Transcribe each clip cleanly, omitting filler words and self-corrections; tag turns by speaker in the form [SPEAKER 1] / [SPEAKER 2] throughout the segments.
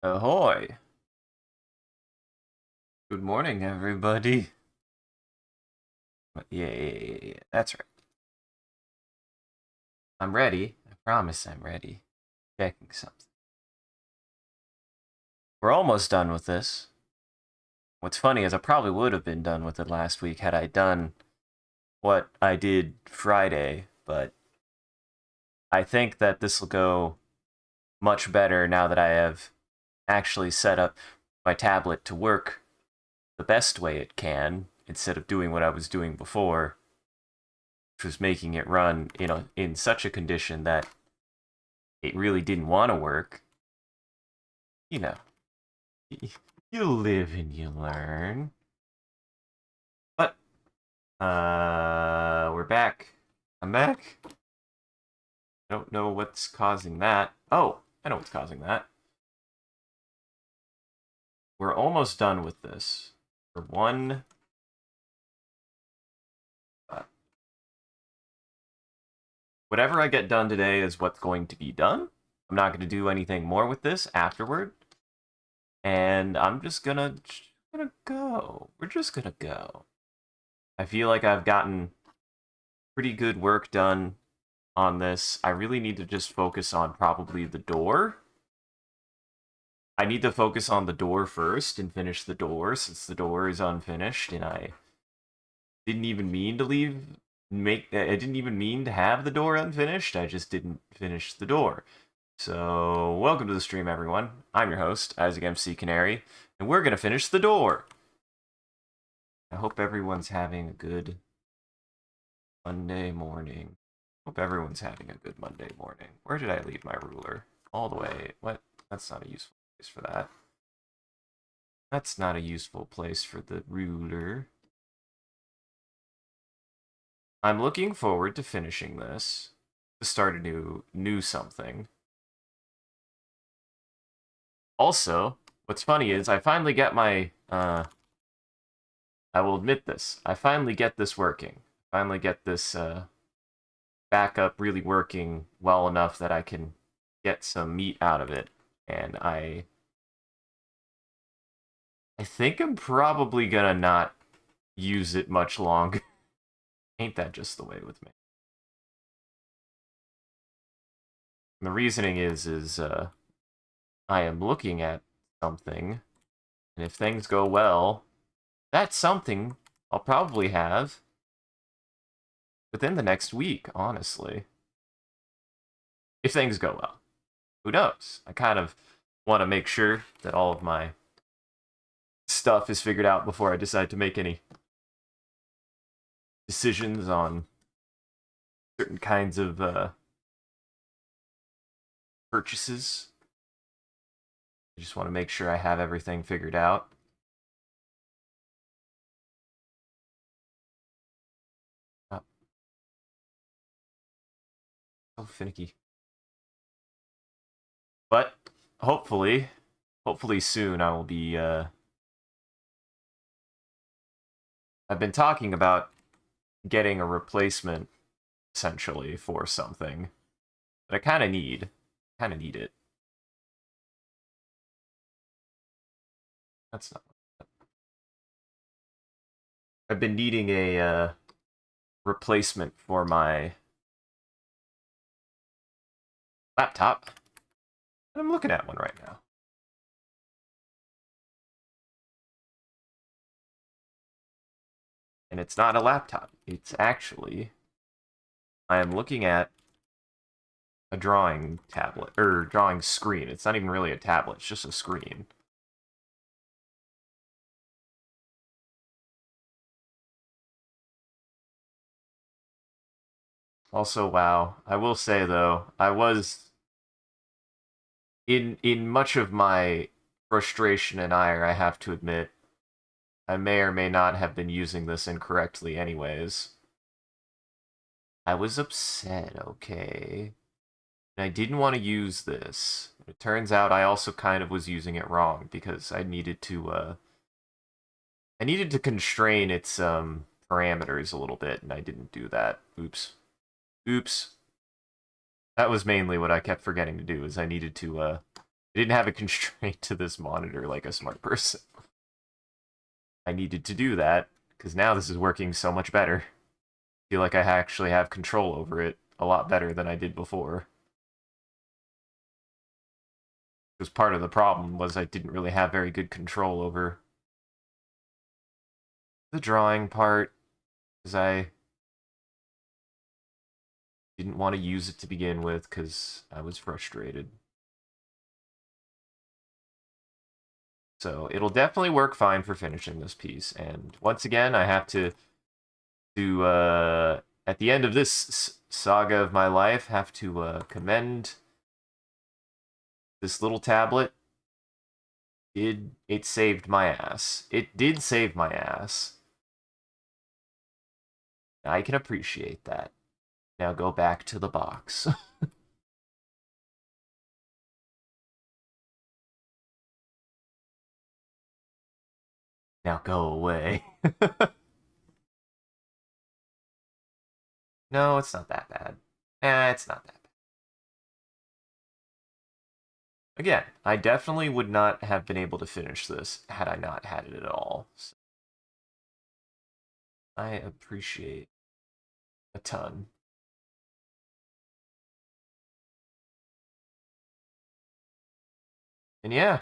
[SPEAKER 1] Ahoy! Good morning, everybody. Yeah, that's right. I'm ready. I promise I'm ready. Checking something. We're almost done with this. What's funny is I probably would have been done with it last week had I done what I did Friday, but I think that this will go much better now that I have actually set up my tablet to work the best way it can instead of doing what I was doing before, which was making it run in such a condition that it really didn't want to work. You know, you live and you learn. But we're back. I'm back. I don't know what's causing that. Oh, I know what's causing that. We're almost done with this. For one. Uh, Whatever I get done today is what's going to be done. I'm not going to do anything more with this afterward. And I'm just gonna go. We're just gonna go. I feel like I've gotten pretty good work done on this. I really need to just focus on probably the door. I need to focus on the door first and finish the door since the door is unfinished and I didn't even mean to I didn't even mean to have the door unfinished. I just didn't finish the door. So, welcome to the stream, everyone. I'm your host, Isaac MCCanary, and we're gonna finish the door. I hope everyone's having a good Monday morning. Hope everyone's having a good Monday morning. Where did I leave my ruler? All the way. What? That's not a useful place for that. That's not a useful place for the ruler. I'm looking forward to finishing this. To start a new something. Also, what's funny is I finally get my I will admit this. I finally get this working. Finally get this backup really working well enough that I can get some meat out of it. And I think I'm probably gonna not use it much longer. Ain't that just the way with me? And the reasoning is I am looking at something, and if things go well, that's something I'll probably have within the next week, honestly. If things go well. Who knows? I kind of want to make sure that all of my stuff is figured out before I decide to make any decisions on certain kinds of purchases. I just want to make sure I have everything figured out. Oh, so finicky. But hopefully soon I will be I've been talking about getting a replacement essentially for something that I kind of need. Kind of need it. That's not. I've been needing a replacement for my laptop. I'm looking at one right now. And it's not a laptop. It's actually I am looking at a drawing tablet or drawing screen. It's not even really a tablet, it's just a screen. Also, wow. I will say though, I was in much of my frustration and ire, I have to admit, I may or may not have been using this incorrectly anyways. I was upset, okay? And I didn't want to use this. It turns out I also kind of was using it wrong because I needed to constrain its parameters a little bit and I didn't do that. Oops. Oops. That was mainly what I kept forgetting to do is I needed to I didn't have a constraint to this monitor like a smart person. I needed to do that, because now this is working so much better. I feel like I actually have control over it a lot better than I did before. Because part of the problem was I didn't really have very good control over the drawing part, because I didn't want to use it to begin with, because I was frustrated. So it'll definitely work fine for finishing this piece. And once again, I have to at the end of this saga of my life, have to commend this little tablet. It saved my ass. It did save my ass. I can appreciate that. Now go back to the box. Now go away. No, it's not that bad. It's not that bad. Again, I definitely would not have been able to finish this had I not had it at all. So I appreciate a ton. And yeah,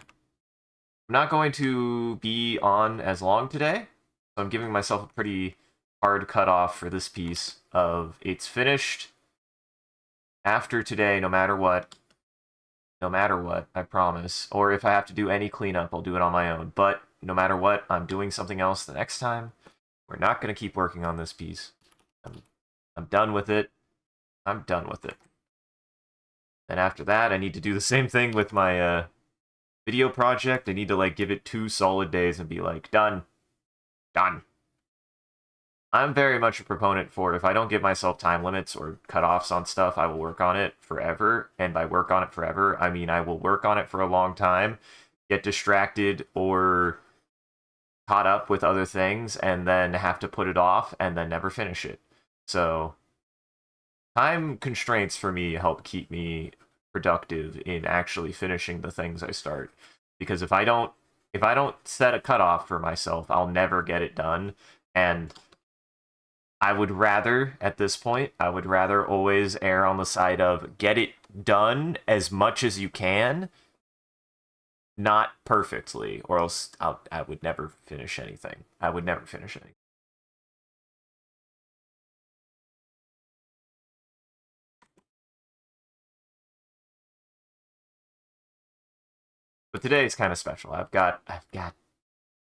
[SPEAKER 1] I'm not going to be on as long today, so I'm giving myself a pretty hard cutoff for this piece of it's finished after today, no matter what. No matter what, I promise. Or if I have to do any cleanup, I'll do it on my own. But no matter what, I'm doing something else the next time. We're not going to keep working on this piece. I'm done with it. I'm done with it. And after that, I need to do the same thing with my video project. I need to like give it 2 solid days and be like, done. Done. I'm very much a proponent for if I don't give myself time limits or cutoffs on stuff, I will work on it forever. And by work on it forever, I mean I will work on it for a long time, get distracted or caught up with other things, and then have to put it off and then never finish it. So time constraints for me help keep me productive in actually finishing the things I start. Because if I don't set a cutoff for myself, I'll never get it done. And I would rather, at this point, I would rather always err on the side of get it done as much as you can, not perfectly, or else I would never finish anything. I would never finish anything. But today is kind of special. I've got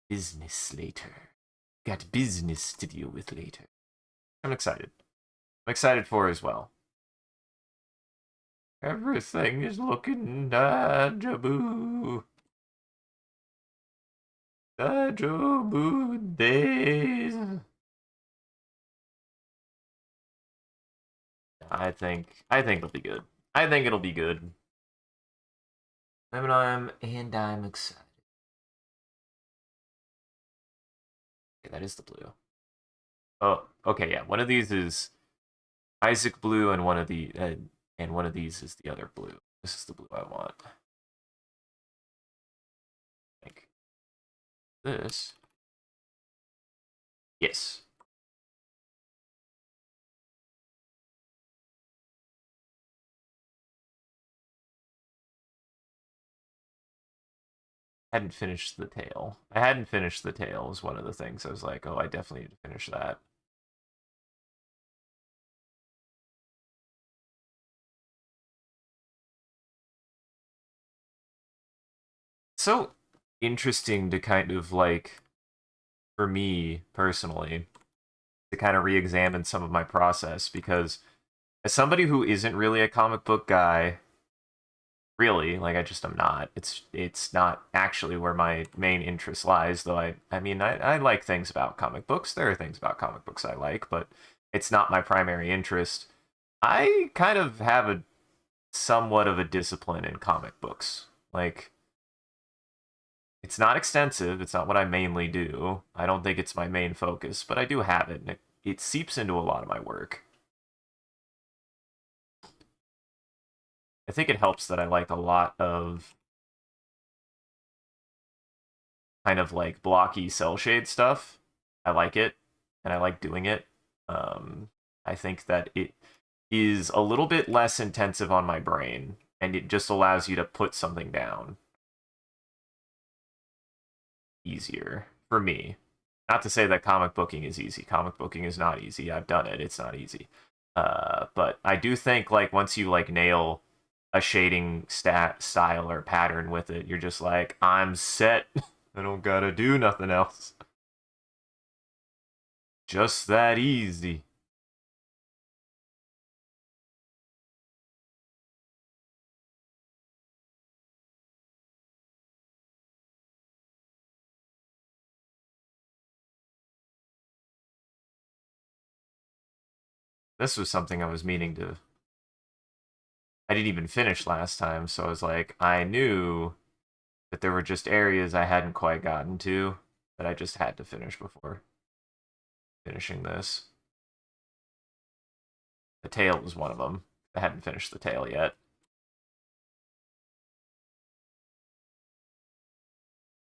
[SPEAKER 1] business later. Got business to deal with later. I'm excited. I'm excited for it as well. Everything is looking Dajabu. Dajabu days. I think it'll be good. I think it'll be good. I'm excited. Okay, that is the blue. Oh, okay, yeah. One of these is Isaac blue, and one of these is the other blue. This is the blue I want. Like this. Yes. Hadn't finished the tail. I hadn't finished the tail was one of the things. I was like, oh, I definitely need to finish that. So interesting to kind of like, for me personally, to kind of re-examine some of my process, because as somebody who isn't really a comic book guy, really, like I just am not. It's not actually where my main interest lies, though I like things about comic books. There are things about comic books I like, but it's not my primary interest. I kind of have a somewhat of a discipline in comic books. Like, it's not extensive, it's not what I mainly do. I don't think it's my main focus, but I do have it, and it seeps into a lot of my work. I think it helps that I like a lot of kind of like blocky cell shade stuff. I like it, and I like doing it. I think that it is a little bit less intensive on my brain, and it just allows you to put something down easier for me. Not to say that comic booking is easy. Comic booking is not easy. I've done it. It's not easy. But I do think like once you like nail a shading style or pattern with it, you're just like, I'm set. I don't gotta do nothing else. Just that easy. This was something I was meaning to. I didn't even finish last time, so I was like, I knew that there were just areas I hadn't quite gotten to that I just had to finish before finishing this. The tail was one of them. I hadn't finished the tail yet.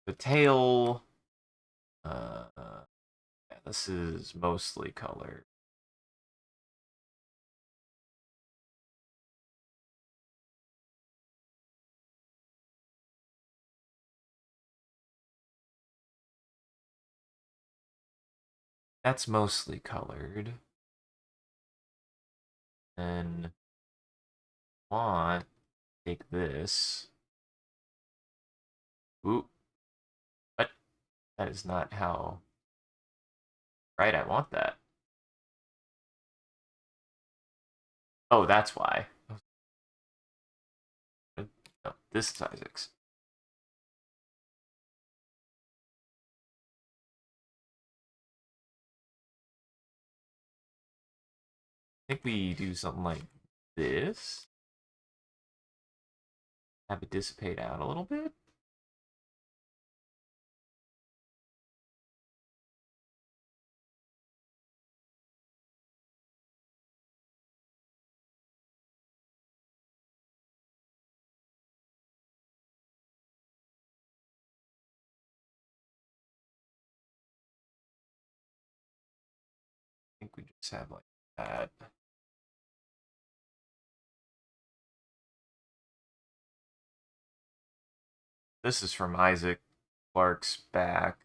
[SPEAKER 1] The tail. Yeah, this is mostly colored. That's mostly colored. And want take this. Ooh, what? That is not how. Right, I want that. Oh, that's why. No, this is Isaac's. I think we do something like this. Have it dissipate out a little bit. I think we just have like that. This is from Isaac Clarke's back.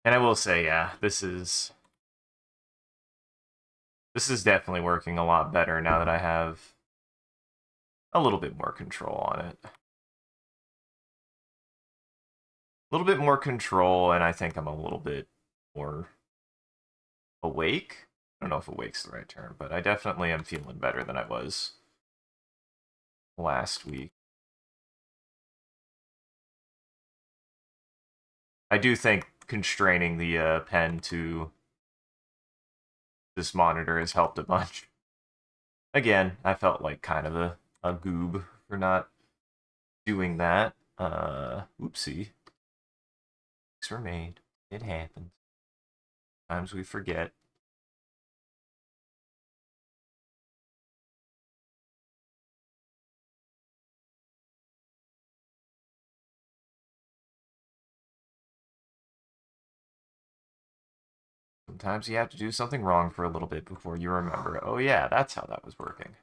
[SPEAKER 1] And I will say, yeah, this is definitely working a lot better now that I have a little bit more control on it. A little bit more control, and I think I'm a little bit more awake. I don't know if awake's the right term, but I definitely am feeling better than I was last week. I do think constraining the pen to this monitor has helped a bunch. Again, I felt like kind of a goob for not doing that. Oopsie. Mistakes were made. It happens. Sometimes we forget. Sometimes you have to do something wrong for a little bit before you remember, oh yeah, that's how that was working.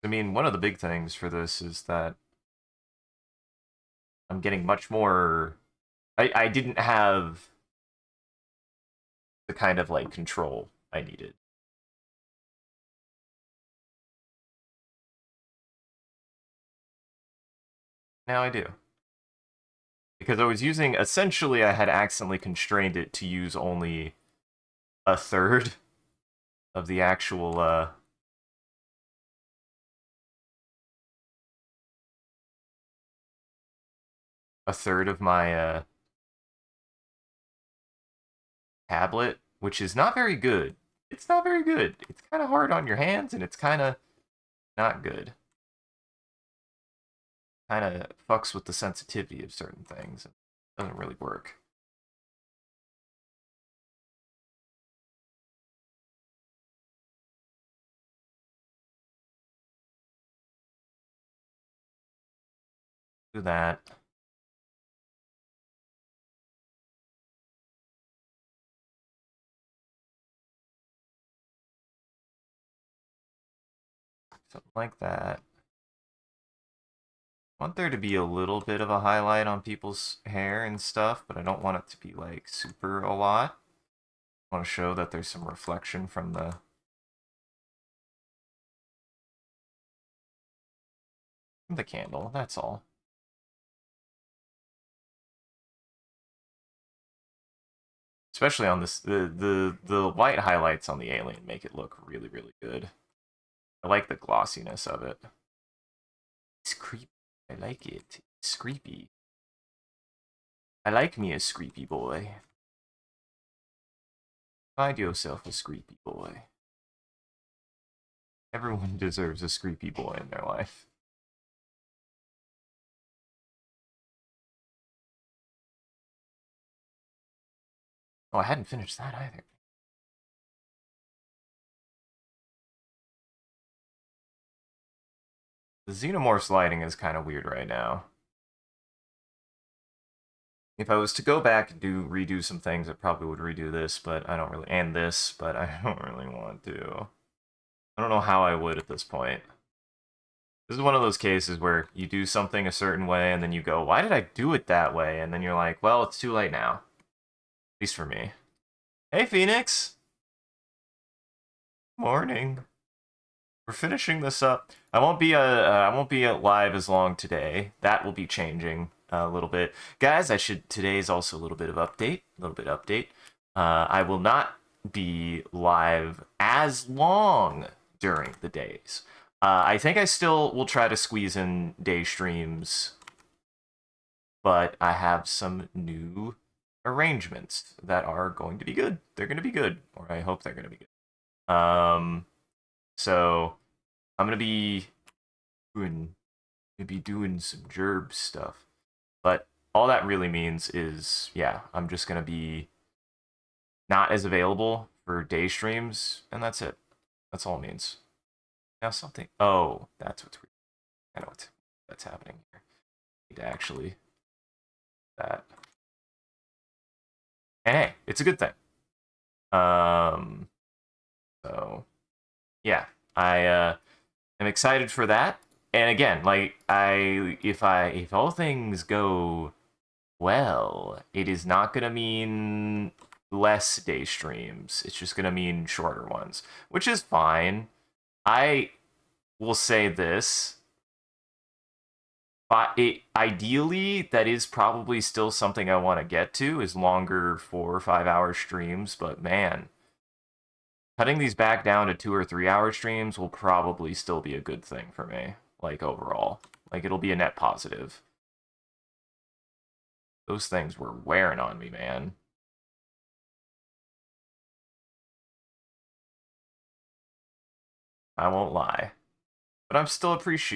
[SPEAKER 1] I mean, one of the big things for this is that I'm getting much more. I didn't have the kind of like control I needed. Now I do. Because I was using, essentially, I had accidentally constrained it to use only a third of the actual, a third of my, tablet, which is not very good. It's not very good. It's kind of hard on your hands, and it's kind of not good. Kind of fucks with the sensitivity of certain things. It doesn't really work. Do that. Something like that. I want there to be a little bit of a highlight on people's hair and stuff, but I don't want it to be like super a lot. I want to show that there's some reflection from the candle, that's all. Especially on this, the white highlights on the alien make it look really, really good. I like the glossiness of it. It's creepy. I like it. It's creepy. I like me a creepy boy. Find yourself a creepy boy. Everyone deserves a creepy boy in their life. Oh, I hadn't finished that either. The xenomorph's lighting is kind of weird right now. If I was to go back and redo some things, I probably would redo this, but I don't really, and this, but I don't really want to. I don't know how I would at this point. This is one of those cases where you do something a certain way, and then you go, why did I do it that way? And then you're like, well, it's too late now. At least for me. Hey, Phoenix! Morning. We're finishing this up. I won't be live as long today. That will be changing a little bit, guys. Today is also a little bit update. I will not be live as long during the days. I think I still will try to squeeze in day streams, but I have some new arrangements that are going to be good. They're going to be good, or I hope they're going to be good. So I'm gonna be doing some gerb stuff, but all that really means is, yeah, I'm just gonna be not as available for day streams, and that's it. That's all it means. Now something. Oh, that's what's weird. I know that's happening here. I need to actually that. And hey, it's a good thing. So yeah, I am excited for that. And again, like if all things go well, it is not gonna mean less day streams. It's just gonna mean shorter ones, which is fine. I will say this. But ideally, that is probably still something I want to get to, is longer 4 or 5 hour streams, but man, cutting these back down to 2 or 3 hour streams will probably still be a good thing for me, like overall. Like it'll be a net positive. Those things were wearing on me, man. I won't lie. But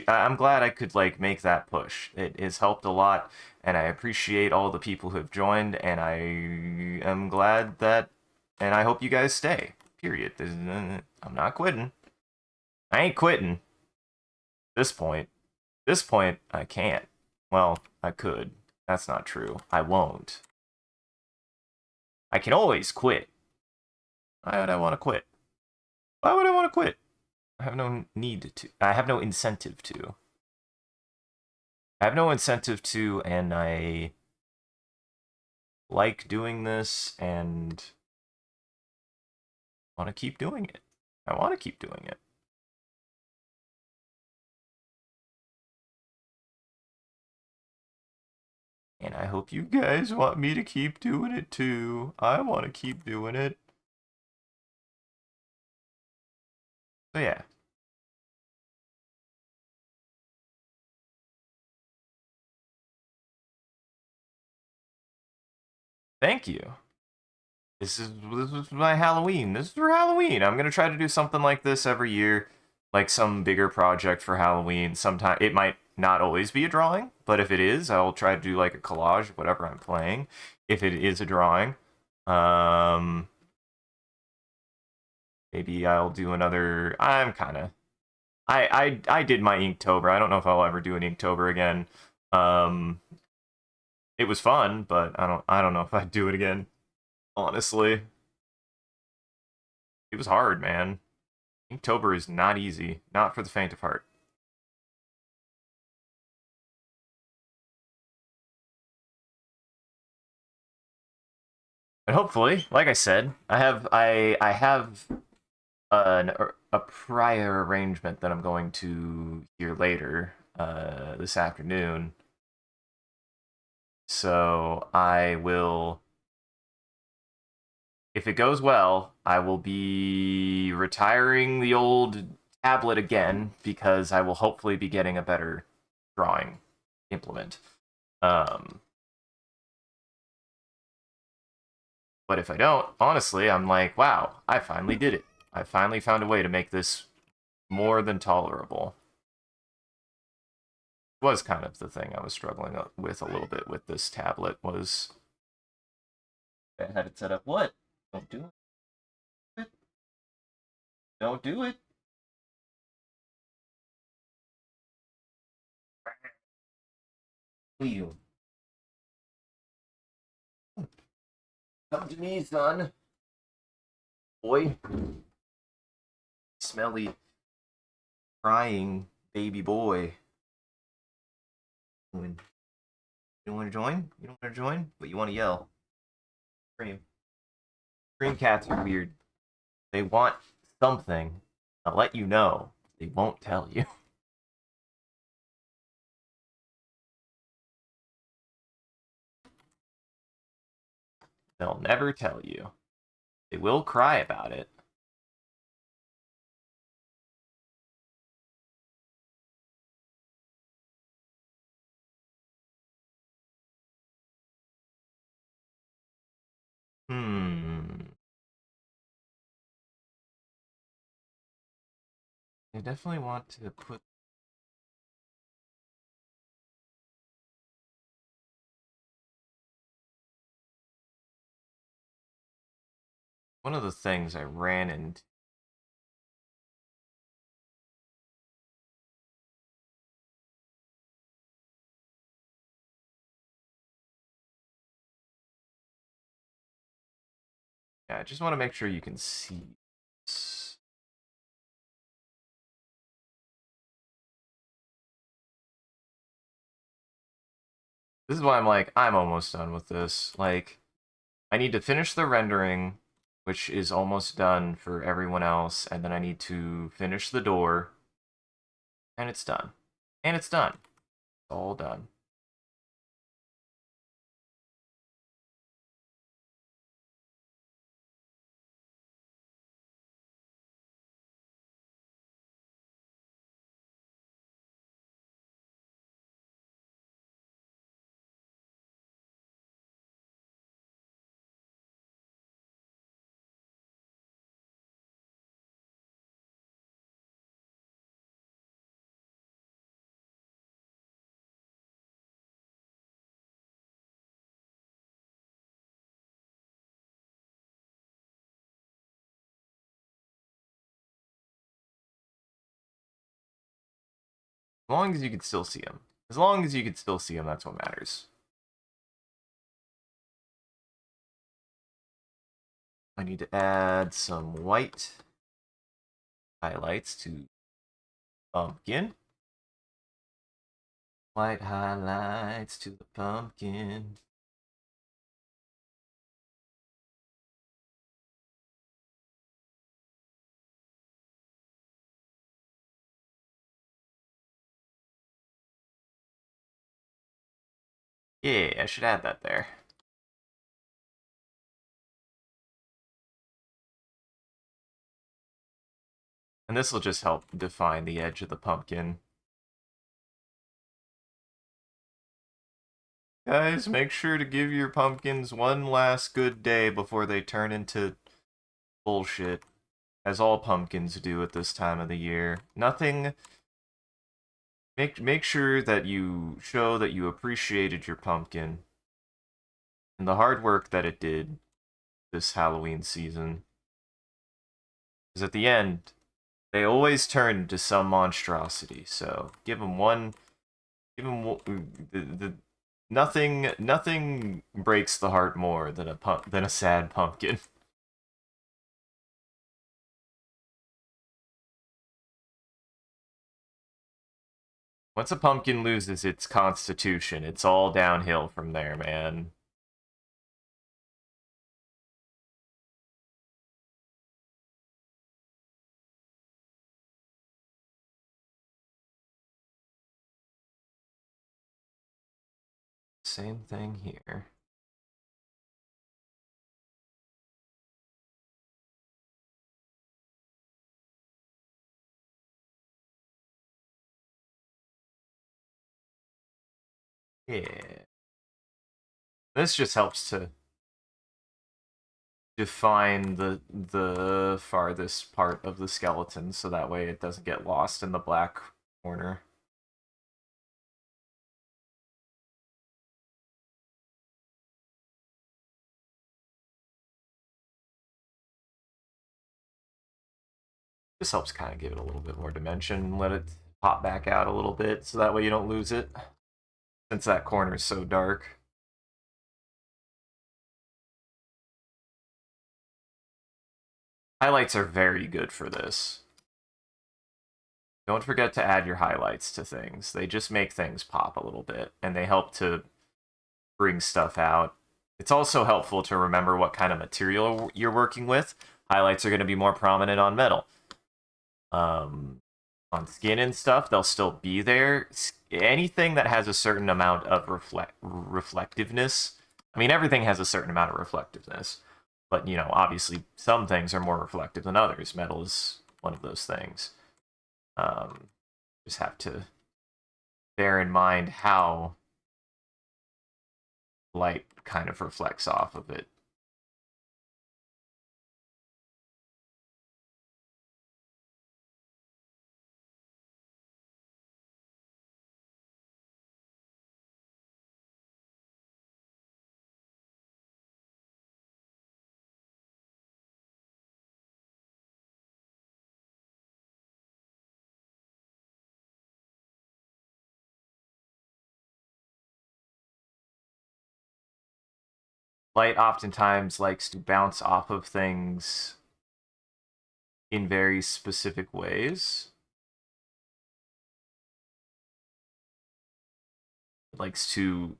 [SPEAKER 1] I'm glad I could like make that push. It has helped a lot, and I appreciate all the people who have joined, and I am glad that, and I hope you guys stay. Period. I'm not quitting. I ain't quitting. This point, I can't. Well, I could. That's not true. I won't. I can always quit. Why would I want to quit? Why would I want to quit? I have no need to. I have no incentive to. I have no incentive to, and I like doing this and want to keep doing it. I want to keep doing it. And I hope you guys want me to keep doing it too. I want to keep doing it. So yeah. Thank you. This is my Halloween. This is for Halloween. I'm gonna try to do something like this every year, like some bigger project for Halloween. Sometime it might not always be a drawing, but if it is, I'll try to do like a collage of whatever I'm playing. If it is a drawing, um, maybe I'll do another. I did my Inktober. I don't know if I'll ever do an Inktober again. It was fun, but I don't know if I'd do it again. Honestly, it was hard, man. Inktober is not easy, not for the faint of heart. And hopefully, like I said, I have a prior arrangement that I'm going to hear later this afternoon. So I will, if it goes well, I will be retiring the old tablet again because I will hopefully be getting a better drawing implement. Um, but if I don't, honestly, I'm like, wow, I finally did it. I finally found a way to make this more than tolerable. Was kind of the thing I was struggling with a little bit with this tablet was I had it set up. What? Don't do it. Don't do it. You come to me, son. Boy. Smelly, crying baby boy. You don't want to join? You don't want to join? But you want to yell. Scream. Scream cats are weird. They want something. I'll let you know. They won't tell you. They'll never tell you. They will cry about it. Hmm. I definitely want to put one of the things I ran into. Yeah, I just want to make sure you can see. This is why I'm like, I'm almost done with this. Like, I need to finish the rendering, which is almost done for everyone else, and then I need to finish the door, and it's done. And it's done. It's all done. As long as you can still see them. As long as you can still see them, that's what matters. I need to add some white highlights to pumpkin. White highlights to the pumpkin. Yeah, I should add that there. And this will just help define the edge of the pumpkin. Guys, make sure to give your pumpkins one last good day before they turn into bullshit, as all pumpkins do at this time of the year. Nothing. Make sure that you show that you appreciated your pumpkin and the hard work that it did this Halloween season. Because at the end, they always turn into some monstrosity. So give them one Even nothing breaks the heart more than a sad pumpkin. Once a pumpkin loses its constitution, it's all downhill from there, man. Same thing here. Yeah. This just helps to define the farthest part of the skeleton so that way it doesn't get lost in the black corner. This helps kind of give it a little bit more dimension, let it pop back out a little bit so that way you don't lose it since that corner is so dark. Highlights are very good for this. Don't forget to add your highlights to things. They just make things pop a little bit, and they help to bring stuff out. It's also helpful to remember what kind of material you're working with. Highlights are going to be more prominent on metal. On skin and stuff, they'll still be there. Anything that has a certain amount of reflectiveness. I mean, everything has a certain amount of reflectiveness. But, you know, obviously some things are more reflective than others. Metal is one of those things. Just have to bear in mind how light kind of reflects off of it. Light oftentimes likes to bounce off of things in very specific ways. It likes to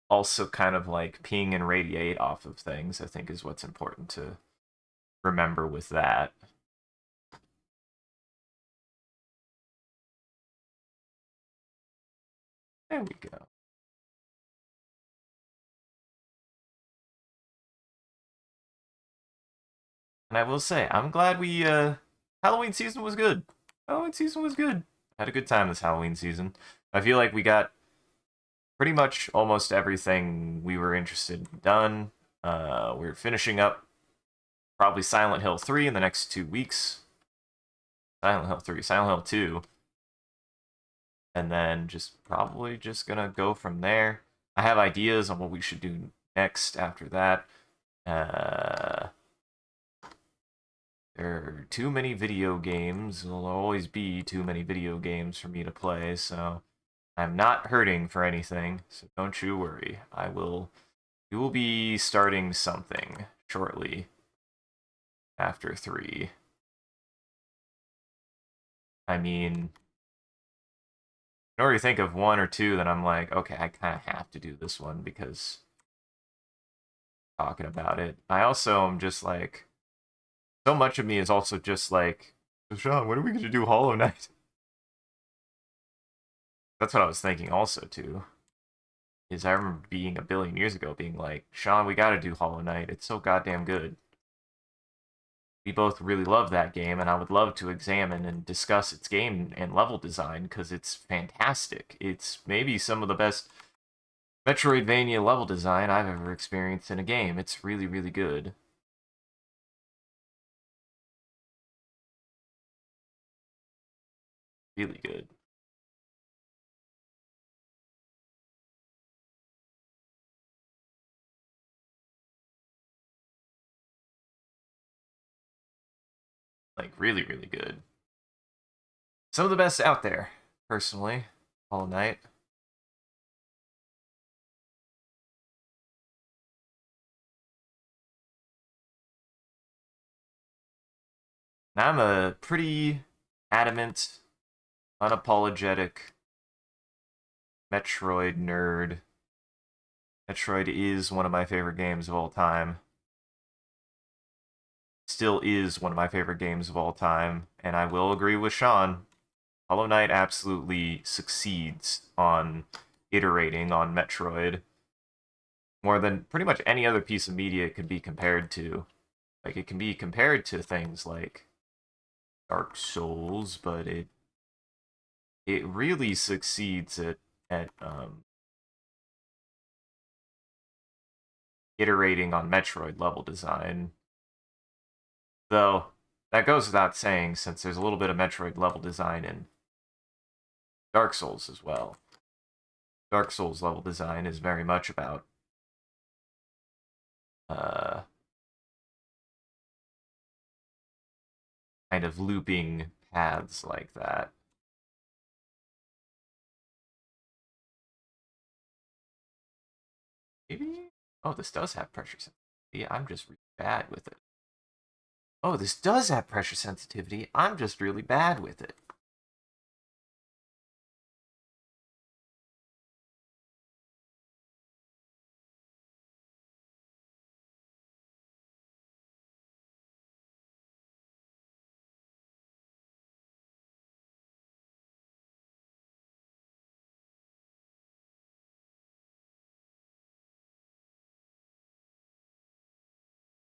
[SPEAKER 1] also kind of like ping and radiate off of things, I think is what's important to remember with that. There we go. And I will say, I'm glad we Halloween season was good. Halloween season was good. Had a good time this Halloween season. I feel like we got pretty much almost everything we were interested in done. We're finishing up probably Silent Hill 3 in the next 2 weeks. Silent Hill 3, Silent Hill 2. And then probably just gonna go from there. I have ideas on what we should do next after that. There are too many video games. There'll always be too many video games for me to play, so I'm not hurting for anything, so don't you worry. We will be starting something shortly after 3. I mean, I already think of 1 or 2 that I'm like, okay, I kind of have to do this one because talking about it. I also am just like, so much of me is also just like, so Sean, when are we going to do Hollow Knight? That's what I was thinking also, too. Is I remember being a billion years ago being like, Sean, we gotta do Hollow Knight. It's so goddamn good. We both really love that game, and I would love to examine and discuss its game and level design because it's fantastic. It's maybe some of the best Metroidvania level design I've ever experienced in a game. It's really, really good. Really good. Like, really, really good. Some of the best out there, personally. Hollow Knight. And I'm a pretty adamant, unapologetic Metroid nerd. Metroid is one of my favorite games of all time. Still is one of my favorite games of all time. And I will agree with Sean. Hollow Knight absolutely succeeds on iterating on Metroid more than pretty much any other piece of media it could be compared to. Like, it can be compared to things like Dark Souls, but it really succeeds at iterating on Metroid level design. Though that goes without saying, since there's a little bit of Metroid level design in Dark Souls as well. Dark Souls level design is very much about uh, kind of looping paths like that. Maybe? Oh, this does have pressure sensitivity. I'm just really bad with it. Oh, this does have pressure sensitivity. I'm just really bad with it.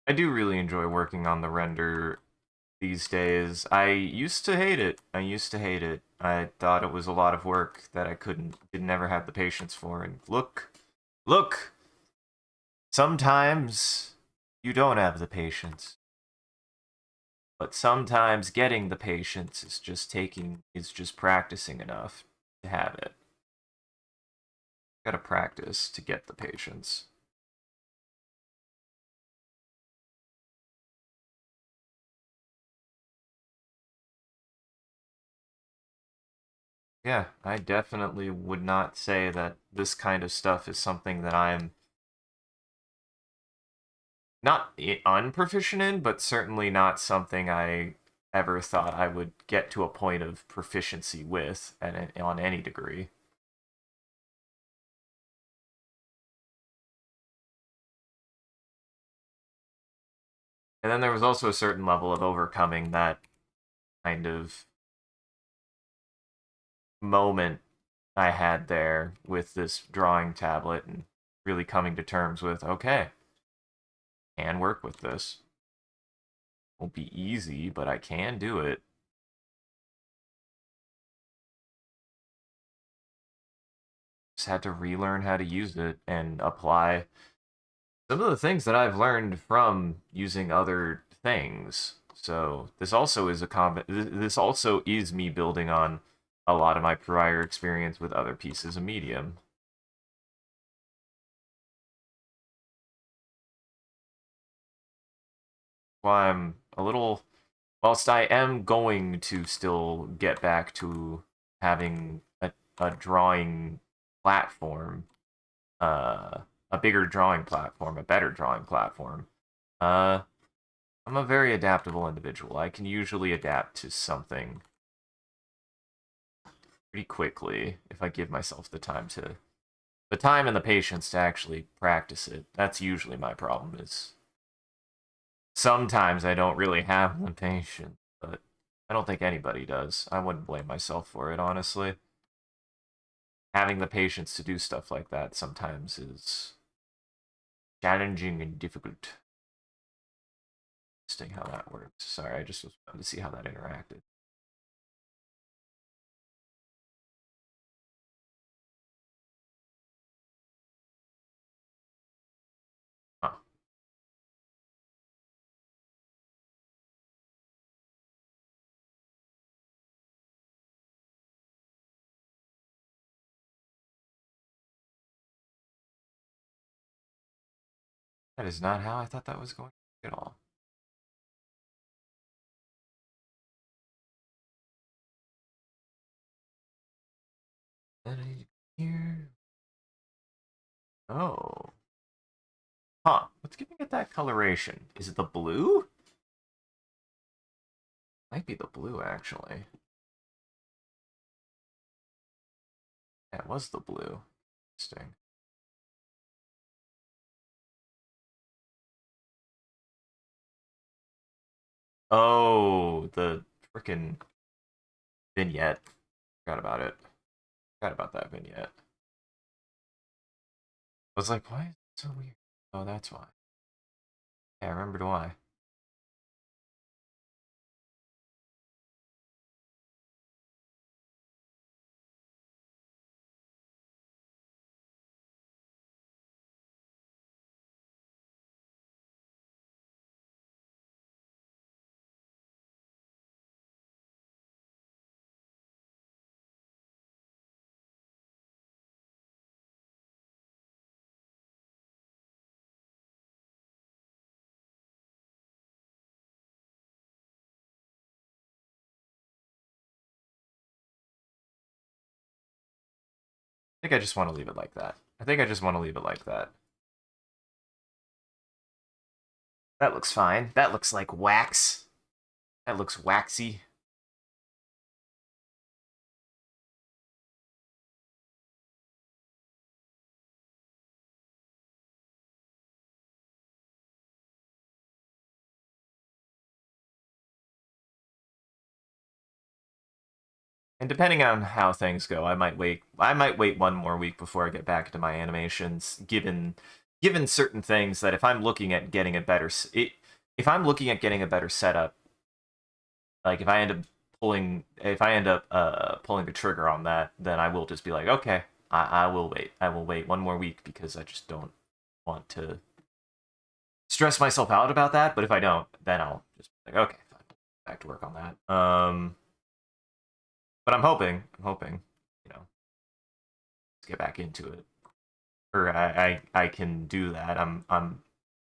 [SPEAKER 1] I do really enjoy working on the render these days. I used to hate it. I used to hate it. I thought it was a lot of work that I didn't ever have the patience for. And look, sometimes you don't have the patience. But sometimes getting the patience is just practicing enough to have it. Gotta practice to get the patience. Yeah, I definitely would not say that this kind of stuff is something that I'm not unproficient in, but certainly not something I ever thought I would get to a point of proficiency with on any degree. And then there was also a certain level of overcoming that kind of moment I had there with this drawing tablet and really coming to terms with, okay, can work with this. Won't be easy, but I can do it. Just had to relearn how to use it and apply some of the things that I've learned from using other things. So this also is me building on a lot of my prior experience with other pieces of medium. Why I'm a little whilst I am going to still get back to having a drawing platform, a bigger drawing platform, a better drawing platform, uh, I'm a very adaptable individual. I can usually adapt to something pretty quickly if I give myself the time and the patience to actually practice it. That's usually my problem is sometimes I don't really have the patience, but I don't think anybody does. I wouldn't blame myself for it, honestly. Having the patience to do stuff like that sometimes is challenging and difficult. Interesting how that works. Sorry, I just was trying to see how that interacted. Huh. That is not how I thought that was going at all. Here. Oh. Huh. What's giving it that coloration? Is it the blue? Might be the blue, actually. Yeah, it was the blue. Interesting. Oh, the frickin' vignette. Forgot about it. Forgot about that vignette. I was like, why is it so weird? Oh, that's why. Yeah, I remembered why. I think I just want to leave it like that. I think I just want to leave it like that. That looks fine. That looks like wax. That looks waxy. And depending on how things go, I might wait. I might wait one more week before I get back into my animations. Given certain things that if I'm looking at getting a better, if I'm looking at getting a better setup, like if I end up pulling the trigger on that, then I will just be like, okay, I will wait. I will wait one more week because I just don't want to stress myself out about that. But if I don't, then I'll just be like, okay, fine, back to work on that. But I'm hoping, you know, let's get back into it, or I can do that.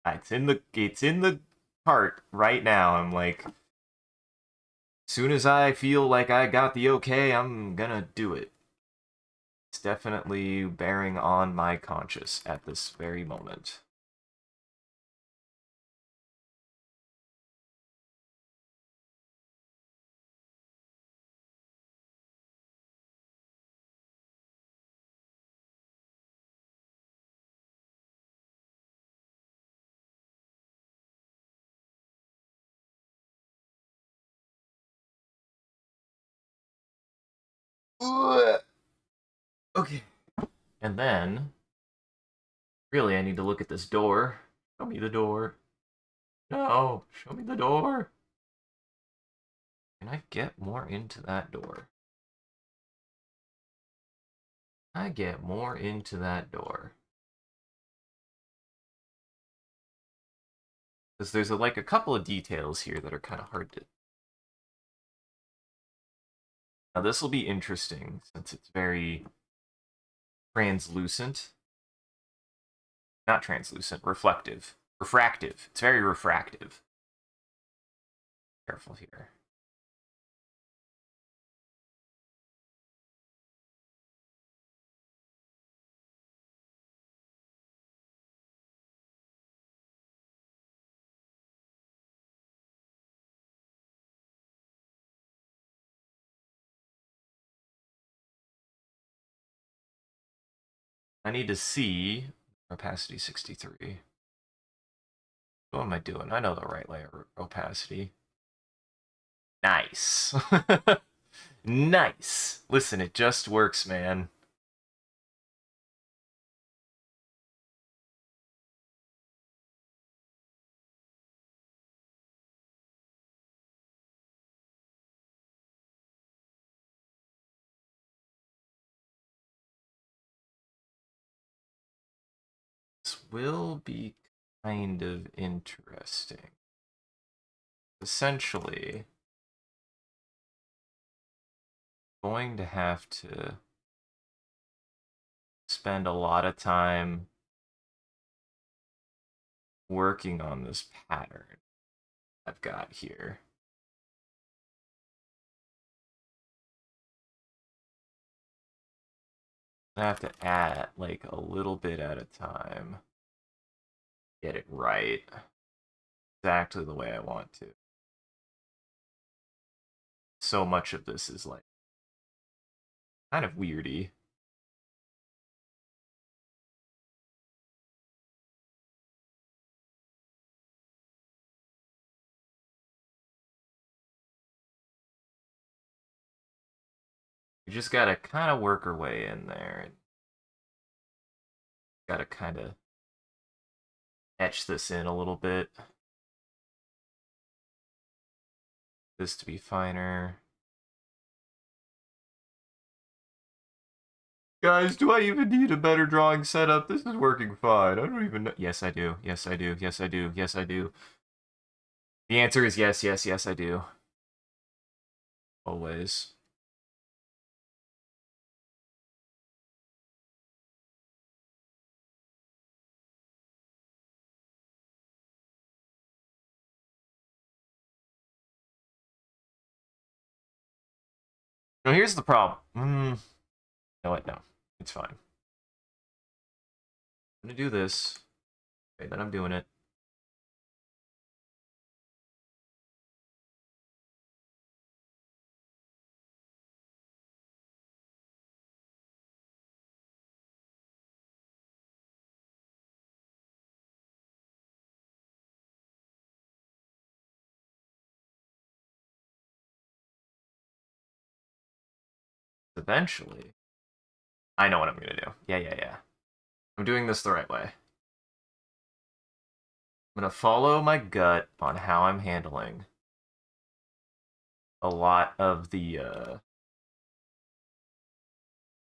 [SPEAKER 1] It's in the cart right now. I'm like, soon as I feel like I got the okay, I'm gonna do it. It's definitely bearing on my conscience at this very moment. Okay. And then, really, I need to look at this door. Show me the door. No, show me the door. Can I get more into that door? I get more into that door. Because there's like a couple of details here that are kind of hard to. Now this will be interesting since it's very translucent. Not translucent, reflective. Refractive. It's very refractive. Careful here. I need to see opacity 63. What am I doing? I know the right layer opacity. Nice. Nice. Listen, it just works, man. This will be kind of interesting. Essentially, going to have to spend a lot of time working on this pattern I've got here. I have to add like a little bit at a time. Get it right. Exactly the way I want to. so much of this is like kind of weirdy. We just gotta kind of work our way in there, and gotta kind of etch this in a little bit. This to be finer. Guys, do I even need a better drawing setup? This is working fine. I don't even know. Yes, I do. Yes, I do. Yes, I do. Yes, I do. The answer is yes, yes, yes, I do. Always. Now, here's the problem. No, what? No. It's fine. I'm gonna do this. Okay, then I'm doing it. Eventually, I know what I'm gonna do. Yeah, yeah, yeah. I'm doing this the right way. I'm gonna follow my gut on how I'm handling a lot of the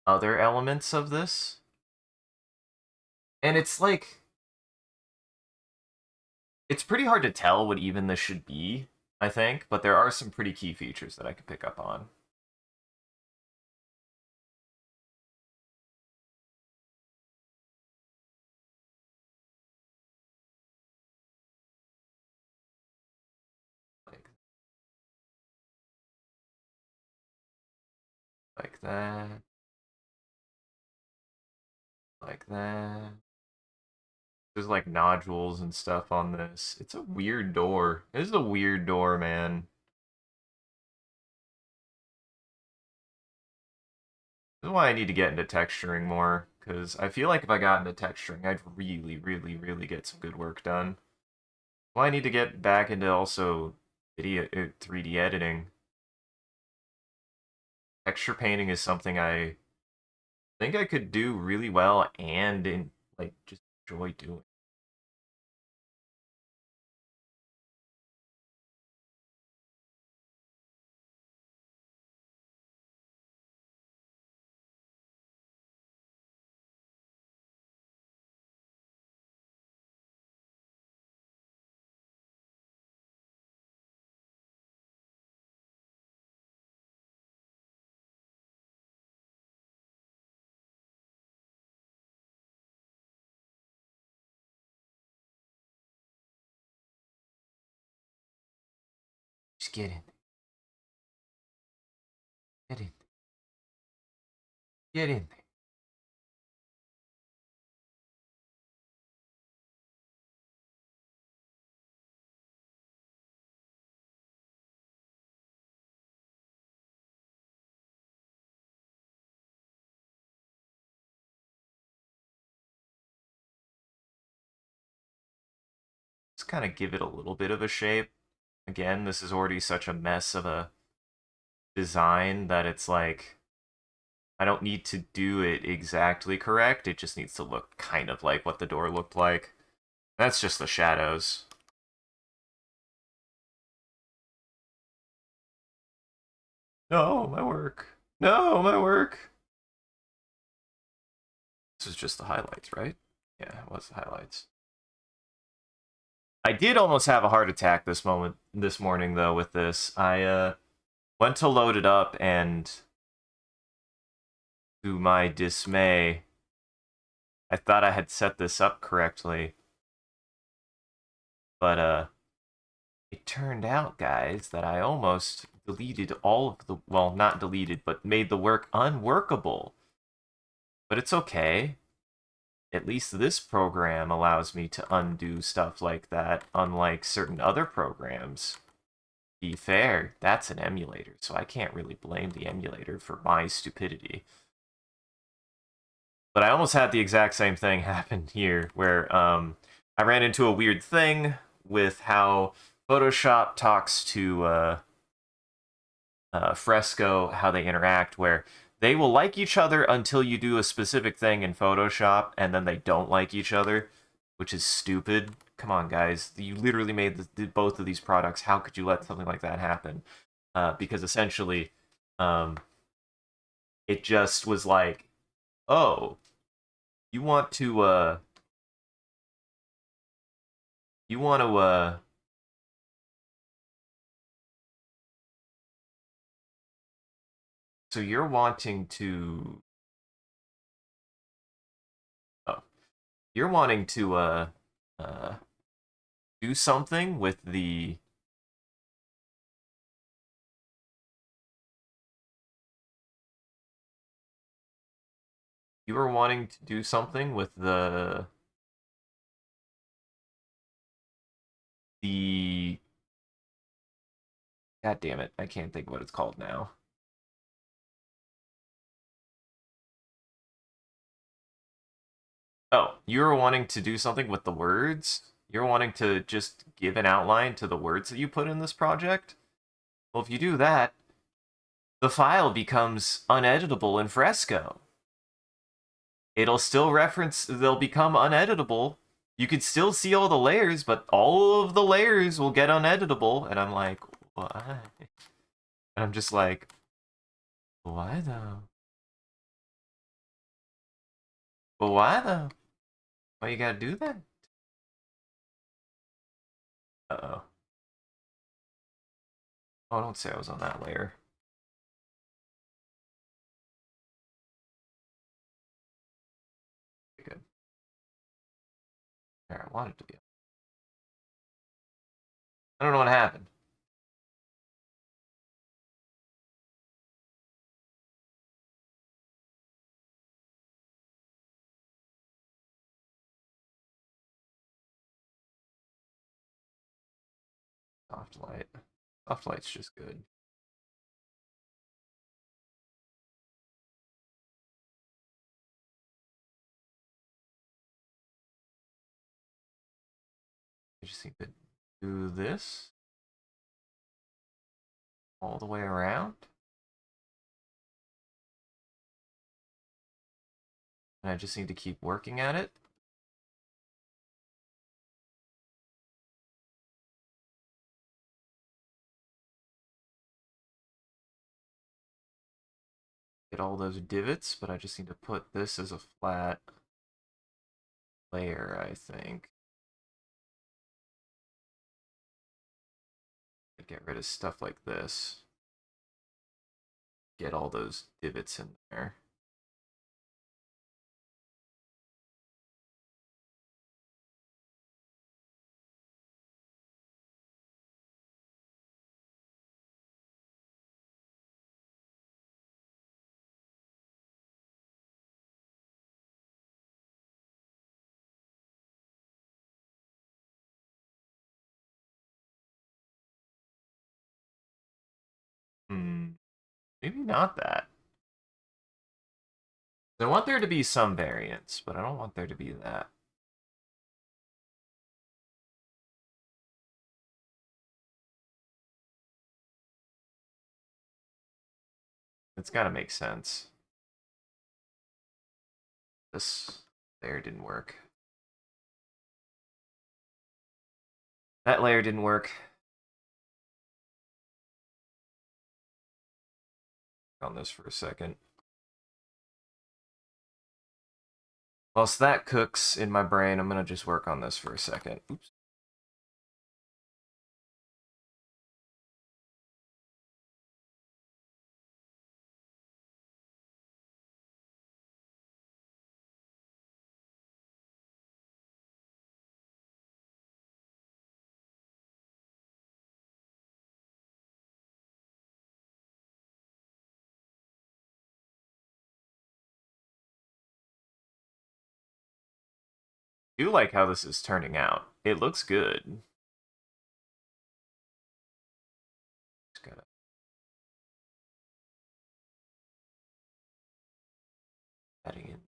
[SPEAKER 1] other elements of this. And it's like, it's pretty hard to tell what even this should be, I think, but there are some pretty key features that I could pick up on. Like, like that. Like that. There's like nodules and stuff on this. It's a weird door. This is a weird door, man. This is why I need to get into texturing more, because I feel like if I got into texturing, I'd really, really, really get some good work done. Well, I need to get back into also video 3D editing. Texture painting is something I think I could do really well and like just enjoy doing. Just get in. Get in. Get in. Just kind of give it a little bit of a shape. Again, this is already such a mess of a design that it's like I don't need to do it exactly correct. It just needs to look kind of like what the door looked like. That's just the shadows. No, my work. No, my work. This is just the highlights, right? Yeah, it was the highlights. I did almost have a heart attack this morning though with this. I went to load it up and to my dismay, I thought I had set this up correctly. But it turned out, guys, that I almost deleted all of the, well, not deleted, but made the work unworkable. But it's okay. At least this program allows me to undo stuff like that, unlike certain other programs. be fair, that's an emulator, so I can't really blame the emulator for my stupidity. But I almost had the exact same thing happen here, where I ran into a weird thing with how Photoshop talks to Fresco, how they interact, where they will like each other until you do a specific thing in Photoshop, and then they don't like each other, which is stupid. Come on, guys. You literally made both of these products. How could you let something like that happen? Because essentially, um, it just was like, oh, you want to, you want to, so you're wanting to, oh, you're wanting to, uh, do something with the, you were wanting to do something with the, god damn it, I can't think of what it's called now. Oh, you were wanting to do something with the words? You're wanting to just give an outline to the words that you put in this project? Well, if you do that, the file becomes uneditable in Fresco. It'll still reference, they'll become uneditable. You could still see all the layers, but all of the layers will get uneditable. And I'm like, why? And I'm just like, why though? But why though? Why you gotta do that? Uh-oh. Oh, don't say I was on that layer. Good. There, I wanted to be. I don't know what happened. Soft light. Soft light's just good. I just need to do this all the way around. And I just need to keep working at it. Get all those divots, but I just need to put this as a flat layer, I think. Get rid of stuff like this. Get all those divots in there. Maybe not that. I want there to be some variance, but I don't want there to be that. It's gotta make sense. This layer didn't work. That layer didn't work. On this for a second. Whilst that cooks in my brain, I'm gonna just work on this for a second. Oops. I do like how this is turning out. It looks good.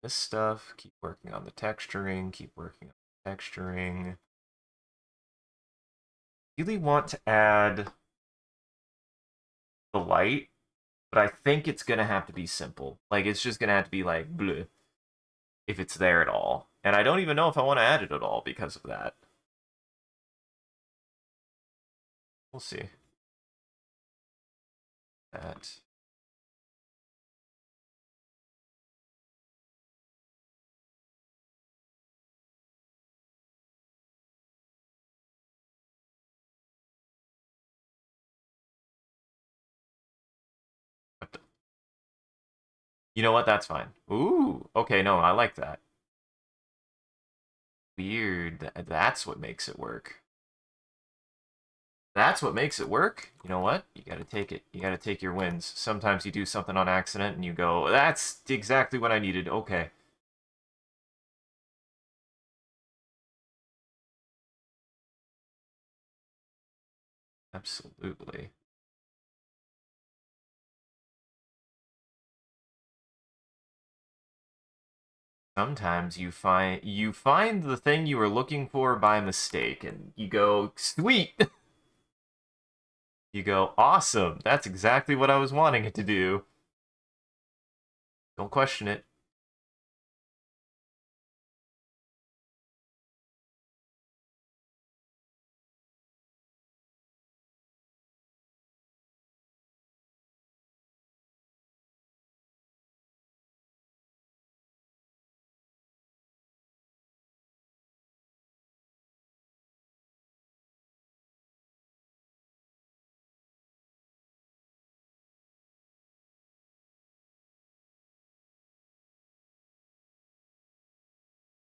[SPEAKER 1] this stuff. Keep working on the texturing. Keep working on the texturing. Really want to add the light, but I think it's gonna have to be simple. Like, it's just gonna have to be like bleh, if it's there at all. And I don't even know if I want to add it at all because of that. We'll see. That. You know what? That's fine. Ooh, okay, no, I like that. Weird. That's what makes it work. That's what makes it work. You know what? You gotta take it. You gotta take your wins. Sometimes you do something on accident and you go, that's exactly what I needed. Okay. Absolutely. Sometimes you find the thing you were looking for by mistake and you go, sweet. You go, awesome. That's exactly what I was wanting it to do. Don't question it.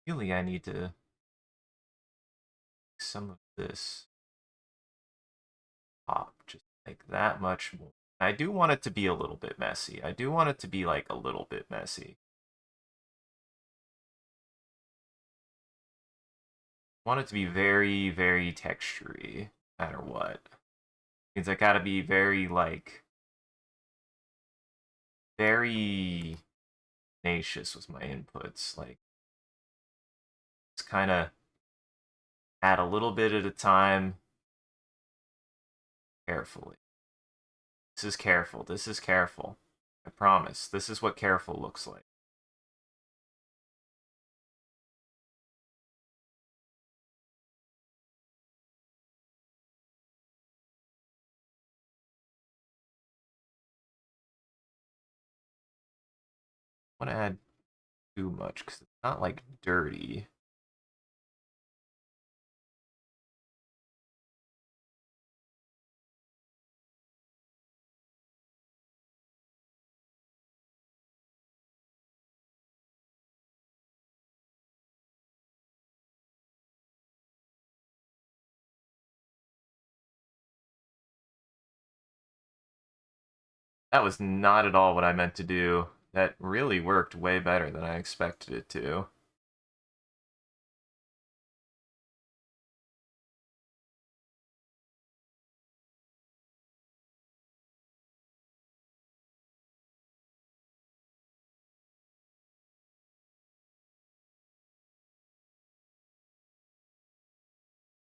[SPEAKER 1] Really, I need to make some of this pop just like that much more. I do want it to be a little bit messy. I do want it to be like a little bit messy. I want it to be very, very textury, no matter what. Means I gotta be very like very tenacious with my inputs. Like it's kind of add a little bit at a time, carefully. This is careful. This is careful. I promise. This is what careful looks like. I want to add too much because it's not like dirty. That was not at all what I meant to do. That really worked way better than I expected it to.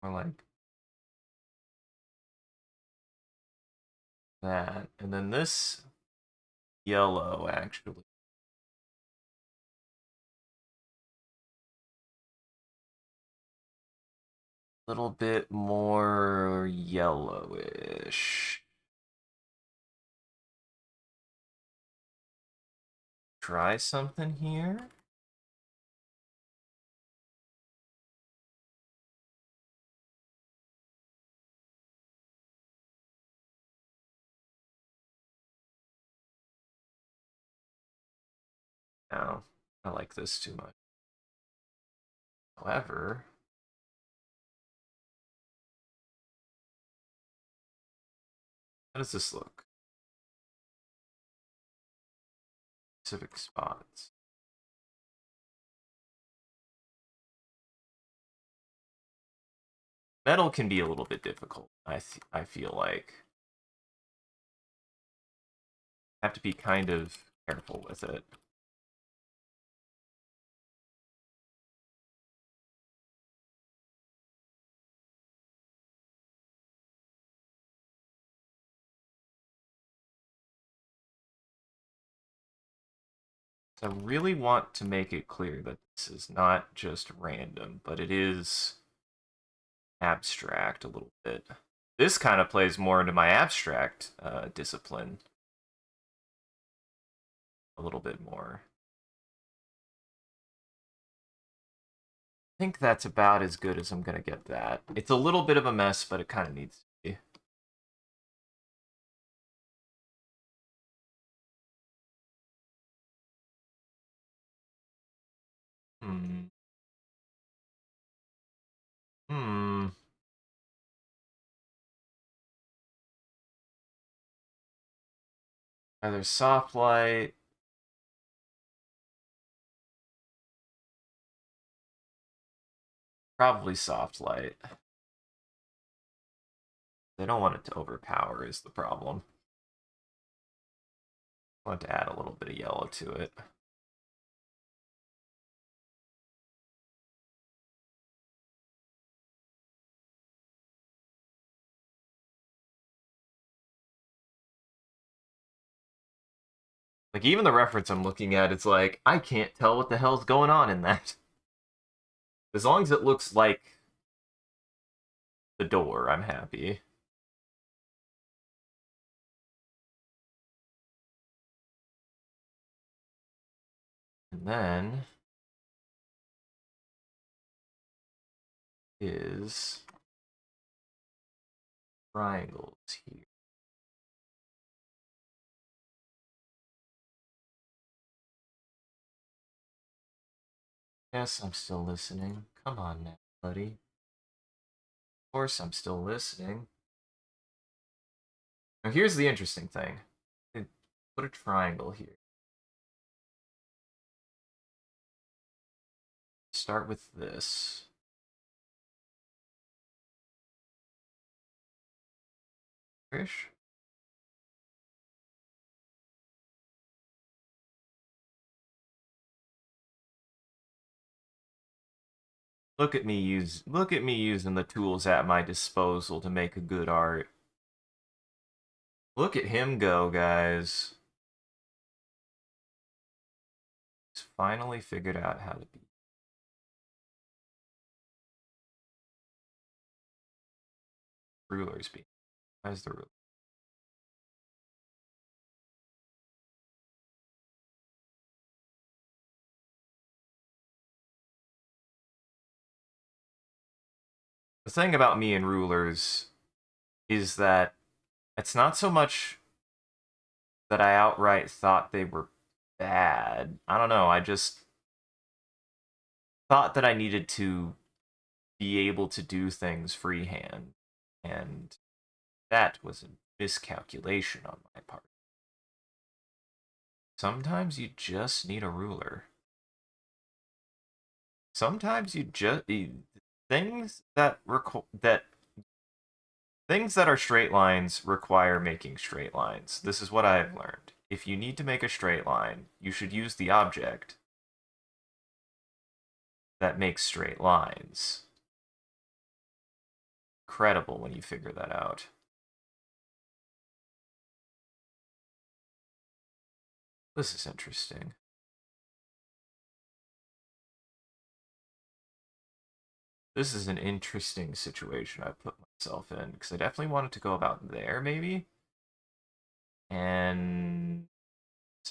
[SPEAKER 1] More like that. And then this yellow, actually. A little bit more yellowish. Try something here. No, I like this too much. However, how does this look? Specific spots. Metal can be a little bit difficult. I feel like I have to be kind of careful with it. I really want to make it clear that this is not just random, but it is abstract a little bit. This kind of plays more into my abstract discipline a little bit more. I think that's about as good as I'm going to get that. It's a little bit of a mess, but it kind of needs to be. Hmm. Hmm. Either soft light. Probably soft light. They don't want it to overpower is the problem. I want to add a little bit of yellow to it. Like, even the reference I'm looking at, it's like, I can't tell what the hell's going on in that. As long as it looks like the door, I'm happy. And then is triangles here. Yes, I'm still listening. Come on now, buddy. Of course I'm still listening. Now here's the interesting thing. Put a triangle here. Start with this. Fish? Look at me using the tools at my disposal to make a good art. Look at him go, guys. He's finally figured out how to be. Rulers be. Where's the ruler? The thing about me and rulers is that it's not so much that I outright thought they were bad. I don't know. I just thought that I needed to be able to do things freehand. And that was a miscalculation on my part. Sometimes you just need a ruler. Sometimes you just things that things that are straight lines require making straight lines. This is what I've learned. If you need to make a straight line, you should use the object that makes straight lines. Incredible when you figure that out. This is interesting. This is an interesting situation I put myself in because I definitely wanted to go about there, maybe, and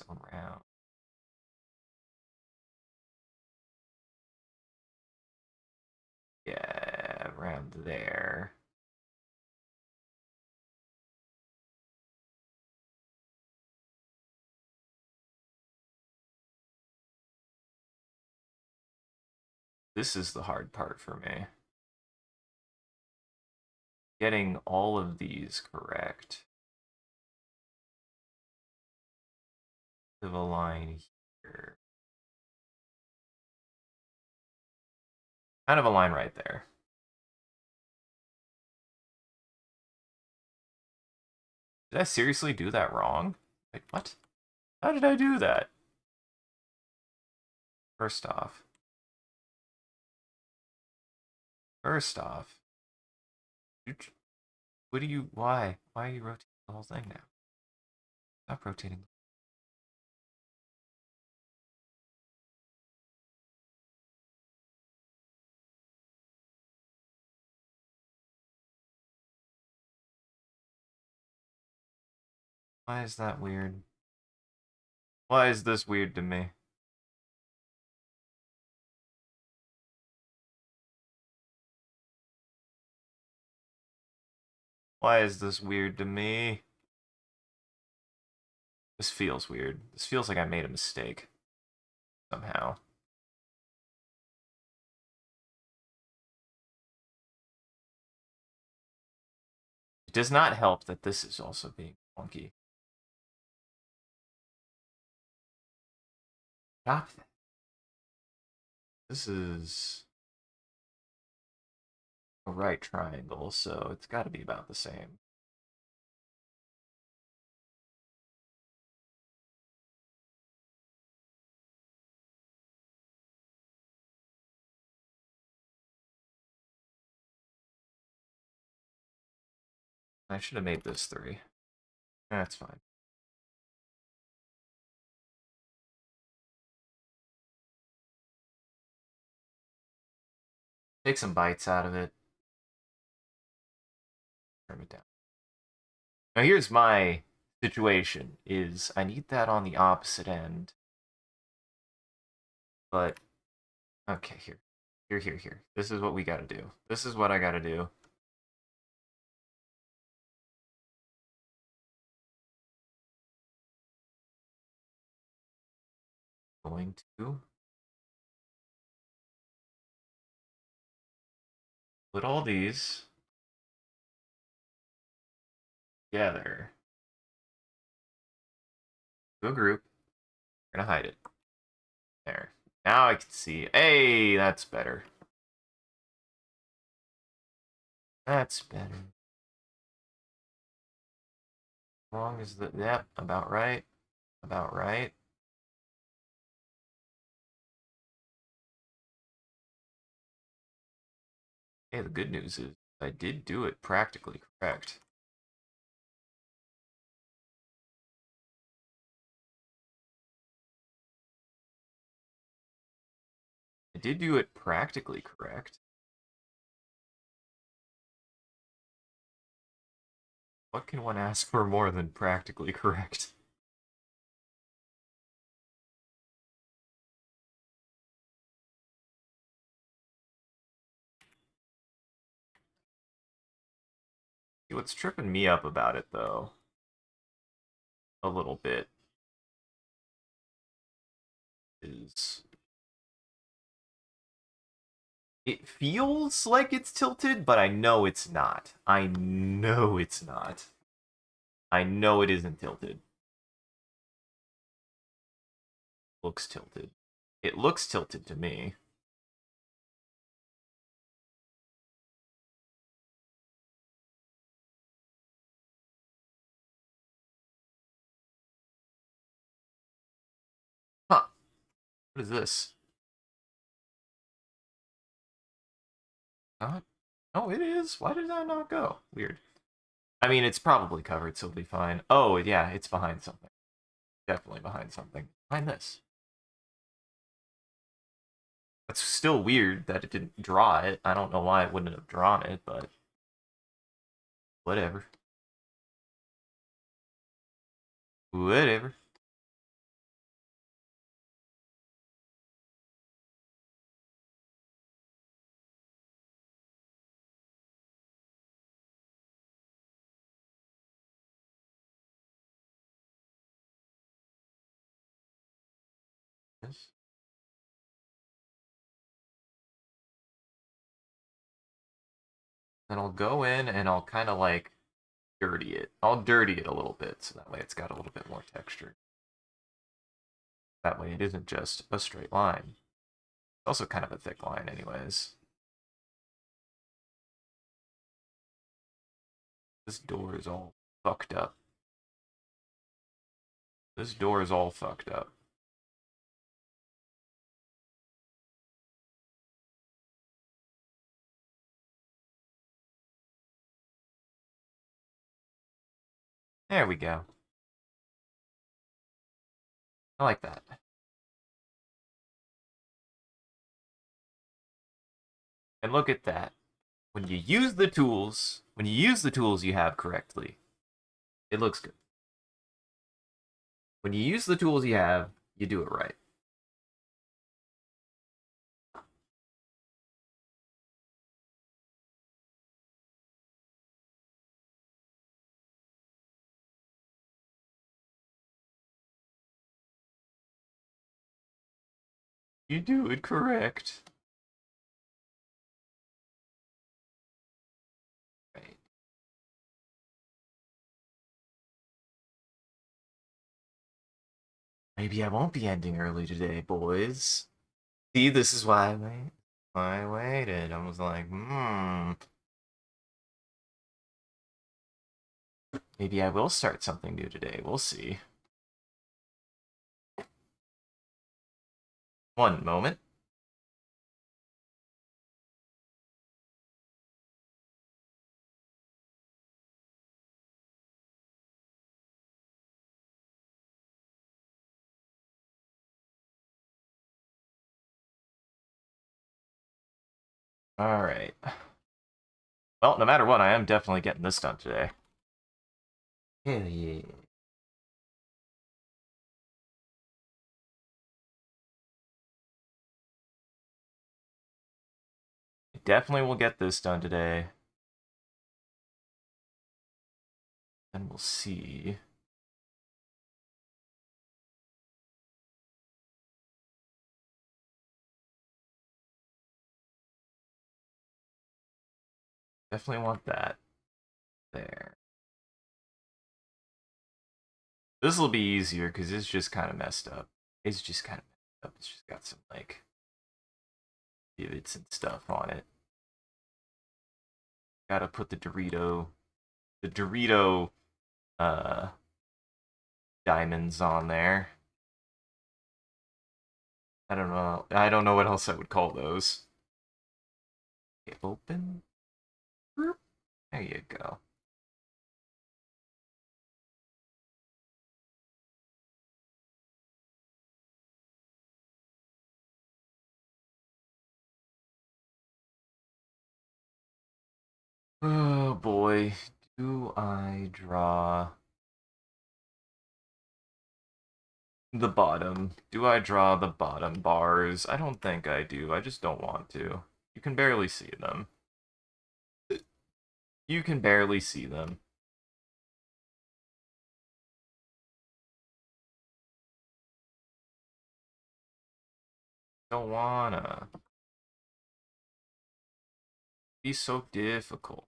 [SPEAKER 1] around. Yeah, around there. This is the hard part for me. Getting all of these correct. Of a line here. Kind of a line right there. Did I seriously do that wrong? Wait, what? How did I do that? First off. First off. What do you, why? Why are you rotating the whole thing now? Stop rotating. Why is that weird? Why is this weird to me? Why is this weird to me? This feels weird. This feels like I made a mistake. Somehow. It does not help that this is also being funky. Stop that. This is a right triangle, so it's got to be about the same. I should have made this 3. That's fine. Take some bites out of it. Trim it down. Now here's my situation, is I need that on the opposite end. But, okay, here. Here. This is what we gotta do. This is what I gotta do. Going to put all these together to a group. We're gonna hide it. There. Now I can see. Hey, that's better. That's better. As long as the, yep, about right. About right. Hey, the good news is I did do it practically correct. I did do it practically correct. What can one ask for more than practically correct? What's tripping me up about it, though, a little bit, is it feels like it's tilted, but I know it's not. I know it's not. I know it isn't tilted. Looks tilted. It looks tilted to me. Huh. What is this? Not? Oh, it is. Why did that not go? Weird. I mean, it's probably covered, so it'll be fine. Oh, yeah, it's behind something. Definitely behind something. Behind this. It's still weird that it didn't draw it. I don't know why it wouldn't have drawn it, but whatever. Whatever. Yes. Then I'll go in and I'll kind of like dirty it. I'll dirty it a little bit so that way it's got a little bit more texture. That way it isn't just a straight line. It's also kind of a thick line anyways. This door is all fucked up. This door is all fucked up. There we go. I like that. And look at that. When you use the tools you have correctly, it looks good. When you use the tools you have, you do it right. You do it correct. Right. Maybe I won't be ending early today, boys. See, this is why I waited. I was like, maybe I will start something new today. We'll see. One moment. All right. Well, no matter what, I am definitely getting this done today. Hell yeah. Definitely will get this done today. And we'll see. Definitely want that. There. This will be easier because it's just kind of messed up. It's just kind of messed up. It's just got some, like, divots and stuff on it. Gotta put the Dorito, uh, diamonds on there. I don't know. I don't know what else I would call those. Okay, open. There you go. Oh boy, do I draw the bottom? Do I draw the bottom bars? I don't think I do. I just don't want to. You can barely see them. You can barely see them. Don't wanna. Be so difficult.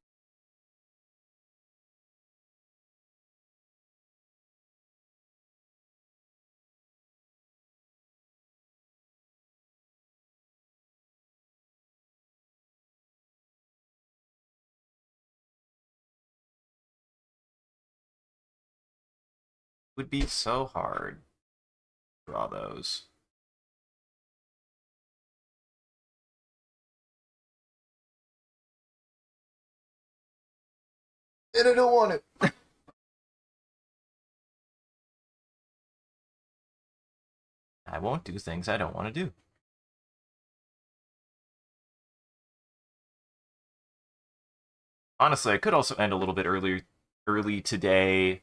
[SPEAKER 1] Would be so hard to draw those. And I don't want it. I won't do things I don't want to do. Honestly, I could also end a little bit early today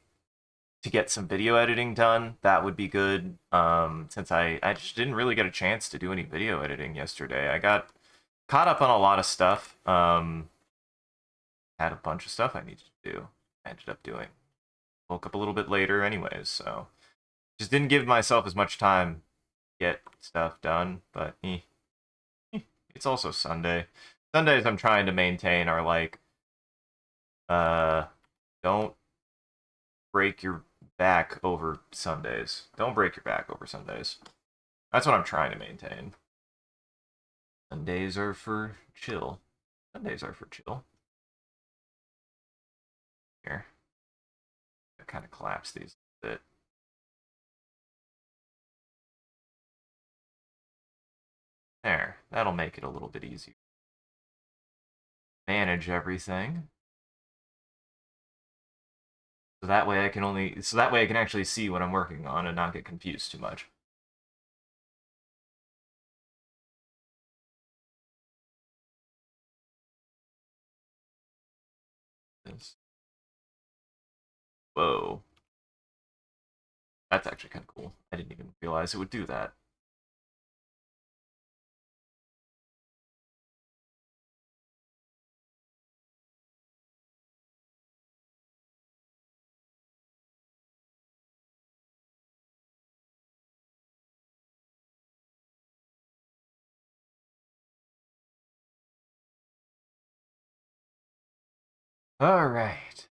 [SPEAKER 1] to get some video editing done. That would be good. Since I just didn't really get a chance to do any video editing yesterday. I got caught up on a lot of stuff. Had a bunch of stuff I needed to do. I ended up doing. Woke up a little bit later anyways, so just didn't give myself as much time to get stuff done, but it's also Sunday. Sundays I'm trying to maintain are like uh don't break your back over Sundays. Don't break your back over Sundays. That's what I'm trying to maintain. Sundays are for chill. Sundays are for chill. Here. I kind of collapse these a bit. There. That'll make it a little bit easier. Manage everything. So that way I can actually see what I'm working on and not get confused too much. Whoa. That's actually kind of cool. I didn't even realize it would do that. All right.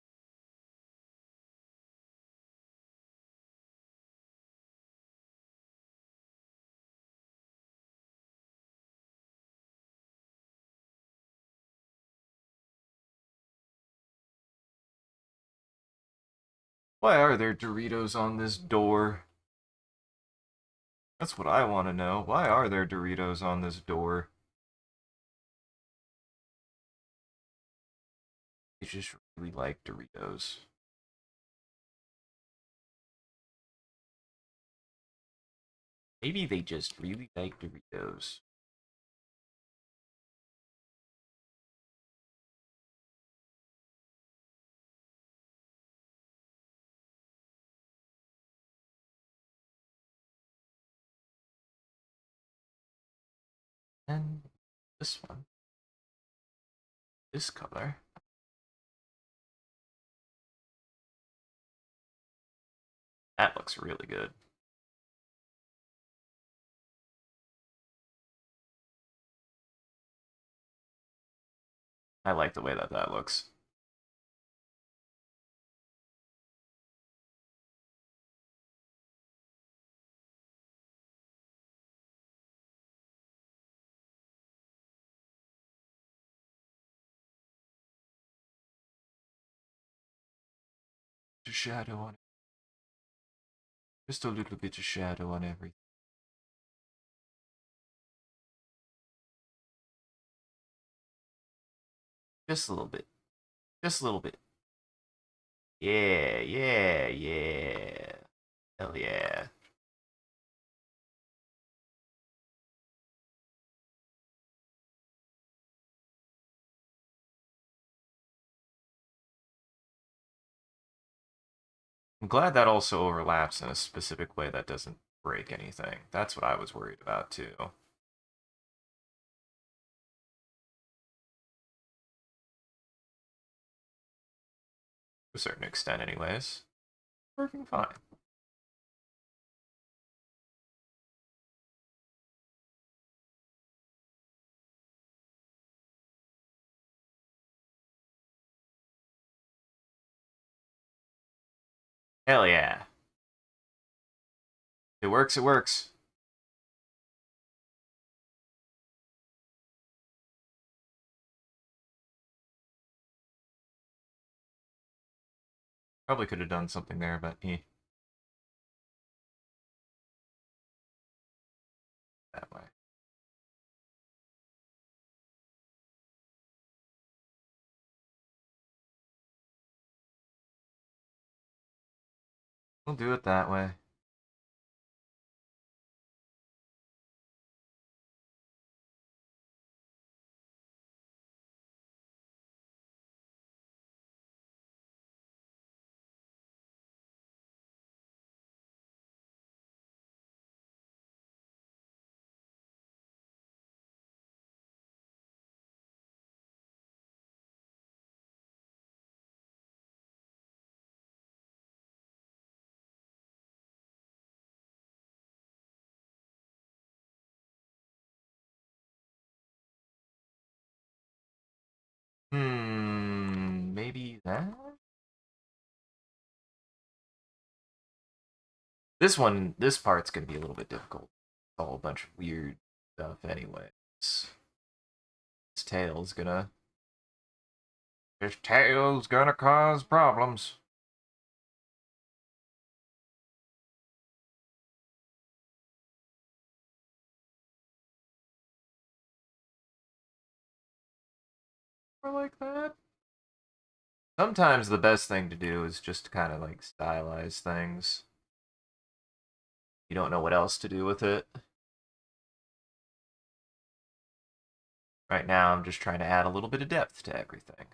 [SPEAKER 1] Why are there Doritos on this door? That's what I want to know. Why are there Doritos on this door? They just really like Doritos. Maybe they just really like Doritos. And this one. This color. That looks really good. I like the way that that looks. A shadow on it. Just a little bit of shadow on everything. Just a little bit. Just a little bit. Yeah, yeah, yeah. Hell yeah. I'm glad that also overlaps in a specific way that doesn't break anything. That's what I was worried about too. To a certain extent, anyways. Working fine. Hell yeah. It works, it works. Probably could have done something there, but that way. We'll do it that way. Maybe that? This part's gonna be a little bit difficult. It's all a bunch of weird stuff anyway. His tail's gonna... His tail's gonna cause problems. Or like that. Sometimes the best thing to do is just kind of like stylize things. You don't know what else to do with it. Right now, I'm just trying to add a little bit of depth to everything.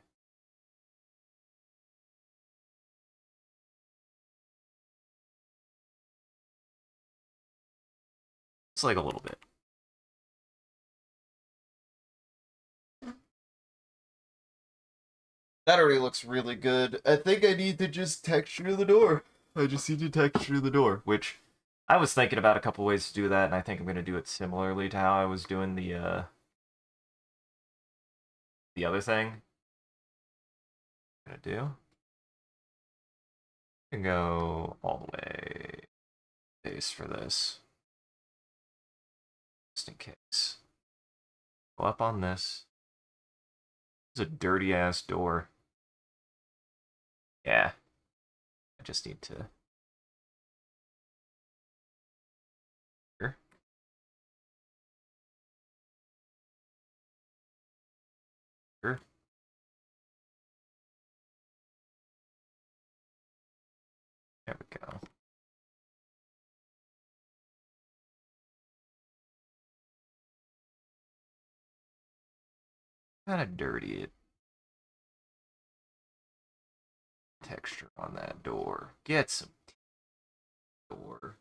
[SPEAKER 1] Just like a little bit. That already looks really good. I think I need to just texture the door. I just need to texture the door, which I was thinking about a couple ways to do that, and I think I'm going to do it similarly to how I was doing the other thing. I'm going to do. I can go all the way base for this, just in case. Go up on this. It's a dirty ass door. Yeah. I just need to. Here. Here. There we go. Kind of dirty it. Texture on that door. Get some door.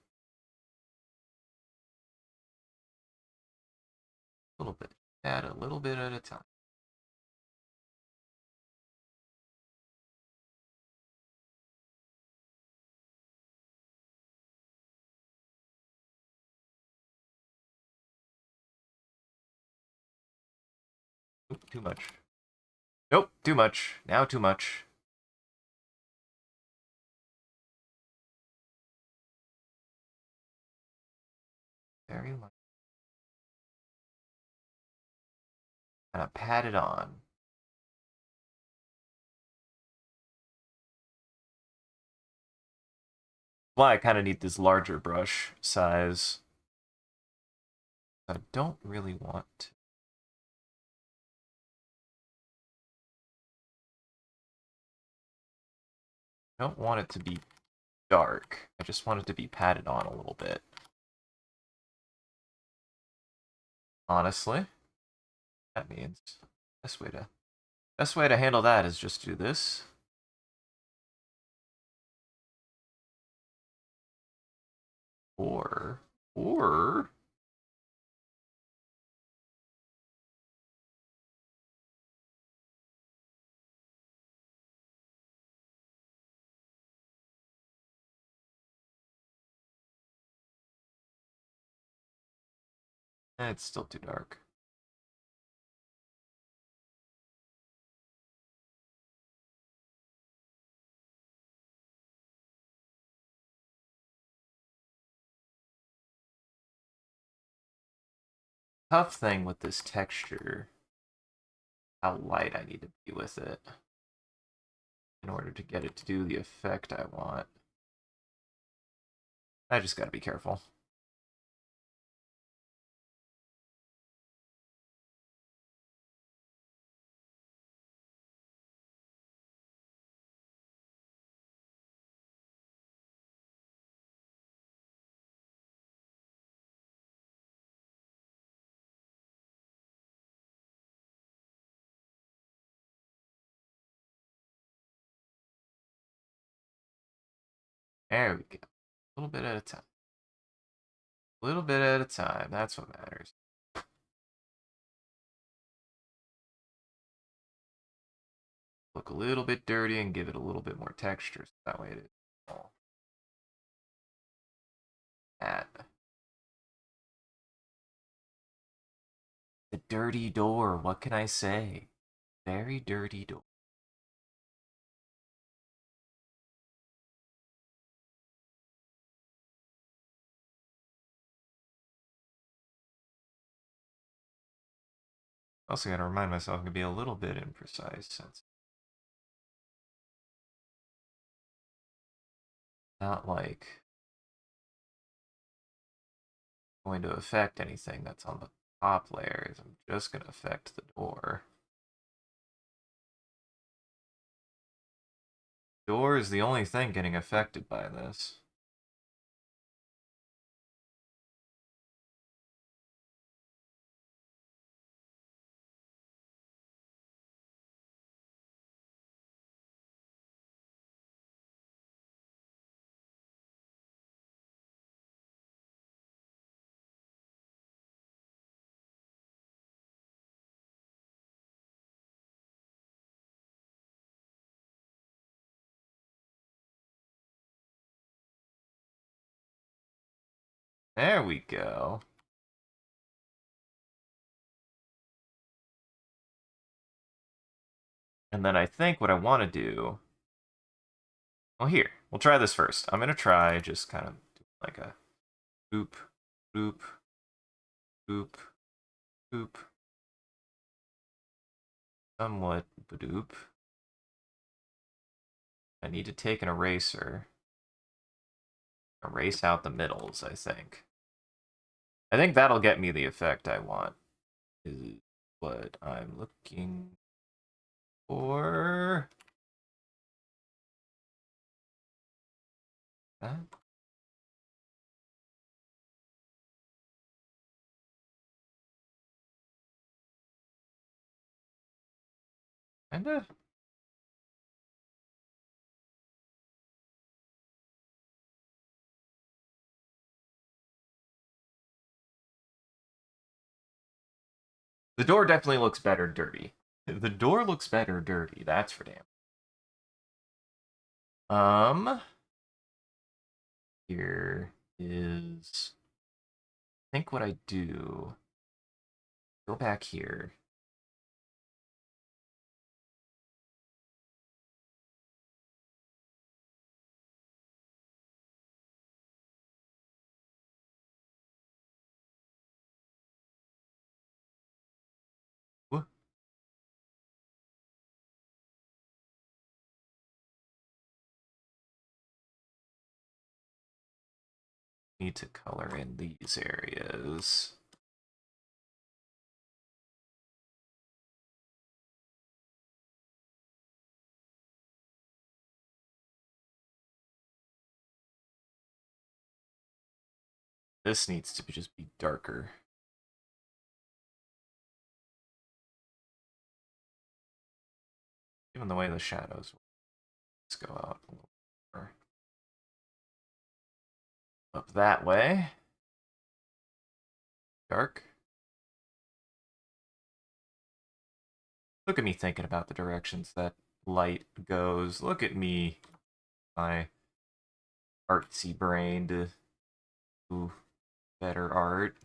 [SPEAKER 1] A little bit. Add a little bit at a time. Oop, too much. Nope, too much. Now too much. Very much. And I pat it on. Why I kind of need this larger brush size. I don't really want to. I don't want it to be dark. I just want it to be patted on a little bit. Honestly, that means best way to handle that is just do this. Or it's still too dark. Tough thing with this texture, how light I need to be with it in order to get it to do the effect I want. I just gotta be careful. There we go. A little bit at a time. A little bit at a time. That's what matters. Look a little bit dirty and give it a little bit more texture. So that way it is all that. The dirty door. What can I say? Very dirty door. Also gotta remind myself to be a little bit imprecise since not like going to affect anything that's on the top layers. I'm just gonna affect the door. Door is the only thing getting affected by this. There we go. And then I think what I want to do... Well, here. We'll try this first. I'm going to try just kind of like a boop, boop, boop, boop. Somewhat badoop. I need to take an eraser. Erase out the middles, I think. I think that'll get me the effect I want. Is what I'm looking for. That? Kinda? The door definitely looks better dirty. The door looks better dirty, that's for damn. Here is... I think what I do... Go back here. Whoa. Need to color in these areas. This needs to just be darker. Even the way the shadows. Let's go out a little more. Up that way. Dark. Look at me thinking about the directions that light goes. Look at me. My artsy brain to do better art.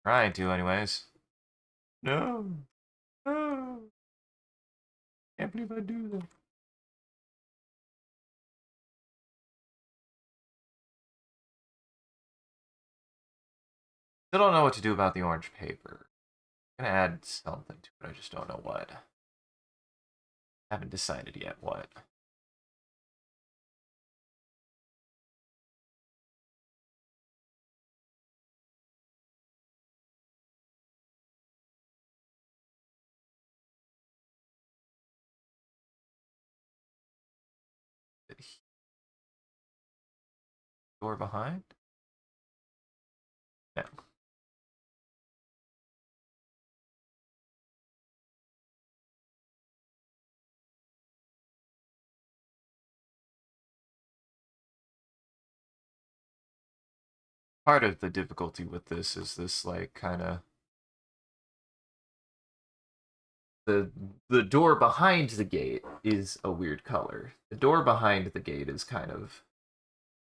[SPEAKER 1] Trying to, anyways. No. No. Can't believe I do that. Still don't know what to do about the orange paper. I'm gonna add something to it, I just don't know what. Haven't decided yet what. Door behind? No. Part of the difficulty with this is this, like, kind of... The door behind the gate is a weird color. The door behind the gate is kind of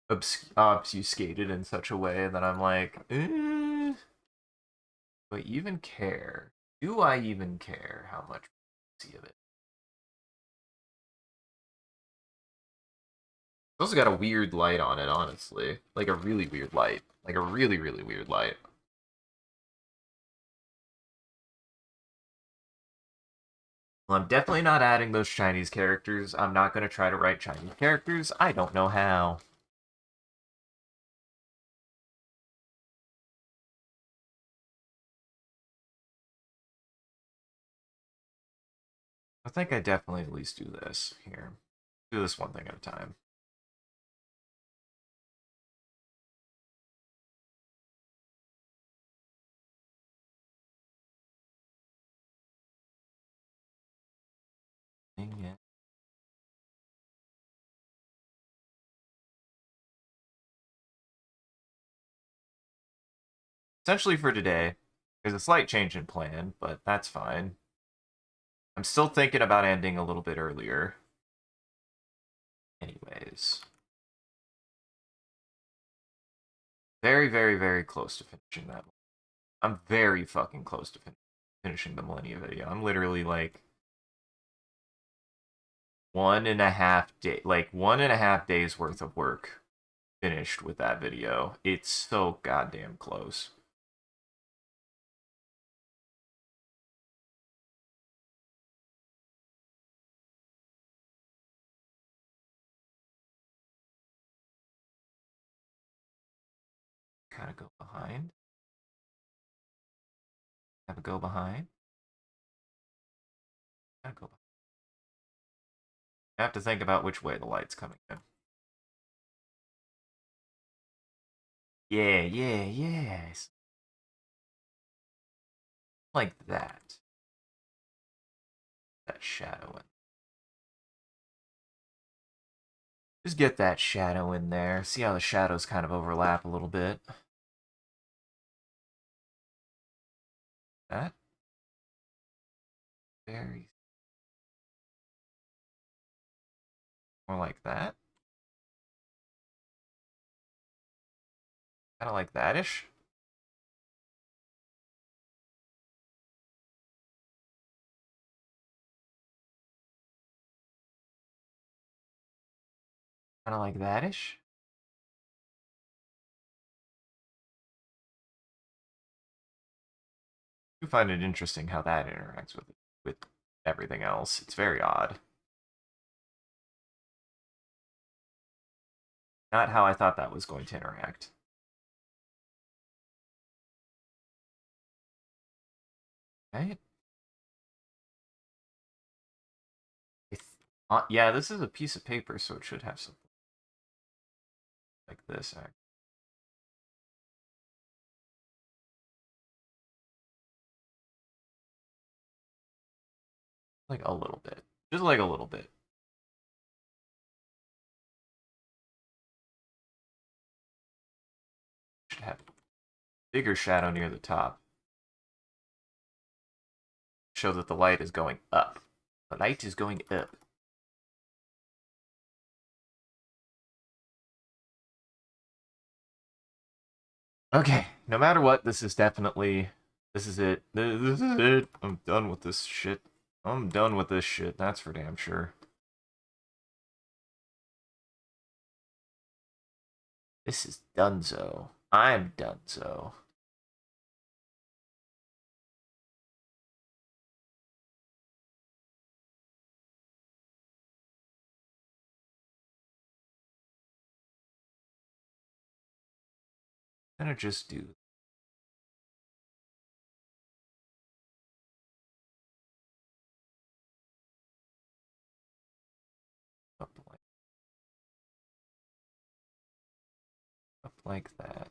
[SPEAKER 1] obfuscated in such a way that I'm like, do I even care? Do I even care how much I see of it? It's also got a weird light on it, honestly. Like a really weird light. Like a really, really weird light. Well, I'm definitely not adding those Chinese characters. I'm not going to try to write Chinese characters. I don't know how. I think I definitely at least do this. Here. Do this one thing at a time. Dang it. Essentially for today, there's a slight change in plan, but that's fine. I'm still thinking about ending a little bit earlier. Anyways. Very, very, very close to finishing that. I'm very fucking close to finishing the Millennia video. I'm literally like 1.5 day, like 1.5 days worth of work finished with that video. It's so goddamn close. Kind of go behind. Have a go behind. Kind of go behind. I have to think about which way the light's coming in. Yeah, yeah, yes. Like that. That shadow in. Just get that shadow in there. See how the shadows kind of overlap a little bit. That. Very. More like that. Kind of like that-ish. Kind of like that-ish. I find it interesting how that interacts with everything else. It's very odd. Not how I thought that was going to interact. Right? It's, yeah, this is a piece of paper, so it should have something like this. Like a little bit. Just like a little bit. Should have bigger shadow near the top. Show that the light is going up. The light is going up. Okay, no matter what, this is definitely... This is it. This is it. I'm done with this shit. I'm done with this shit, that's for damn sure. This is donezo. I'm donezo. I'm gonna just do... Up like that.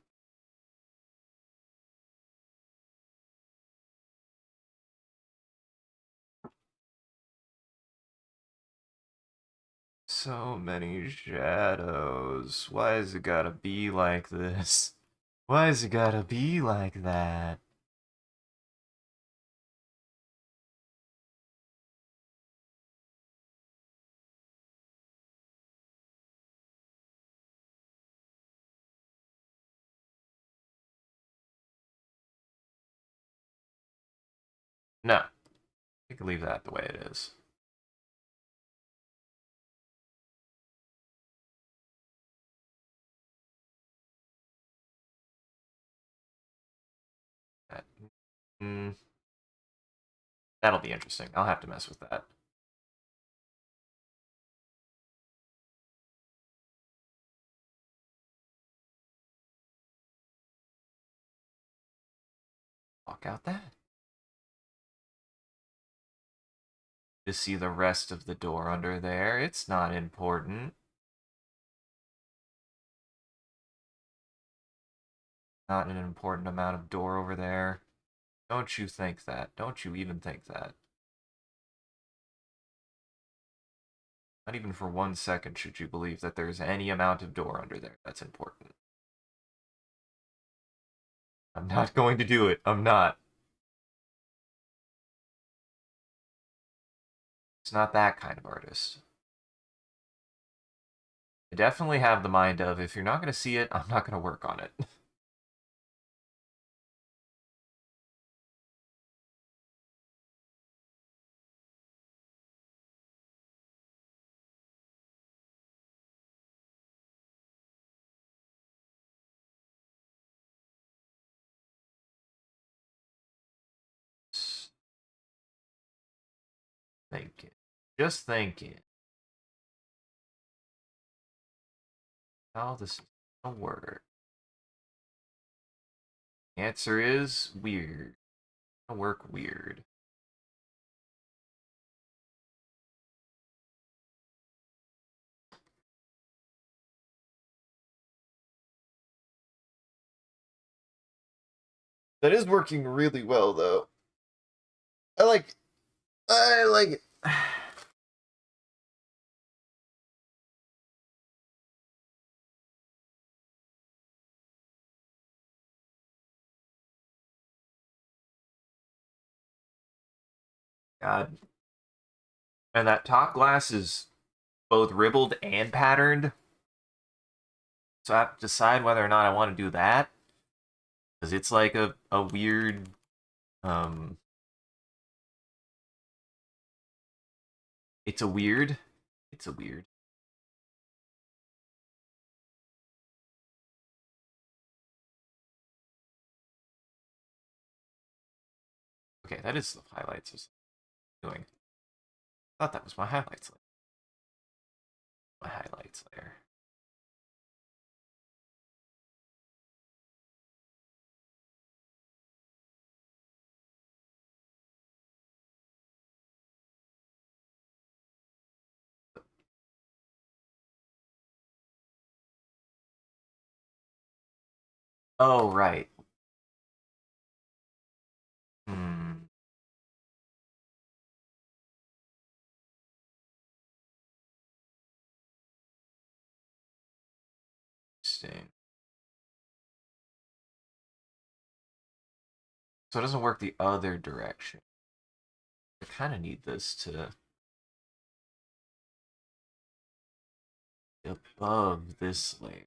[SPEAKER 1] So many shadows. Why has it gotta be like this? Why has it gotta be like that? No. You can leave that the way it is. That, mm, that'll be interesting. I'll have to mess with that. Walk out that. To see the rest of the door under there. It's not important. Not an important amount of door over there. Don't you think that? Don't you even think that? Not even for 1 second should you believe that there's any amount of door under there that's important. I'm not going to do it. I'm not. It's not that kind of artist. I definitely have the mind of, if you're not going to see it, I'm not going to work on it. Thinking. Just thinking. How this is gonna work. Answer is weird. Gonna work weird. That is working really well, though. I like it. God. And that top glass is both ribbled and patterned. So I have to decide whether or not I want to do that. Because it's like a weird um it's a weird. It's a weird. Okay, that is the highlights I was doing. I thought that was my highlights layer. My highlights layer. Oh, right. Hmm. Interesting. So it doesn't work the other direction. I kind of need this to be above this layer.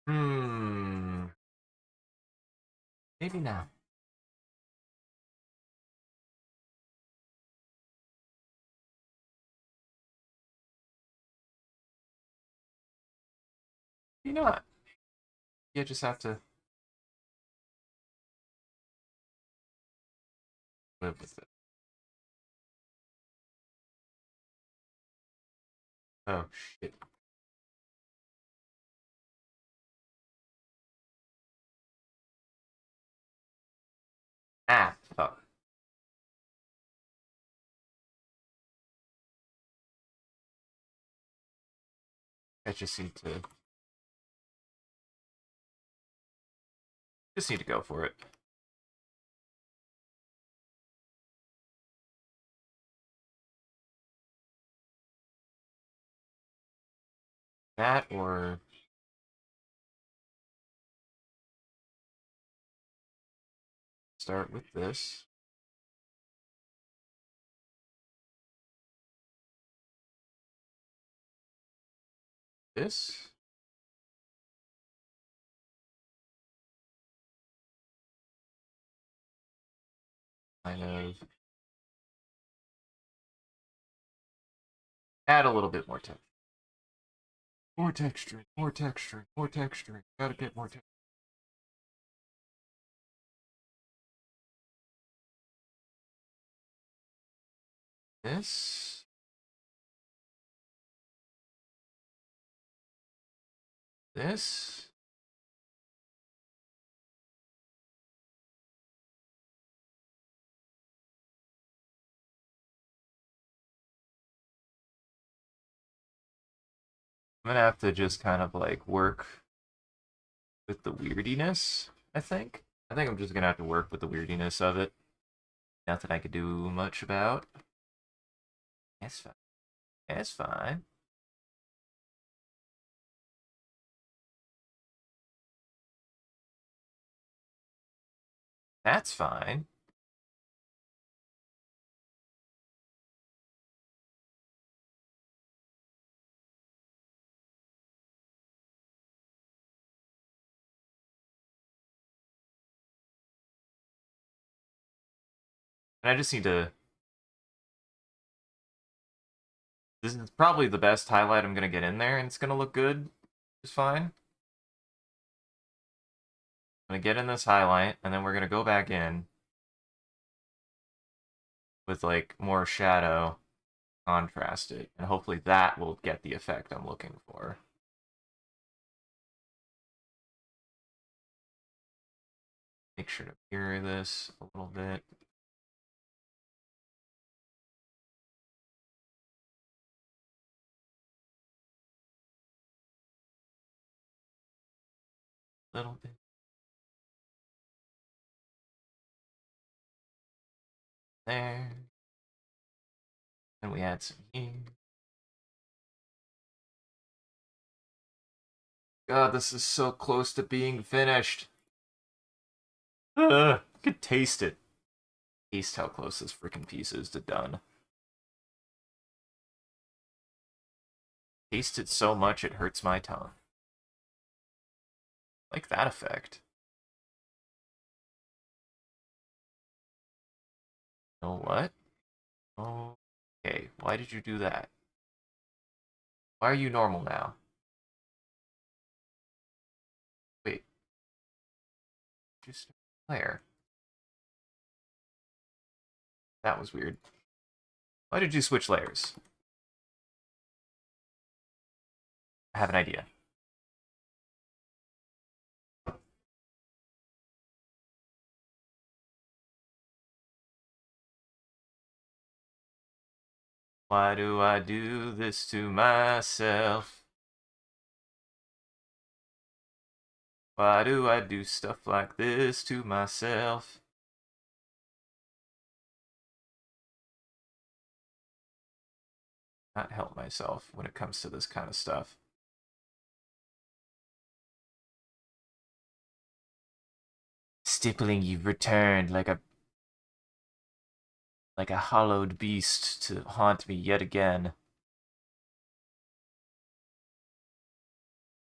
[SPEAKER 1] Hmm. Maybe not. Maybe not. You just have to live with it. Oh, shit. Ah, fuck. I just need to go for it. That or start with this. This. Kind of add a little bit more texture. More texture, more texture, more texture. Gotta get more texture. This. This. I'm gonna have to just kind of like work with the weirdiness, I think. I think I'm just gonna have to work with the weirdiness of it. Nothing I could do much about. That's fine. That's fine. That's fine. And I just need to This is probably the best highlight I'm gonna get in there, and it's gonna look good. Just fine. I'm gonna get in this highlight, and then we're gonna go back in with like more shadow, contrast it, and hopefully that will get the effect I'm looking for. Make sure to mirror this a little bit. Little bit. There. And we add some here. God, this is so close to being finished. I could taste it. Taste how close this freaking piece is to done. Taste it so much it hurts my tongue. Like that effect. You know what? Okay, why did you do that? Why are you normal now? Wait. Just there. That was weird. Why did you switch layers? I have an idea. Why do I do this to myself? Why do I do stuff like this to myself? Not help myself when it comes to this kind of stuff. Stippling, you've returned like a hollowed beast to haunt me yet again.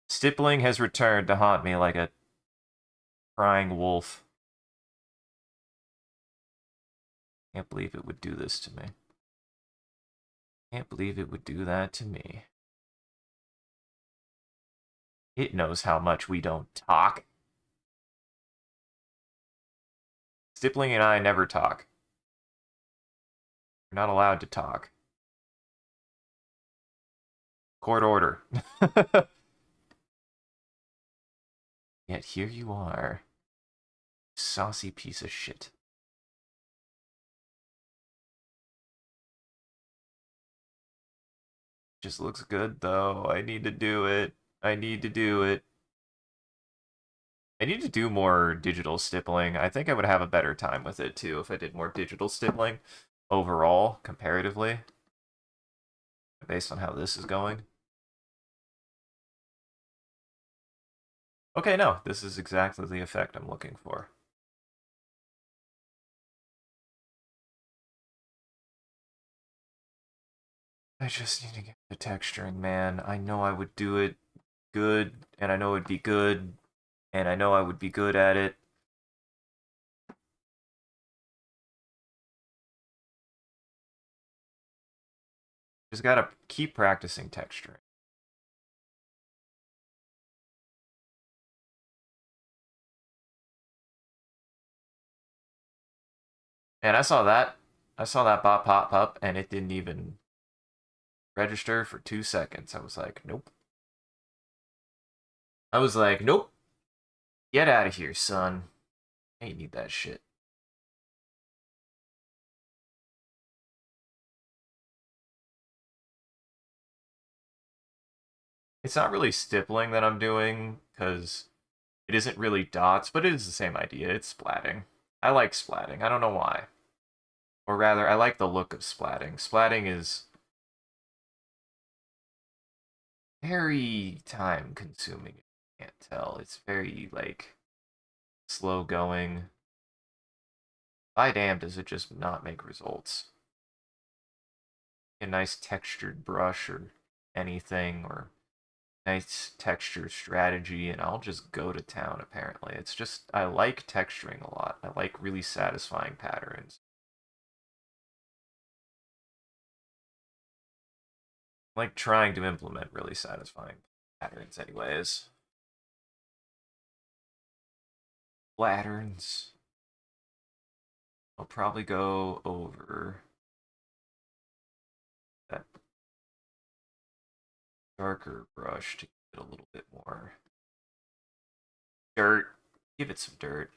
[SPEAKER 1] Stippling has returned to haunt me like a crying wolf. Can't believe it would do this to me. Can't believe it would do that to me. It knows how much we don't talk. Stippling and I never talk. We're not allowed to talk. Court order. Yet here you are. Saucy piece of shit. Just looks good though. I need to do it. I need to do it. I need to do more digital stippling. I think I would have a better time with it too if I did more digital stippling overall, comparatively, based on how this is going. Okay, no, this is exactly the effect I'm looking for. I just need to get the texturing, man. I know I would do it good, and I know it'd be good, and I know I would be good at it. Just gotta keep practicing texturing. And I saw that. I saw that bot pop up, and it didn't even register for 2 seconds. I was like, nope. I was like, nope. Get out of here, son. I ain't need that shit. It's not really stippling that I'm doing, because it isn't really dots, but it is the same idea. It's splatting. I like splatting. I don't know why. Or rather, I like the look of splatting. Splatting is very time consuming. I can't tell. It's very, like, slow going. By damn, does it just not make results. A nice textured brush or anything, or nice texture strategy, and I'll just go to town, apparently. It's just, I like texturing a lot. I like really satisfying patterns. Like trying to implement really satisfying patterns anyways. Patterns. I'll probably go over that darker brush to get a little bit more dirt. Give it some dirt.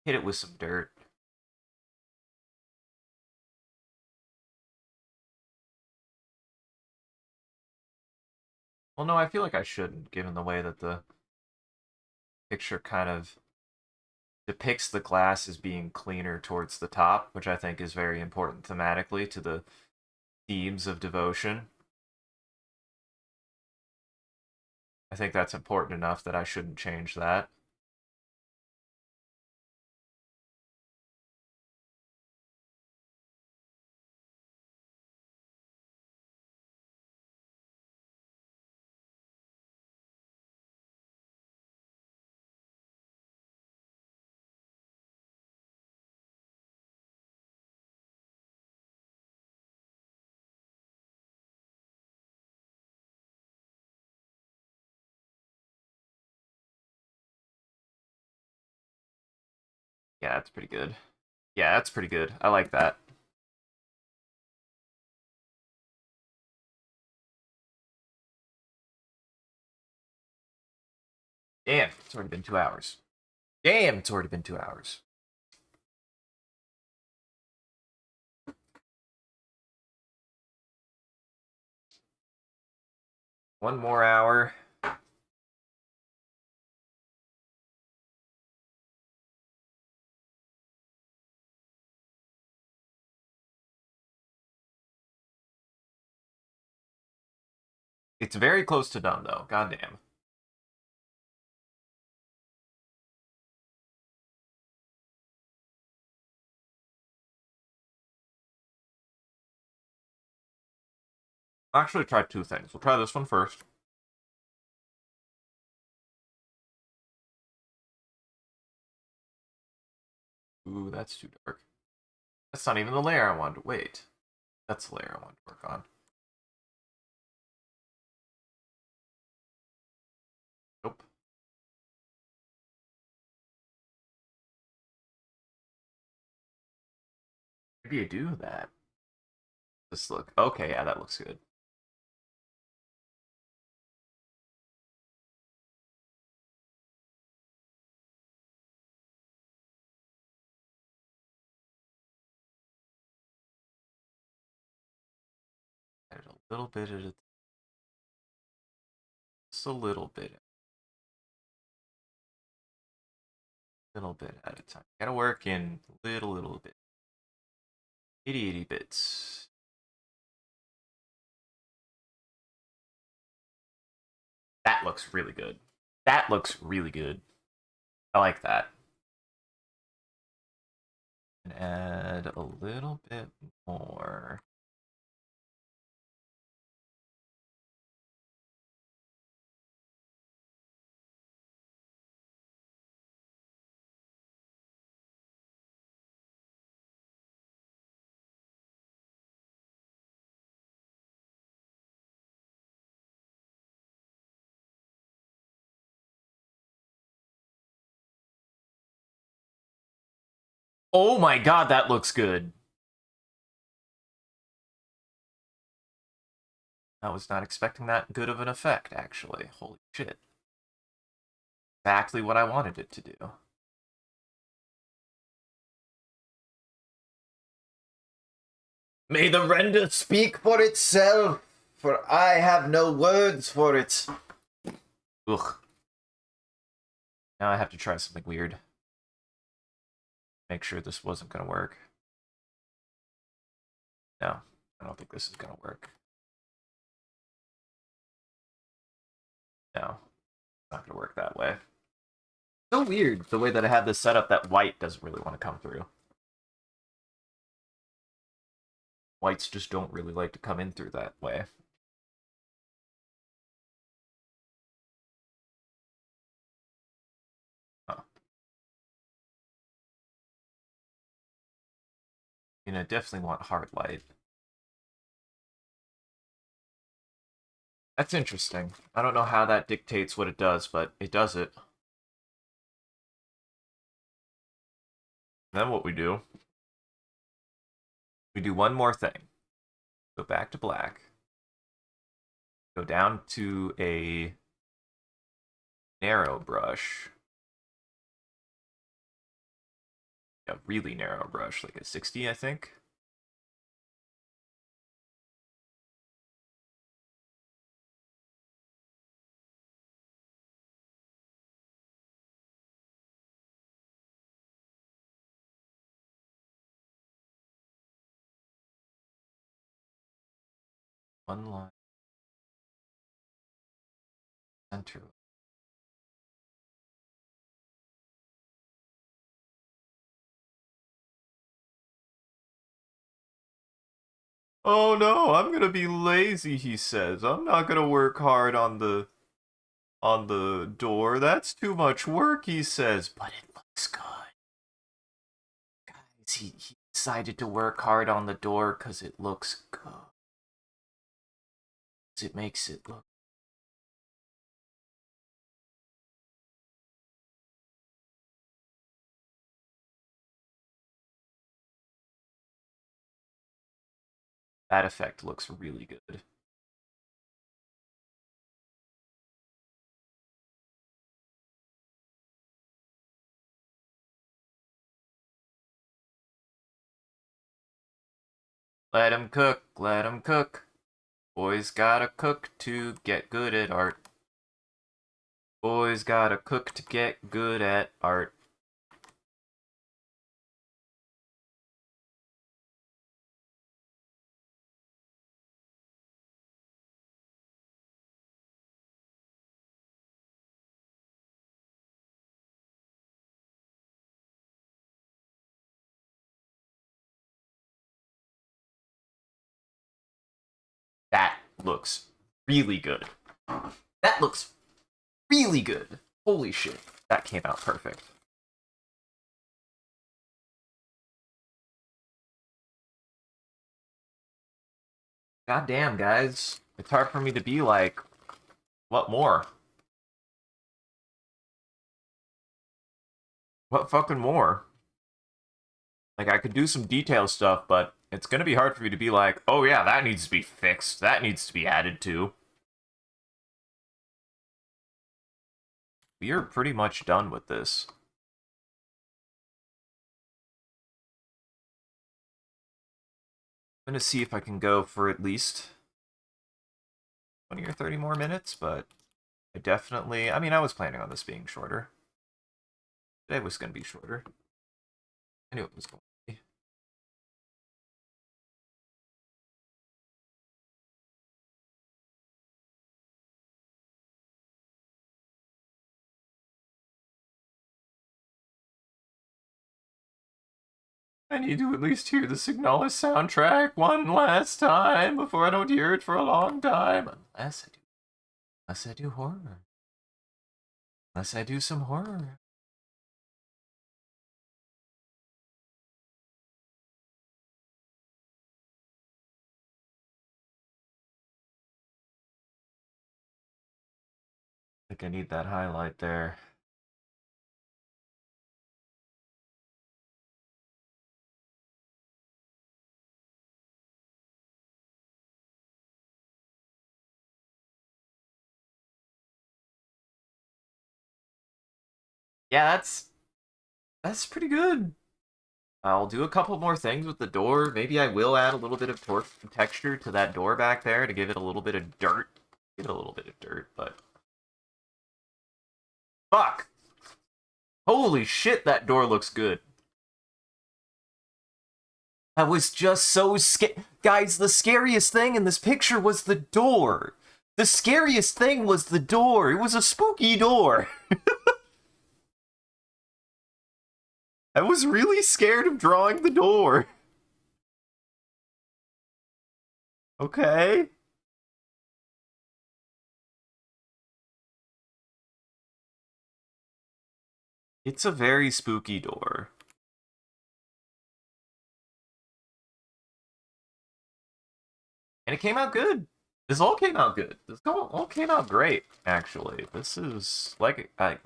[SPEAKER 1] Hit it with some dirt. Well, no, I feel like I shouldn't, given the way that the picture kind of depicts the glass as being cleaner towards the top, which I think is very important thematically to the themes of devotion. I think that's important enough that I shouldn't change that. Yeah, that's pretty good. Yeah, that's pretty good. I like that. Damn, it's already been 2 hours. Damn, it's already been 2 hours. One more hour. It's very close to done, though. Goddamn. I'll actually try two things. We'll try this one first. Ooh, that's too dark. That's not even the layer I wanted to wait. That's the layer I wanted to work on. Nope. Maybe you do that. This look. Okay, yeah, that looks good. Add a little bit at a, just a little bit, little bit at a time. Gotta work in little bit. Itty bits. That looks really good. That looks really good. I like that. And add a little bit more. Oh my god, that looks good. I was not expecting that good of an effect, actually. Holy shit. Exactly what I wanted it to do. May the render speak for itself, for I have no words for it. Ugh. Now I have to try something weird. Make sure this wasn't gonna work. No, I don't think this is gonna work. No, it's not gonna work that way. So weird, the way that I had this set up that white doesn't really want to come through. Whites just don't really like to come in through that way. Huh. You know, definitely want hard light. That's interesting. I don't know how that dictates what it does, but it does it. Then what we do one more thing. Go back to black. Go down to a narrow brush. A really narrow brush, like a 60, I think. One line. Center. Oh no, I'm gonna be lazy, he says. I'm not gonna work hard on the door. That's too much work, he says. But it looks good. Guys, he decided to work hard on the door because it looks good. It makes it look. That effect looks really good. Let him cook, let him cook. Boys gotta cook to get good at art. Boys gotta cook to get good at art. That looks really good. That looks really good. Holy shit. That came out perfect. Goddamn, guys. It's hard for me to be like, what more? What fucking more? Like, I could do some detail stuff, but it's gonna be hard for me to be like, oh yeah, that needs to be fixed. That needs to be added to. We are pretty much done with this. I'm gonna see if I can go for at least 20 or 30 more minutes, but I mean, I was planning on this being shorter. Today was gonna be shorter. I knew it was going to be. I need to at least hear the Signalis soundtrack one last time before I don't hear it for a long time. Unless I do horror. Unless I do some horror. I think I need that highlight there. Yeah, that's pretty good. I'll do a couple more things with the door. Maybe I will add a little bit of texture to that door back there to give it a little bit of dirt. Give it a little bit of dirt, but fuck! Holy shit, that door looks good. I was just so scared. Guys, the scariest thing in this picture was the door. The scariest thing was the door. It was a spooky door. I was really scared of drawing the door. Okay. It's a very spooky door. And it came out good. This all came out good. This all came out great, actually. This is like I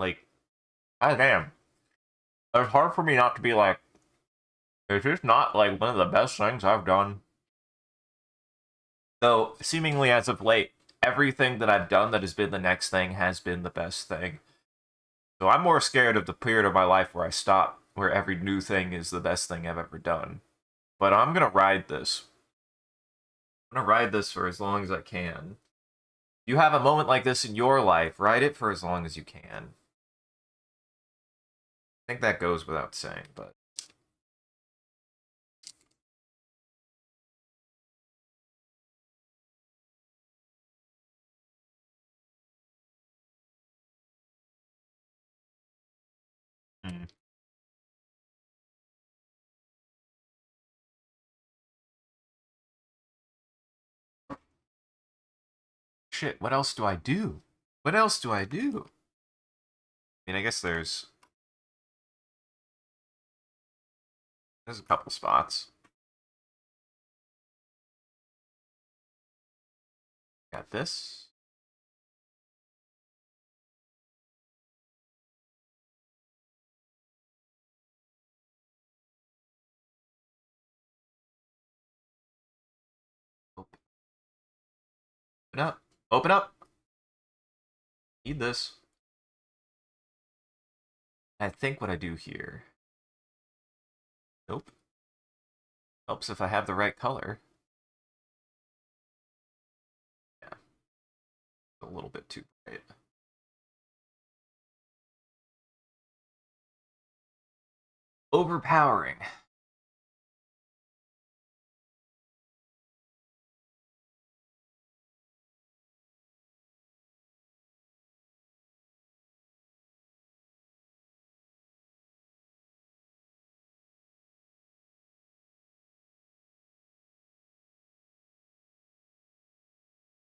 [SPEAKER 1] damn. It's hard for me not to be like, it's just not like one of the best things I've done. Though seemingly as of late, everything that I've done that has been the next thing has been the best thing. So I'm more scared of the period of my life where I stop, where every new thing is the best thing I've ever done. But I'm gonna ride this. I'm gonna ride this for as long as I can. You have a moment like this in your life, ride it for as long as you can. I think that goes without saying, but hmm. Shit, what else do I do? What else do I do? I mean, I guess there's a couple spots. Got this. Open up. Open up. Need this. I think what I do here. Nope. Helps if I have the right color. Yeah. A little bit too bright. Overpowering.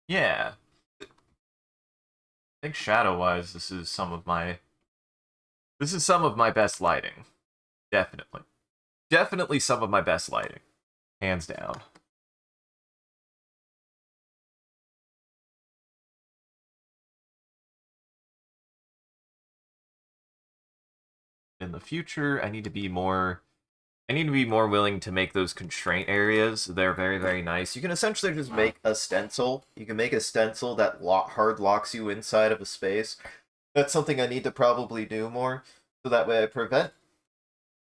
[SPEAKER 1] Yeah. I think shadow-wise, this is some of my best lighting. Definitely. Definitely some of my best lighting. Hands down. In the future, I need to be more willing to make those constraint areas. They're very, very nice. You can essentially just make a stencil. You can make a stencil that hard locks you inside of a space. That's something I need to probably do more, so that way I prevent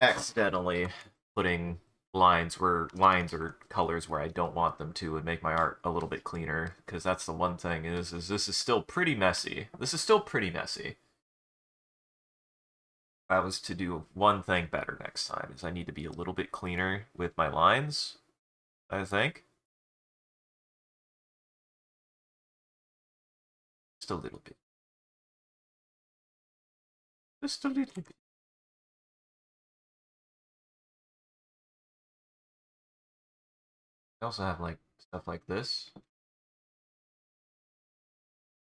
[SPEAKER 1] accidentally putting lines or colors where I don't want them to, and make my art a little bit cleaner. Because that's the one thing is this is still pretty messy. This is still pretty messy. If I was to do one thing better next time, is I need to be a little bit cleaner with my lines, I think. Just a little bit. Just a little bit. I also have like stuff like this.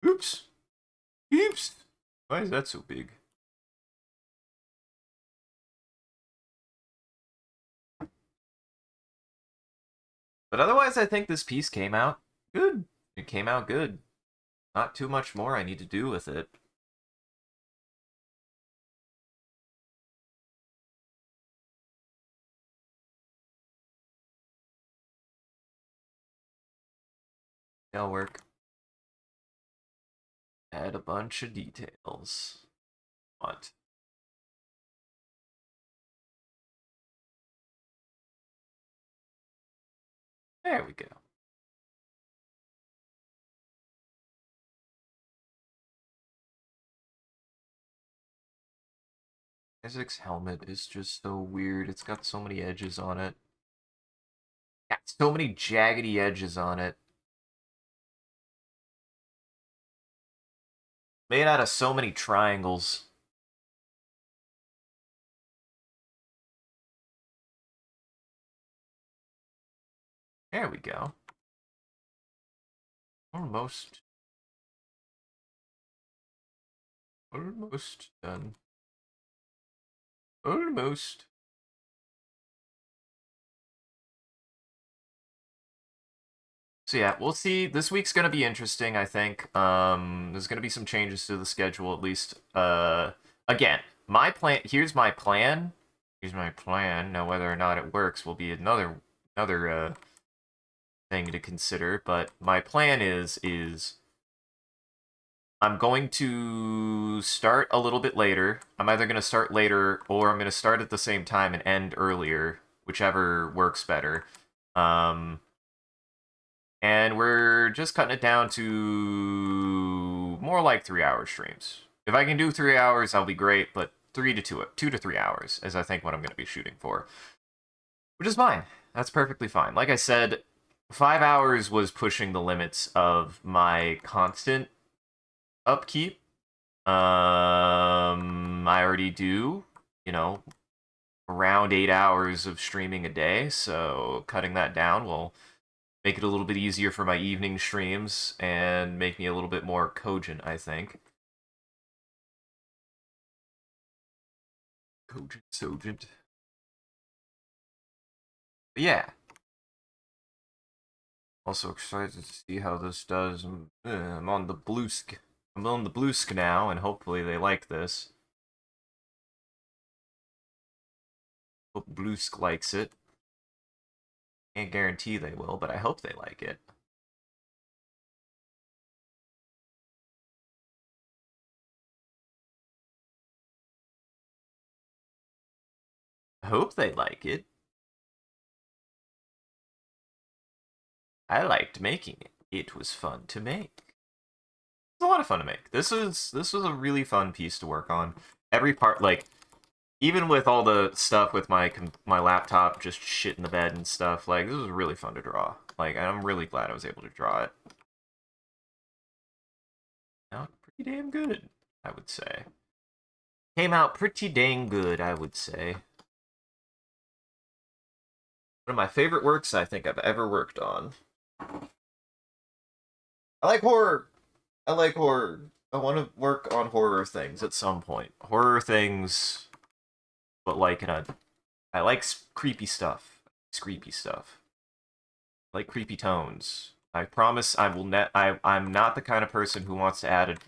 [SPEAKER 1] Oops. Oops. Why is that so big? But otherwise, I think this piece came out good. It came out good. Not too much more I need to do with it. That'll work. Add a bunch of details. What? There we go. Isaac's helmet is just so weird. It's got so many edges on it. Got so many jaggedy edges on it. Made out of so many triangles. There we go. Almost. Almost done. Almost. So yeah, we'll see. This week's gonna be interesting, I think. There's gonna be some changes to the schedule, at least. Again, my plan. Here's my plan. Here's my plan. Now, whether or not it works will be another thing to consider. But my plan is I'm going to start a little bit later. I'm either going to start later or I'm going to start at the same time and end earlier, whichever works better. And we're just cutting it down to more like 3-hour streams. If I can do 3 hours, that'll be great, but 2 to 3 hours is I think what I'm going to be shooting for. Which is fine. That's perfectly fine. Like I said, 5 hours was pushing the limits of my constant upkeep. I already do, around 8 hours of streaming a day, so cutting that down will make it a little bit easier for my evening streams and make me a little bit more cogent, I think. Cogent. But yeah. Also excited to see how this does. I'm on the Bluesk. I'm on the Bluesk now, and hopefully they like this. Hope Bluesk likes it. Can't guarantee they will, but I hope they like it. I hope they like it. I liked making it. It was fun to make. It's a lot of fun to make. This was a really fun piece to work on. Every part, like, even with all the stuff with my laptop just shit in the bed and stuff, like, this was really fun to draw. Like, I'm really glad I was able to draw it. Now, pretty damn good, I would say. Came out pretty dang good, I would say. One of my favorite works I think I've ever worked on. I like horror. I like horror. I want to work on horror things at some point. Horror things, but like I like creepy stuff. It's creepy stuff. I like creepy tones. I promise I will I'm not the kind of person who wants to add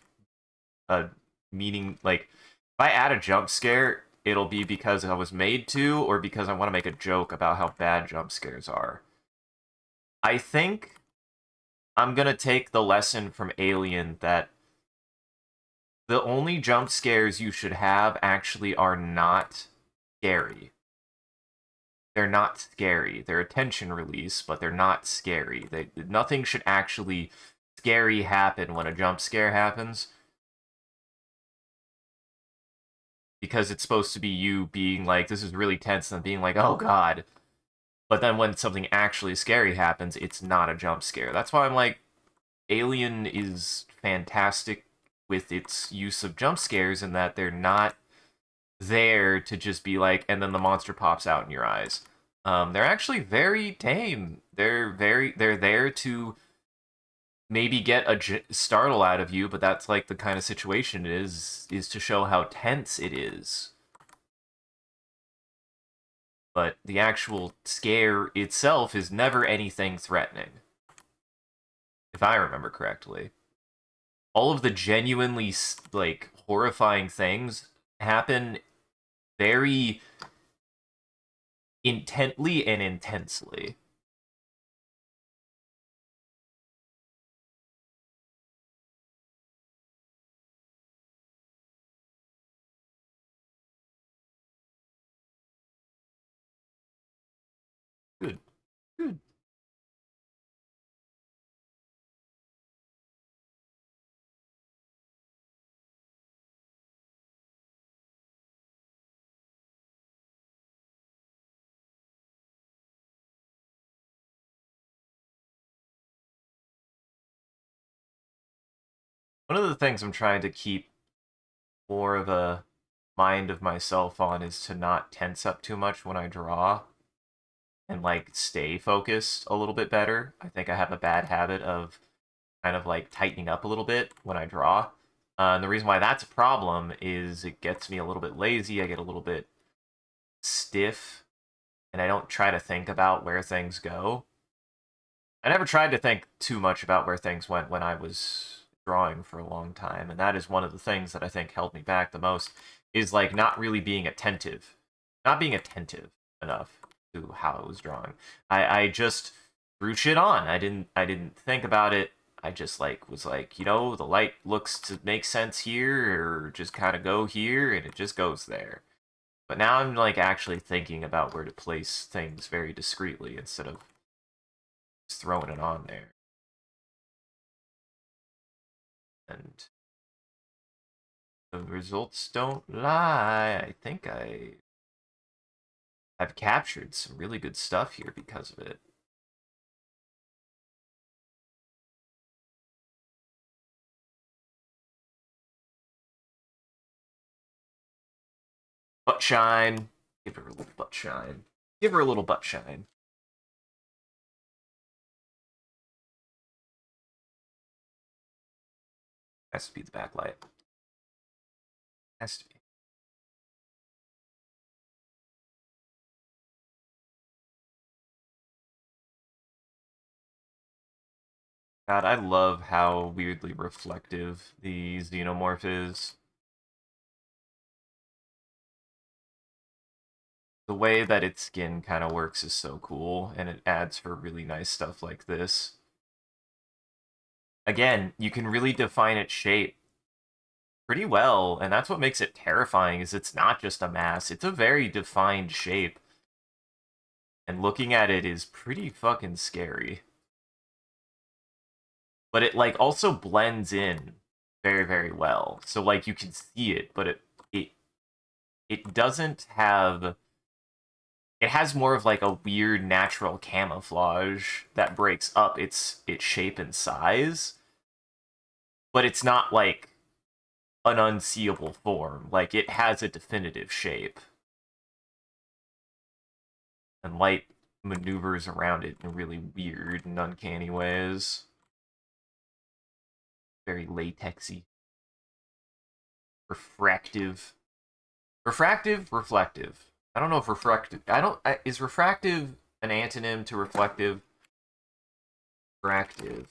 [SPEAKER 1] a meaning, like, if I add a jump scare, it'll be because I was made to, or because I want to make a joke about how bad jump scares are. I think I'm gonna take the lesson from Alien that the only jump scares you should have actually are not scary. They're not scary. They're a tension release, but they're not scary. Nothing should actually scary happen when a jump scare happens. Because it's supposed to be you being like, this is really tense, and being like, oh god. But then when something actually scary happens, it's not a jump scare. That's why I'm like, Alien is fantastic with its use of jump scares in that they're not there to just be like, and then the monster pops out in your eyes. They're actually very tame. They're there to maybe get a startle out of you, but that's like the kind of situation it is to show how tense it is. But the actual scare itself is never anything threatening, if I remember correctly. All of the genuinely, like, horrifying things happen very intently and intensely. Good. Good. One of the things I'm trying to keep more of a mind of myself on is to not tense up too much when I draw and, like, stay focused a little bit better. I think I have a bad habit of kind of, like, tightening up a little bit when I draw. And the reason why that's a problem is it gets me a little bit lazy. I get a little bit stiff, and I don't try to think about where things go. I never tried to think too much about where things went when I was drawing for a long time, and that is one of the things that I think held me back the most, is like not really being attentive. Not being attentive enough to how I was drawing. I just threw shit on. I didn't think about it. I just like was like, the light looks to make sense here, or just kind of go here, and it just goes there. But now I'm like actually thinking about where to place things very discreetly instead of just throwing it on there. And the results don't lie. I think I've captured some really good stuff here because of it. Butt shine. Give her a little butt shine. Give her a little butt shine. Has to be the backlight. Has to be. God, I love how weirdly reflective the xenomorph is. The way that its skin kind of works is so cool, and it adds for really nice stuff like this. Again, you can really define its shape pretty well, and that's what makes it terrifying, is it's not just a mass, it's a very defined shape. And looking at it is pretty fucking scary. But it like also blends in very, very well. So like you can see it, but it doesn't have, it has more of like a weird natural camouflage that breaks up its shape and size. But it's not like an unseeable form. Like it has a definitive shape. And light maneuvers around it in really weird and uncanny ways. Very latexy. Refractive. Refractive, reflective. I don't know if refractive. Is refractive an antonym to reflective? Refractive.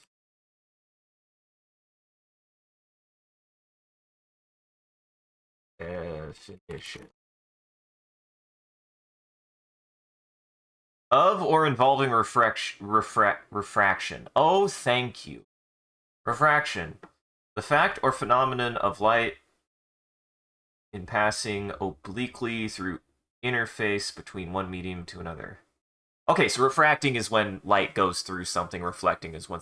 [SPEAKER 1] Definition. Of or involving refraction. Oh, thank you. Refraction. The fact or phenomenon of light in passing obliquely through interface between one medium to another. Okay, so refracting is when light goes through something. Reflecting is when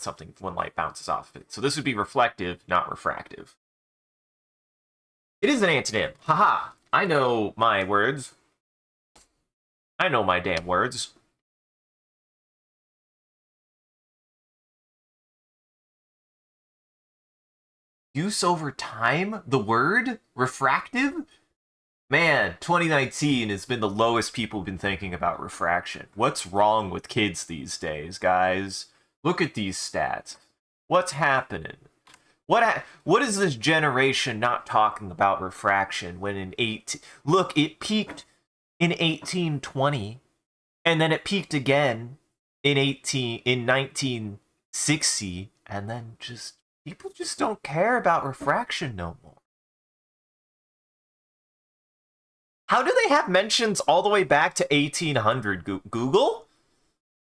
[SPEAKER 1] light bounces off of it. So this would be reflective, not refractive. It is an antonym. Haha. I know my words. I know my damn words. Use over time? The word? Refractive? Man, 2019 has been the lowest people have been thinking about refraction. What's wrong with kids these days, guys? Look at these stats. What's happening? What is this generation not talking about refraction when in 18 look, it peaked in 1820 and then it peaked again in 1960, and then just people just don't care about refraction no more. How do they have mentions all the way back to 1800? Google?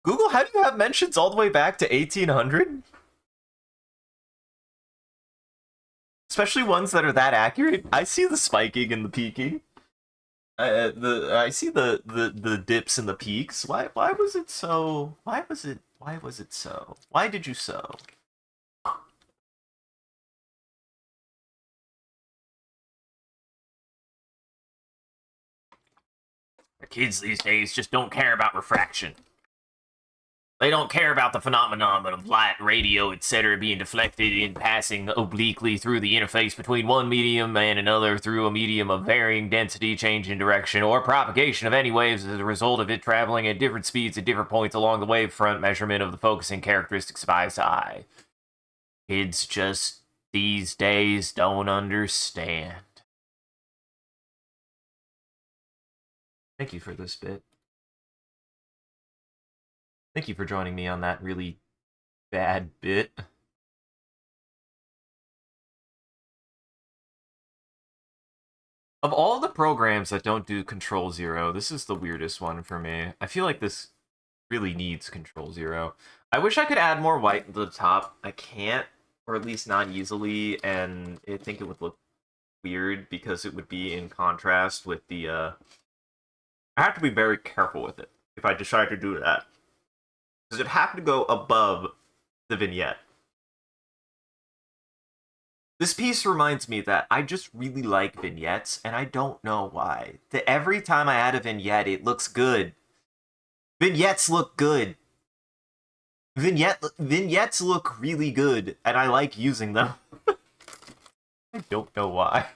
[SPEAKER 1] Google, how do you have mentions all the way back to 1800? Especially ones that are that accurate. I see the spiking and the peaking. I see the dips and the peaks. Why was it so? Why was it so? Why did you so? The kids these days just don't care about refraction. They don't care about the phenomenon of light, radio, etc. being deflected in passing obliquely through the interface between one medium and another through a medium of varying density, change in direction, or propagation of any waves as a result of it traveling at different speeds at different points along the wavefront measurement of the focusing characteristics of eye to eye. Kids just these days don't understand. Thank you for this bit. Thank you for joining me on that really bad bit. Of all the programs that don't do Control Zero, this is the weirdest one for me. I feel like this really needs Control Zero. I wish I could add more white to the top. I can't, or at least not easily, and I think it would look weird because it would be in contrast with the, I have to be very careful with it if I decide to do that. Because it'd have to go above the vignette. This piece reminds me that I just really like vignettes, and I don't know why. That every time I add a vignette, it looks good. Vignettes look good. Vignettes look really good, and I like using them. I don't know why.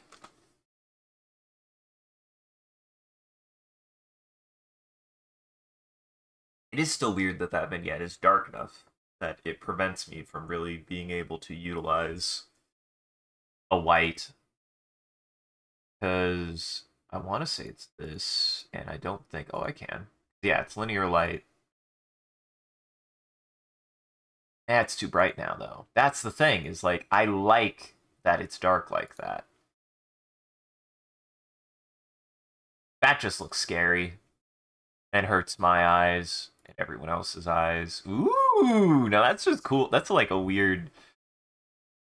[SPEAKER 1] It is still weird that that vignette is dark enough that it prevents me from really being able to utilize a white, because I want to say it's this, and I don't think, oh, I can. Yeah, it's linear light. It's too bright now, though. That's the thing, is like, I like that it's dark like that. That just looks scary and hurts my eyes and everyone else's eyes. Ooh, now that's just cool. That's like a weird,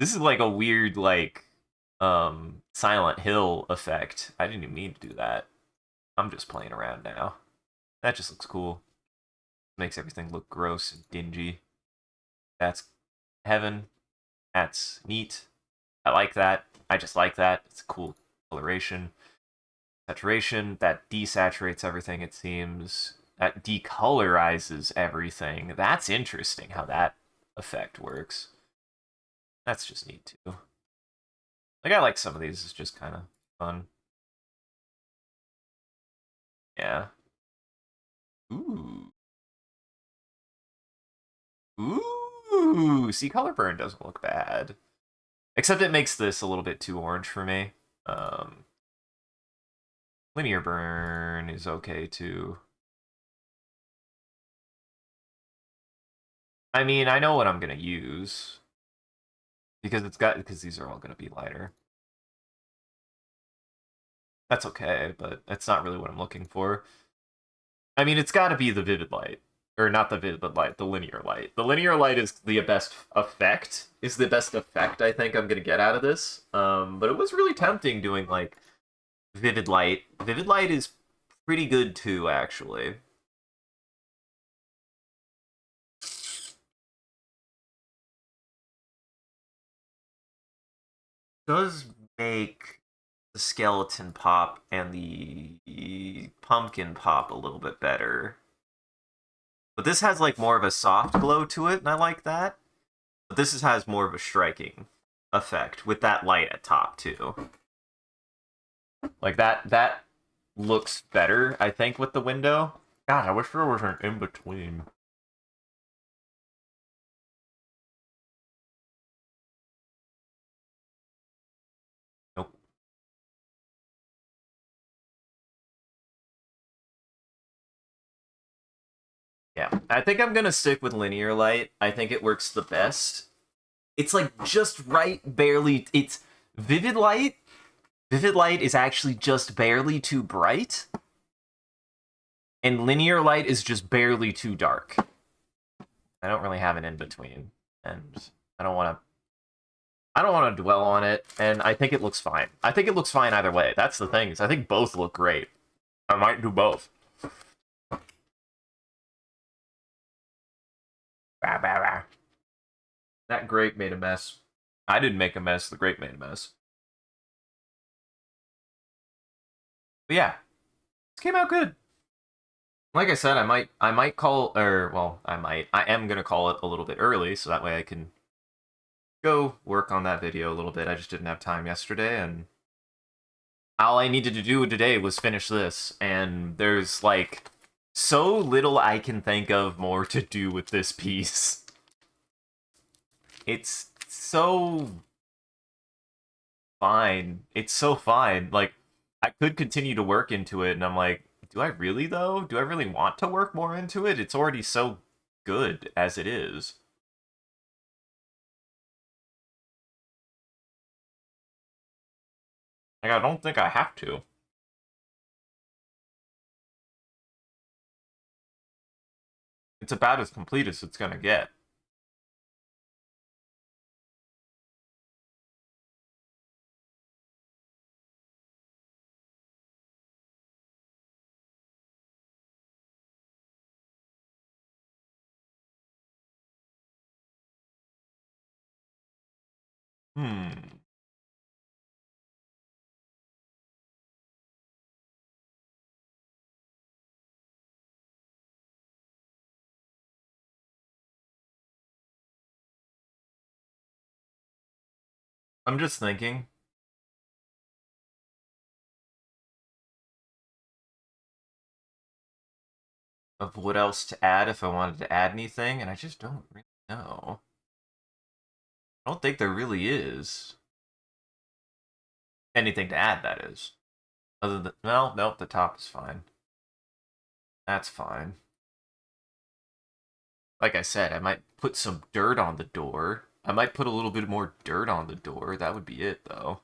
[SPEAKER 1] this is like a weird, like, Silent Hill effect. I didn't even mean to do that. I'm just playing around now. That just looks cool. Makes everything look gross and dingy. That's heaven. That's neat. I like that. I just like that. It's a cool coloration. Saturation, that desaturates everything, it seems. That decolorizes everything. That's interesting how that effect works. That's just neat too. Like, I like some of these. It's just kind of fun. Yeah. Ooh. Ooh. See, color burn doesn't look bad. Except it makes this a little bit too orange for me. Um, Linear burn is okay too. I mean, I know what I'm gonna use because these are all gonna be lighter. That's okay, but that's not really what I'm looking for. I mean, it's got to be the vivid light, or not the vivid light, the linear light. The linear light is the best effect. Is the best effect I think I'm gonna get out of this. But it was really tempting doing like vivid light. Vivid light is pretty good too, actually. Does make the skeleton pop and the pumpkin pop a little bit better. But this has like more of a soft glow to it, and I like that. But has more of a striking effect with that light at top too. Like that looks better, I think, with the window. God, I wish there was an in between. Nope. Yeah, I think I'm gonna stick with linear light. I think it works the best. It's like just right, barely. It's vivid light. Vivid light is actually just barely too bright, and linear light is just barely too dark. I don't really have an in between, and I don't want to. I don't want to dwell on it, and I think it looks fine. I think it looks fine either way. That's the thing. Is I think both look great. I might do both. Bah, bah, bah. That grape made a mess. I didn't make a mess. The grape made a mess. But yeah, this came out good. Like I said, I might call, or well, I am gonna call it a little bit early, so that way I can go work on that video a little bit. I just didn't have time yesterday, and all I needed to do today was finish this, and there's like so little I can think of more to do with this piece. It's so fine. It's so fine. Like, I could continue to work into it, and I'm like, do I really, though? Do I really want to work more into it? It's already so good as it is. Like, I don't think I have to. It's about as complete as it's gonna get. Hmm. I'm just thinking of what else to add if I wanted to add anything, and I just don't really know. I don't think there really is anything to add, that is. Other than, well, nope, the top is fine. That's fine. Like I said, I might put some dirt on the door. I might put a little bit more dirt on the door. That would be it, though.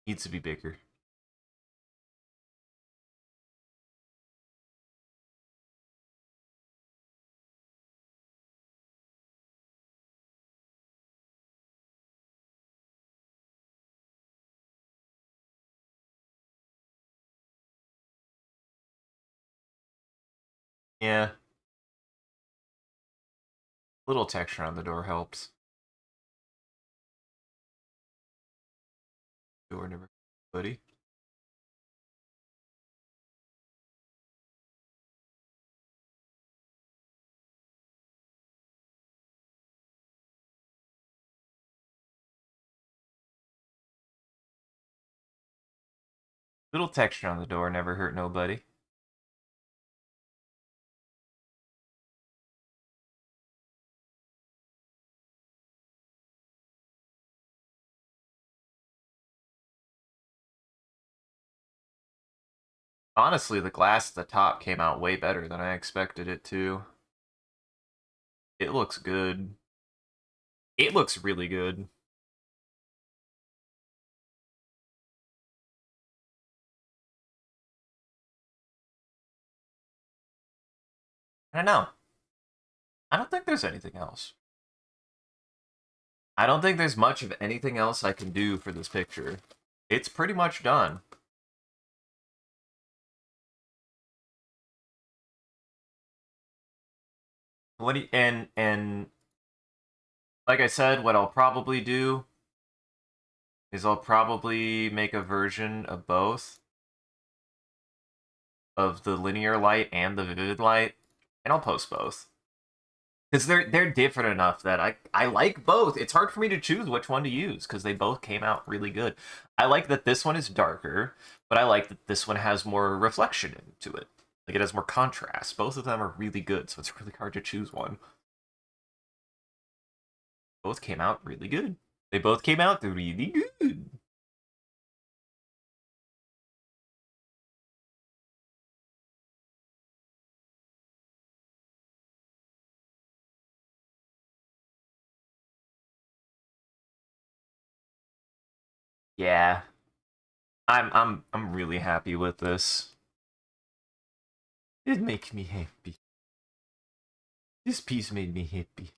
[SPEAKER 1] Needs to be bigger. Yeah, little texture on the door helps. Door never, buddy. Little texture on the door never hurt nobody. Honestly, the glass at the top came out way better than I expected it to. It looks good. It looks really good. I don't know. I don't think there's anything else. I don't think there's much of anything else I can do for this picture. It's pretty much done. What do you, and like I said, what I'll probably do is I'll probably make a version of both, of the linear light and the vivid light, and I'll post both. Because they're different enough that I like both. It's hard for me to choose which one to use because they both came out really good. I like that this one is darker, but I like that this one has more reflection into it. Like it has more contrast. Both of them are really good, so it's really hard to choose one. Both came out really good. They both came out really good. Yeah, I'm really happy with this. It makes me happy. This piece made me happy.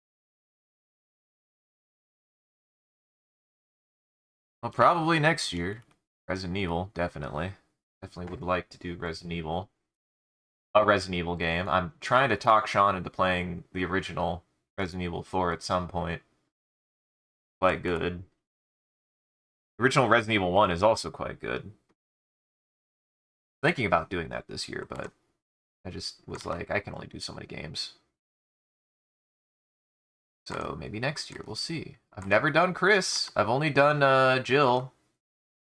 [SPEAKER 1] Well, probably next year. Resident Evil, definitely. Definitely would like to do Resident Evil. A Resident Evil game. I'm trying to talk Sean into playing the original Resident Evil 4 at some point. Quite good. The original Resident Evil 1 is also quite good. Thinking about doing that this year, but I just was like, I can only do so many games. So maybe next year, we'll see. I've never done Chris. I've only done Jill.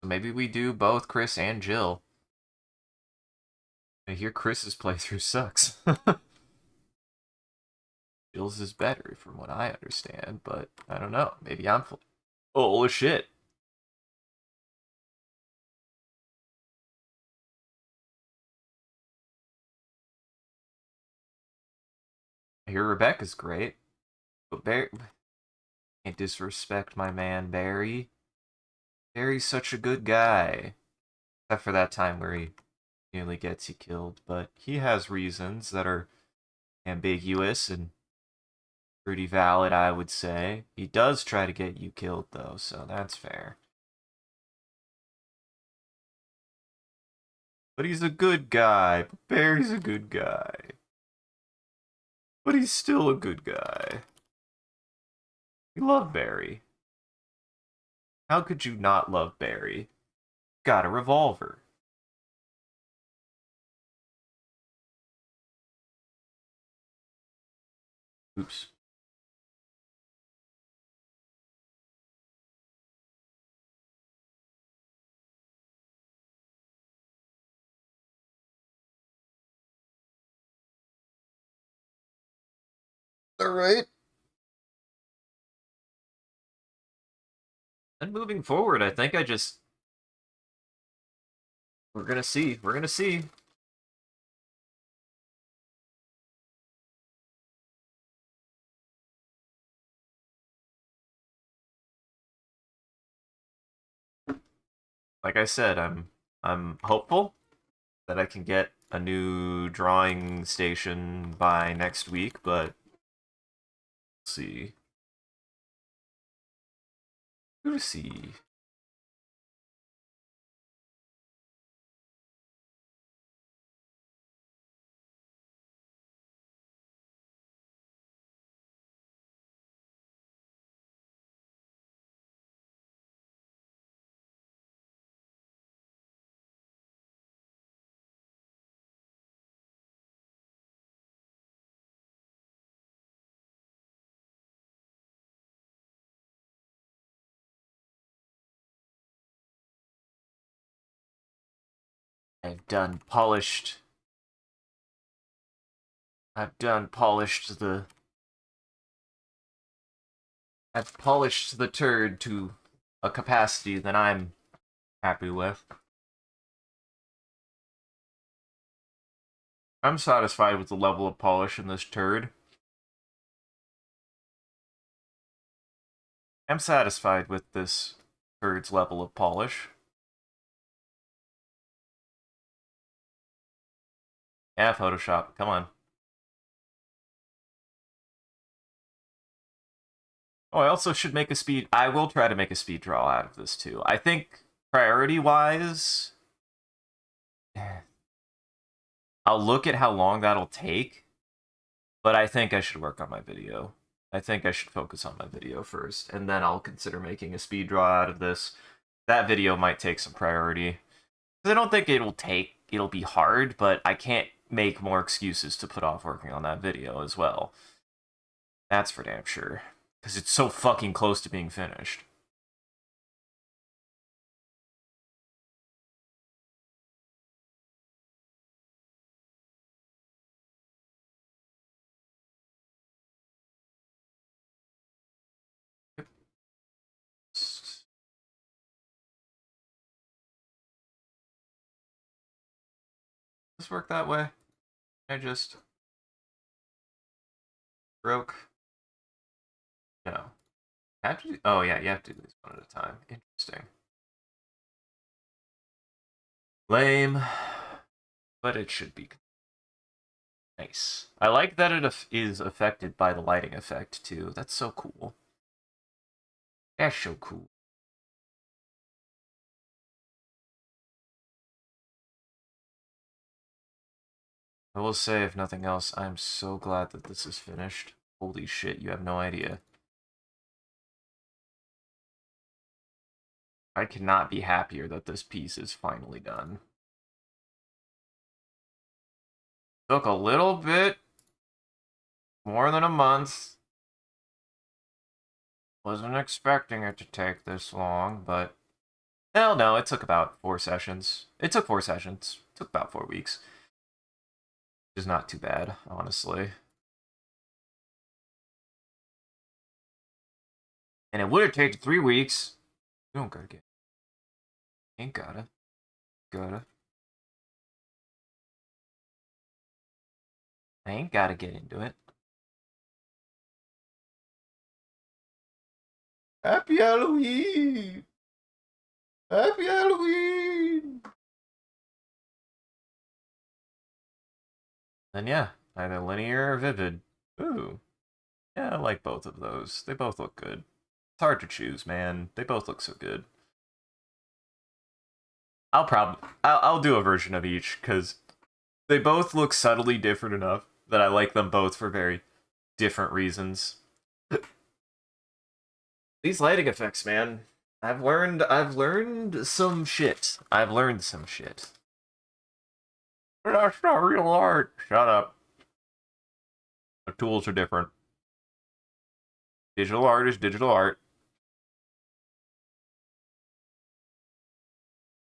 [SPEAKER 1] So maybe we do both Chris and Jill. I hear Chris's playthrough sucks. Jill's is better from what I understand, but I don't know. Maybe I'm full of shit. I hear Rebecca's great, but Barry can't disrespect my man Barry. Barry's such a good guy. Except for that time where he nearly gets you killed, but he has reasons that are ambiguous and pretty valid, I would say. He does try to get you killed, though, so that's fair. But he's a good guy. Barry's a good guy. But he's still a good guy. You love Barry. How could you not love Barry? Got a revolver. Oops. Alright. And moving forward, I think I just... We're gonna see. We're gonna see. Like I said, I'm hopeful that I can get a new drawing station by next week, but let's see. Who to see? I've done polished. I've done polished the. I've polished the turd to a capacity that I'm happy with. I'm satisfied with the level of polish in this turd. I'm satisfied with this turd's level of polish. Yeah, Photoshop, come on. Oh, I also should make a speed... I will try to make a speed draw out of this, too. I think, priority-wise... I'll look at how long that'll take, but I think I should work on my video. I think I should focus on my video first, and then I'll consider making a speed draw out of this. That video might take some priority. I don't think it'll be hard, but I can't make more excuses to put off working on that video as well. That's for damn sure. Because it's so fucking close to being finished. Does this work that way? I just broke. No. I have to do... Oh yeah, you have to do these one at a time. Interesting. Lame. But it should be nice. I like that it is affected by the lighting effect too. That's so cool. That's so cool. I will say, if nothing else, I'm so glad that this is finished. Holy shit, you have no idea. I cannot be happier that this piece is finally done. Took a little bit more than a month. Wasn't expecting it to take this long, but... Hell no, it took about 4 sessions. It took 4 sessions. It took about 4 weeks. Which is not too bad, honestly. And it would have taken 3 weeks. You don't gotta get. Ain't gotta. Gotta. I ain't gotta get into it. Happy Halloween! Happy Halloween! Then yeah, either linear or vivid. Ooh. Yeah, I like both of those. They both look good. It's hard to choose, man. They both look so good. I'll do a version of each, because they both look subtly different enough that I like them both for very different reasons. These lighting effects, man. I've learned some shit. I've learned some shit. That's not real art. Shut up. The tools are different. Digital art is digital art.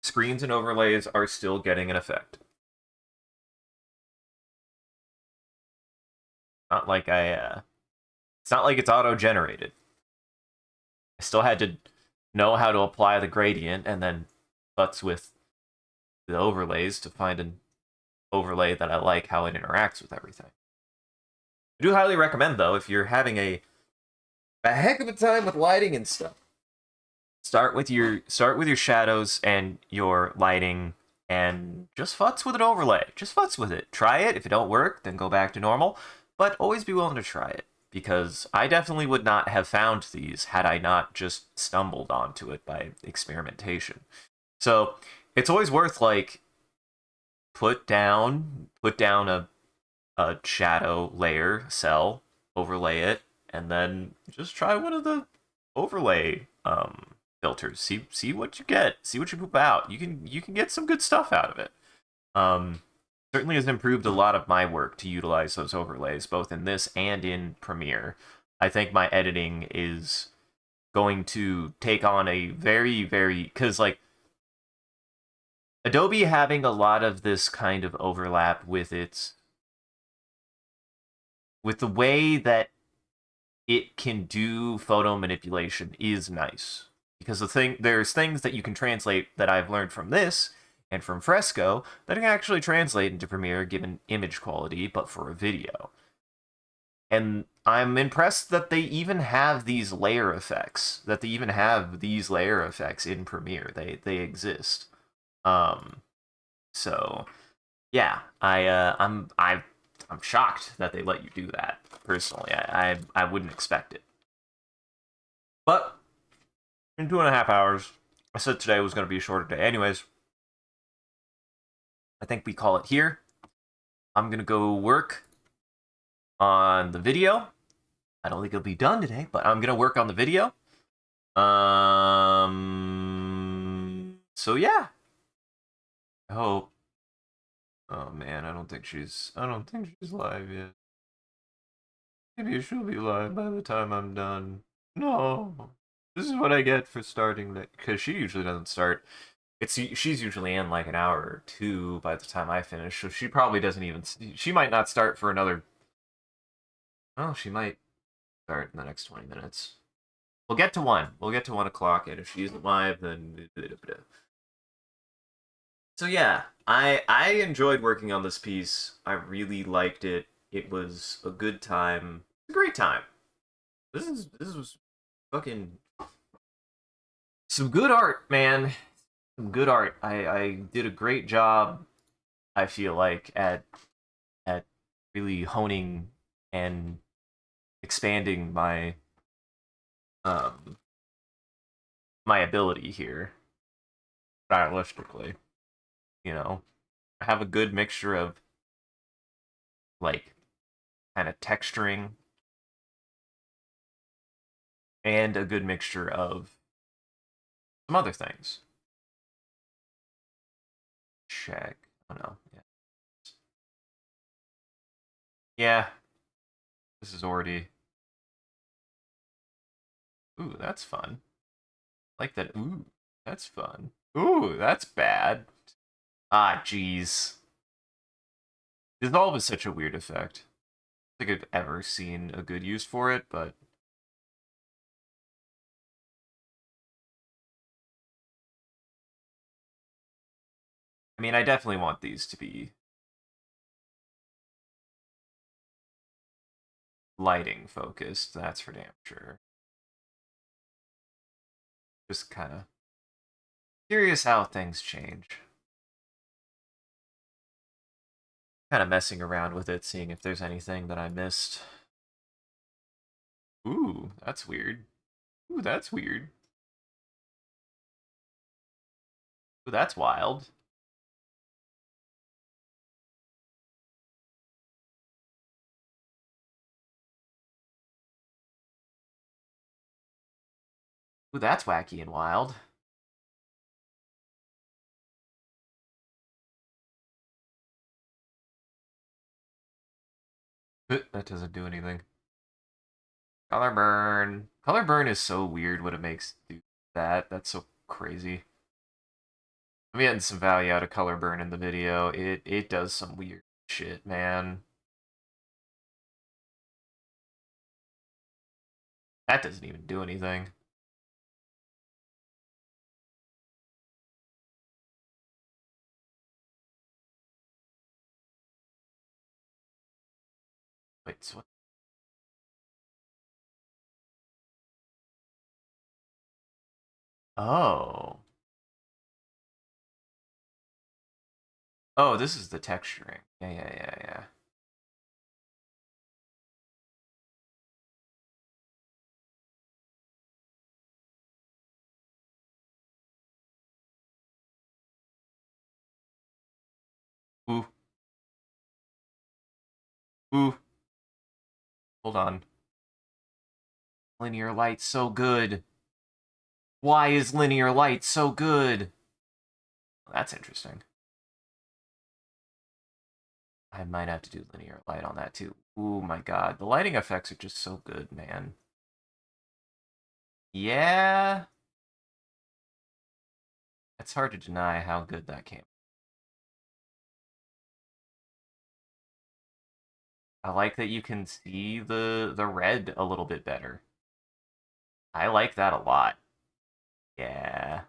[SPEAKER 1] Screens and overlays are still getting an effect. Not like it's not like it's auto-generated. I still had to know how to apply the gradient and then futz with the overlays to find an overlay that I like how it interacts with everything. I do highly recommend, though, if you're having a heck of a time with lighting and stuff, start with your shadows and your lighting, and just futz with an overlay. Just futz with it. Try it. If it don't work, then go back to normal. But always be willing to try it, because I definitely would not have found these had I not just stumbled onto it by experimentation. So it's always worth, like, put down a shadow layer cell, overlay it, and then just try one of the overlay filters. See what you get. See what you poop out. You can get some good stuff out of it. Certainly has improved a lot of my work to utilize those overlays, both in this and in Premiere. I think my editing is going to take on a very, very, because, like, Adobe having a lot of this kind of overlap with the way that it can do photo manipulation is nice, because there's things that you can translate that I've learned from this and from Fresco that can actually translate into Premiere given image quality, but for a video. And I'm impressed that they even have these layer effects. That they even have these layer effects in Premiere. They exist. So yeah, I'm shocked that they let you do that. Personally, I wouldn't expect it. But in 2.5 hours, I said today was going to be a shorter day. Anyways, I think we call it here. I'm gonna go work on the video. I don't think it'll be done today, but I'm gonna work on the video. So yeah. I hope. Oh man, I don't think she's live yet. Maybe she'll be live by the time I'm done. No. This is what I get for starting that, because she usually doesn't start. She's usually in like an hour or two by the time I finish, so she probably doesn't even. She might not start for another. Oh, she might start in the next 20 minutes. We'll get to 1. We'll get to 1 o'clock, and if she isn't live, then. So yeah, I enjoyed working on this piece. I really liked it. It was a good time. A great time. This was fucking some good art, man. Some good art. I did a great job, I feel like, at really honing and expanding um my ability here stylistically. You know, I have a good mixture of, like, kind of texturing and a good mixture of some other things. Check. Oh no. Yeah. Yeah. This is already. Ooh, that's fun. Like that. Ooh, that's fun. Ooh, that's bad. Ah, jeez. Dissolve is such a weird effect. I don't think I've ever seen a good use for it, but I mean, I definitely want these to be lighting focused, that's for damn sure. Just kind of curious how things change. Kind of messing around with it, seeing if there's anything that I missed. Ooh, that's weird. Ooh, that's weird. Ooh, that's wild. Ooh, that's wacky and wild. That doesn't do anything. Color burn. Color burn is so weird what it makes do that. That's so crazy. I'm getting some value out of color burn in the video. It does some weird shit, man. That doesn't even do anything. Wait, so what? Oh. Oh, this is the texturing. Yeah. Ooh. Ooh. Hold on. Linear light so good. Why is linear light so good? That's interesting. I might have to do linear light on that too. Ooh my god. The lighting effects are just so good, man. Yeah. It's hard to deny how good that came. I like that you can see the red a little bit better. I like that a lot. Yeah.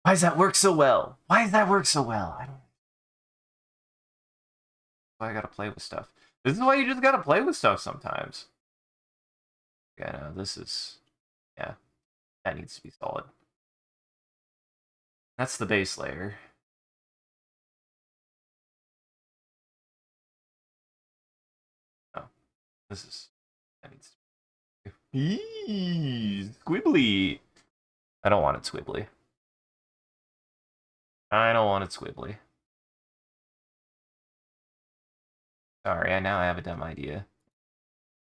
[SPEAKER 1] Why does that work so well? Why does that work so well? I don't. Why I gotta play with stuff. This is why you just gotta play with stuff sometimes. Yeah, no, this is. Yeah, that needs to be solid. That's the base layer. Oh, this is. That needs to be. Eee, squibbly. I don't want it squibbly. I don't want it squibbly. Sorry, I now have a dumb idea.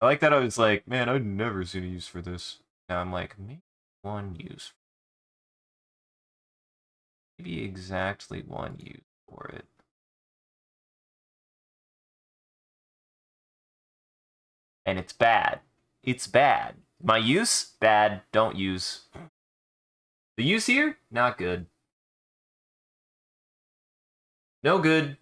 [SPEAKER 1] I like that I was like, man, I've never seen a use for this. Now I'm like, maybe one use. Maybe exactly one use for it. And it's bad. It's bad. My use? Bad. Don't use. The use here? Not good. No good.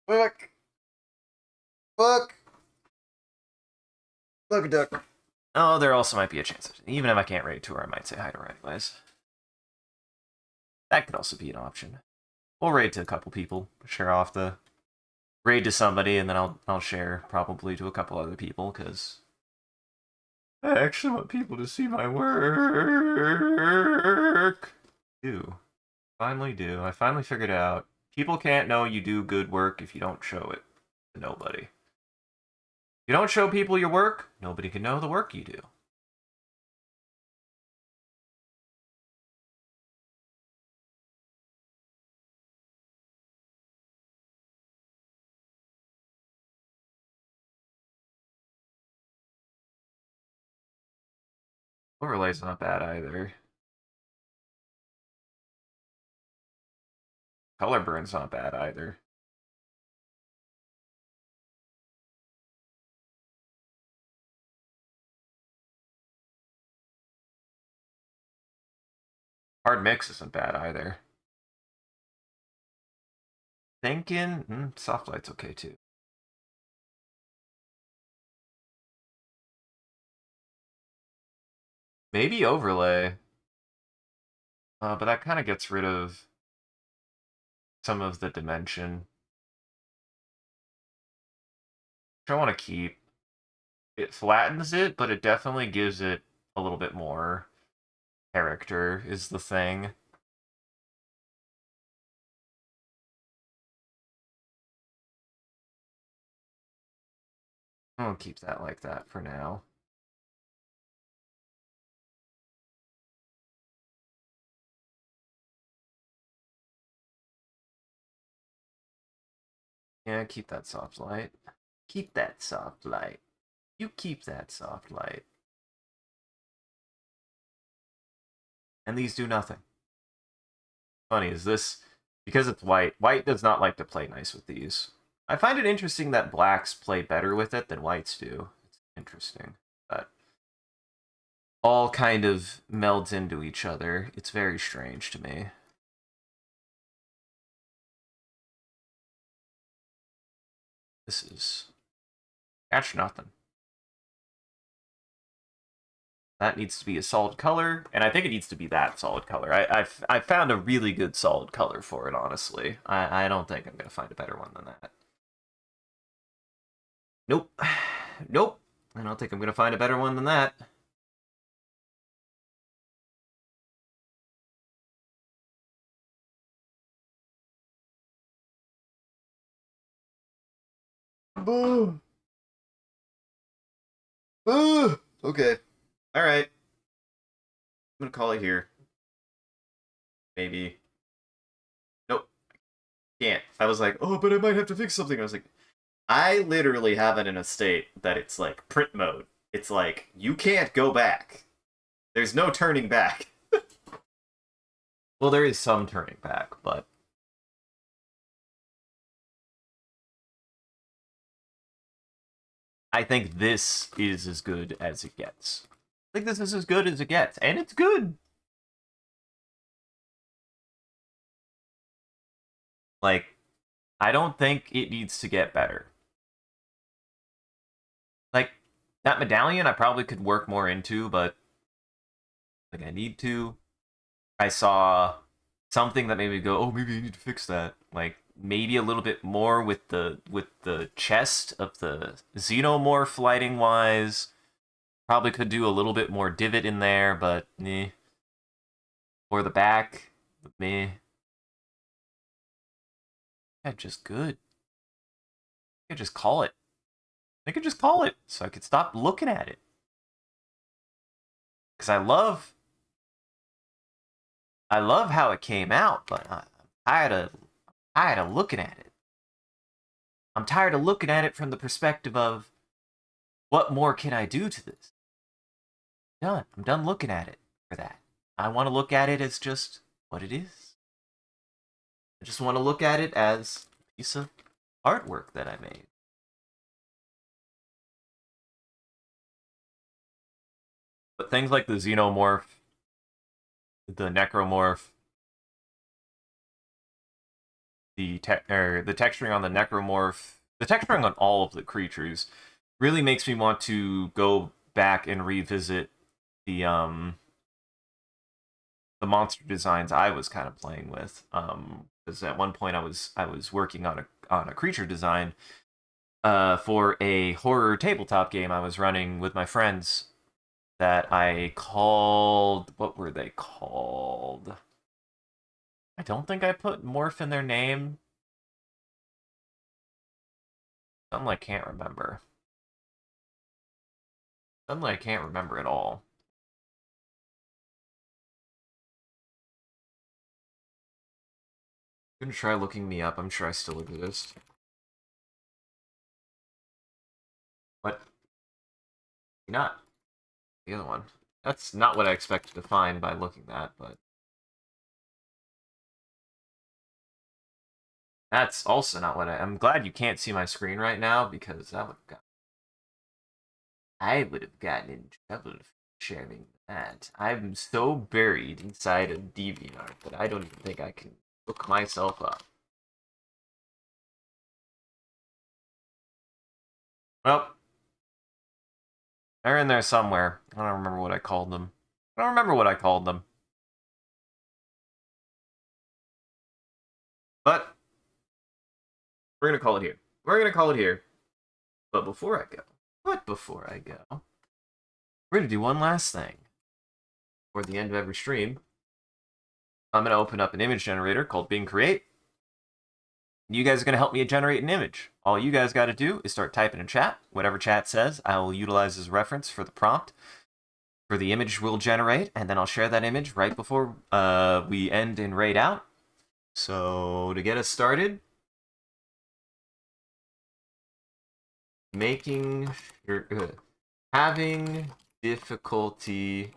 [SPEAKER 1] Fuck. Fuck. Fuck a duck. Oh, there also might be a chance. Even if I can't raid to her, I might say hi to her anyways. That could also be an option. We'll raid to a couple people. Share off the raid to somebody, and then I'll share probably to a couple other people because I actually want people to see my work. Do finally do. I finally figured out people can't know you do good work if you don't show it to nobody. If you don't show people your work, nobody can know the work you do. Overlay's not bad either. Color burn's not bad either. Hard mix isn't bad either. Thinking, soft light's okay too. Maybe overlay. But that kind of gets rid of some of the dimension. Which I want to keep. It flattens it, but it definitely gives it a little bit more character, is the thing. I'll keep that like that for now. Yeah, keep that soft light. Keep that soft light. You keep that soft light. And these do nothing. Funny is this, because it's white, white does not like to play nice with these. I find it interesting that blacks play better with it than whites do. It's interesting. But all kind of melds into each other. It's very strange to me. This is... Catch nothing. That needs to be a solid color, and I think it needs to be that solid color. I found a really good solid color for it, honestly. I don't think I'm going to find a better one than that. Nope. Nope. I don't think I'm going to find a better one than that. Boo. Boo. Okay. All right. I'm going to call it here. Maybe. Nope. Can't. I was like, oh, but I might have to fix something. I was like, I literally have it in a state that it's like print mode. It's like, you can't go back. There's no turning back. Well, there is some turning back, but I think this is as good as it gets. I think this is as good as it gets, and it's good. Like, I don't think it needs to get better. Like, that medallion I probably could work more into, but like I need to. I saw something that made me go, oh, maybe I need to fix that. Like, maybe a little bit more with the chest of the xenomorph lighting wise. Probably could do a little bit more divot in there, but meh. Or the back, meh. Yeah, just good. I could just call it. I could just call it so I could stop looking at it. Because I love how it came out, but tired of looking at it. I'm tired of looking at it from the perspective of what more can I do to this? Done. I'm done looking at it for that. I want to look at it as just what it is. I just want to look at it as a piece of artwork that I made. But things like the xenomorph, the necromorph, the texturing on the necromorph, the texturing on all of the creatures really makes me want to go back and revisit the the monster designs I was kind of playing with. Because at one point I was working on a creature design for a horror tabletop game I was running with my friends that I called, what were they called? I don't think I put morph in their name. Something I can't remember. Something I can't remember at all. I'm gonna try looking me up. I'm sure I still exist. What? Not the other one. That's not what I expected to find by looking at, but that's also not what I'm glad you can't see my screen right now because I would have gotten in trouble for sharing that. I'm so buried inside of DeviantArt that I don't even think I can look myself up. Well, they're in there somewhere. I don't remember what I called them. I don't remember what I called them. But we're going to call it here. We're going to call it here. But before I go, we're going to do one last thing. For the end of every stream, I'm going to open up an image generator called Bing Create. You guys are going to help me generate an image. All you guys got to do is start typing in chat. Whatever chat says, I will utilize as reference for the prompt for the image we'll generate, and then I'll share that image right before we end and raid out. So to get us started, having difficulty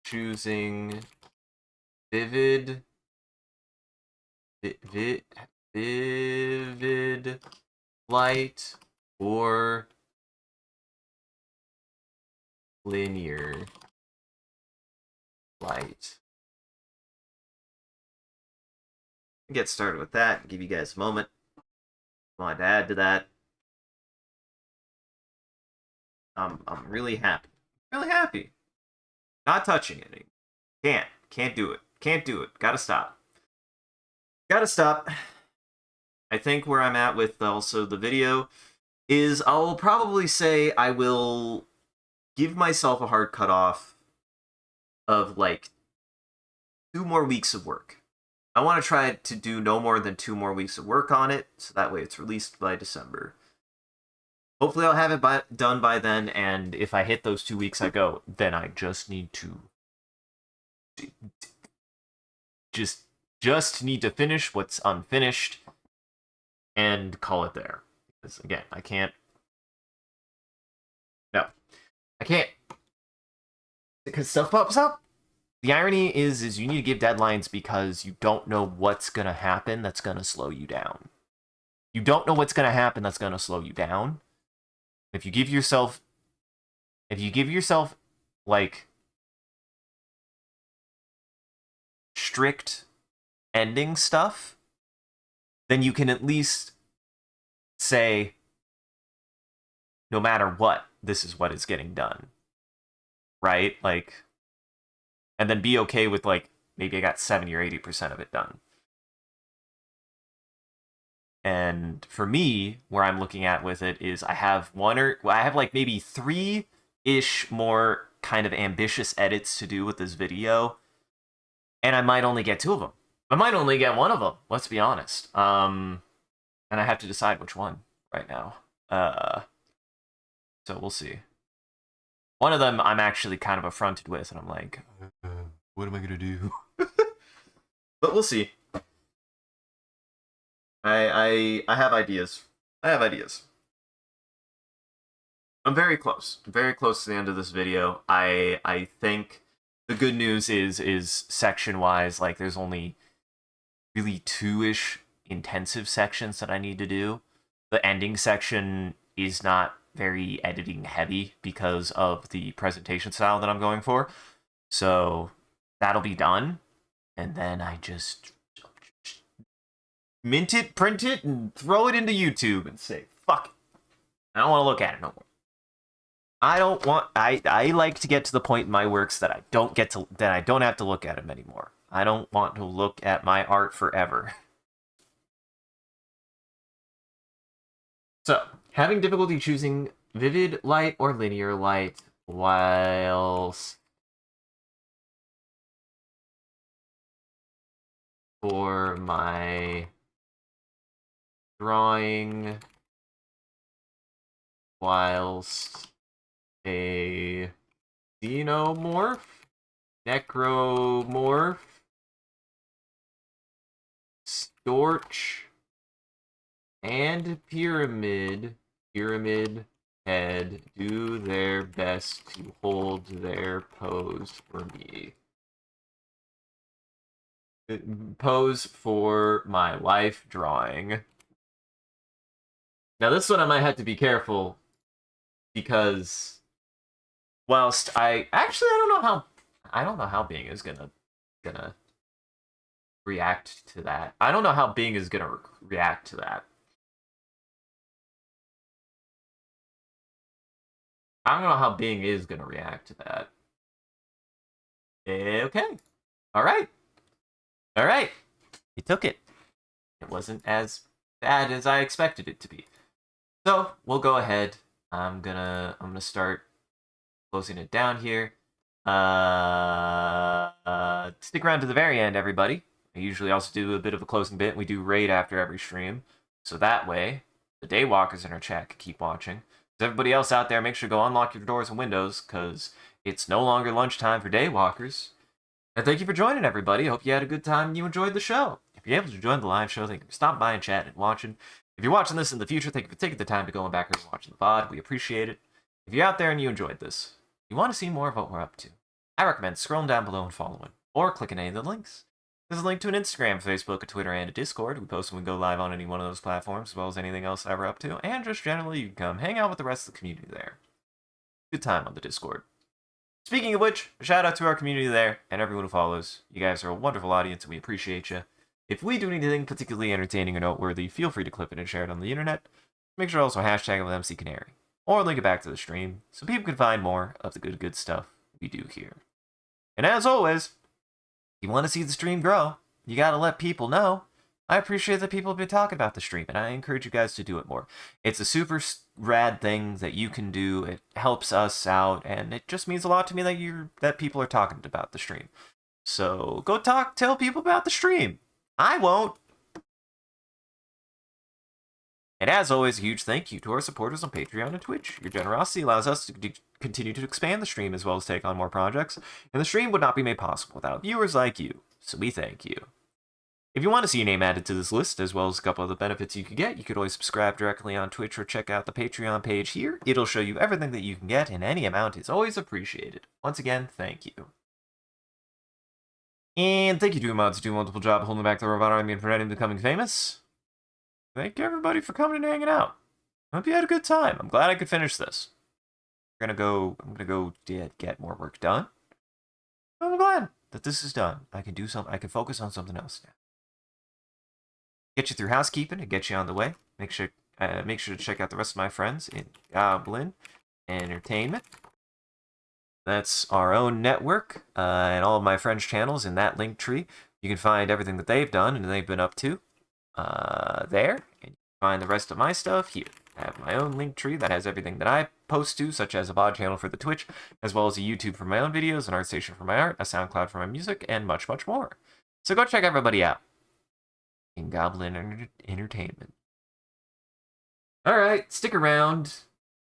[SPEAKER 1] choosing vivid light or linear light. Get started with that. Give you guys a moment. Want to add to that. I'm really happy. Really happy. Not touching it. Can't do it. Can't do it. Gotta stop. Gotta stop. I think where I'm at with also the video is I'll probably say I will give myself a hard cutoff of like 2 more weeks of work. I want to try to do no more than 2 more weeks of work on it, so that way it's released by December. Hopefully I'll have it done by then, and if I hit those 2 weeks I go, then I just need to just need to finish what's unfinished and call it there. Because again, I can't. No, I can't. Because stuff pops up. The irony is you need to give deadlines because you don't know what's gonna happen that's gonna slow you down. You don't know what's gonna happen that's gonna slow you down. If you give yourself like strict ending stuff, then you can at least say, no matter what, this is what is getting done. Right? Like, and then be okay with like, maybe I got 70 or 80% of it done. And for me, where I'm looking at with it is I have like maybe 3-ish more kind of ambitious edits to do with this video. And I might only get 2 of them. I might only get 1 of them, let's be honest. And I have to decide which one right now. So we'll see. One of them I'm actually kind of affronted with, and I'm like, what am I gonna do? But we'll see. I have ideas. I'm very close. Very close to the end of this video. I think the good news is section-wise, like there's only really 2-ish intensive sections that I need to do. The ending section is not very editing heavy because of the presentation style that I'm going for. So that'll be done. And then I just mint it, print it, and throw it into YouTube and say, fuck it. I don't want to look at it no more. I like to get to the point in my works that I don't have to look at them anymore. I don't want to look at my art forever. So, having difficulty choosing vivid light or linear light whilst for my drawing whilst a xenomorph, necromorph, storch, and pyramid head do their best to hold their pose for me. Pose for my wife drawing. Now this one I might have to be careful because whilst I don't know how Bing is gonna react to that. I don't know how Bing is gonna react to that. I don't know how Bing is gonna react to that. Okay. All right. All right. You took it. It wasn't as bad as I expected it to be. So we'll go ahead. I'm gonna start closing it down here. Stick around to the very end, everybody. I usually also do a bit of a closing bit. We do raid after every stream, so that way the daywalkers in our chat can keep watching. So everybody else out there, make sure to go unlock your doors and windows, because it's no longer lunchtime for daywalkers. And thank you for joining, everybody. Hope you had a good time and you enjoyed the show. If you're able to join the live show, thank you for stopping by and chatting and watching. If you're watching this in the future, thank you for taking the time to go back and watching the VOD. We appreciate it. If you're out there and you enjoyed this, you want to see more of what we're up to, I recommend scrolling down below and following, or clicking any of the links. There's a link to an Instagram, Facebook, a Twitter, and a Discord. We post when we go live on any one of those platforms, as well as anything else that we're up to, and just generally, you can come hang out with the rest of the community there. Good time on the Discord. Speaking of which, a shout out to our community there, and everyone who follows. You guys are a wonderful audience, and we appreciate you. If we do anything particularly entertaining or noteworthy, feel free to clip it and share it on the internet. Make sure to also hashtag it with MCCanary, or link it back to the stream, so people can find more of the good stuff we do here. And as always, if you want to see the stream grow, you gotta let people know. I appreciate that people have been talking about the stream, and I encourage you guys to do it more. It's a super rad thing that you can do. It helps us out, and it just means a lot to me that people are talking about the stream. So go tell people about the stream. I won't. And as always, a huge thank you to our supporters on Patreon and Twitch. Your generosity allows us to continue to expand the stream as well as take on more projects, and the stream would not be made possible without viewers like you, so we thank you. If you want to see your name added to this list, as well as a couple other benefits you could get, you could always subscribe directly on Twitch or check out the Patreon page here. It'll show you everything that you can get, and any amount is always appreciated. Once again, thank you. And thank you to mods who do a wonderful job holding back the robot army and preventing them becoming famous. Thank you everybody for coming and hanging out. I hope you had a good time. I'm glad I could finish this. I'm gonna go get more work done. I'm glad that this is done. I can do something. I can focus on something else now. Get you through housekeeping and get you on the way. Make sure to check out the rest of my friends in Goblin Entertainment. That's our own network, and all of my friends' channels in that link tree. You can find everything that they've done and they've been up to there, and you can find the rest of my stuff here. I have my own link tree that has everything that I post to, such as a VOD channel for the Twitch, as well as a YouTube for my own videos, an ArtStation for my art, a SoundCloud for my music, and much, much more. So go check everybody out in Goblin Entertainment. Alright, stick around.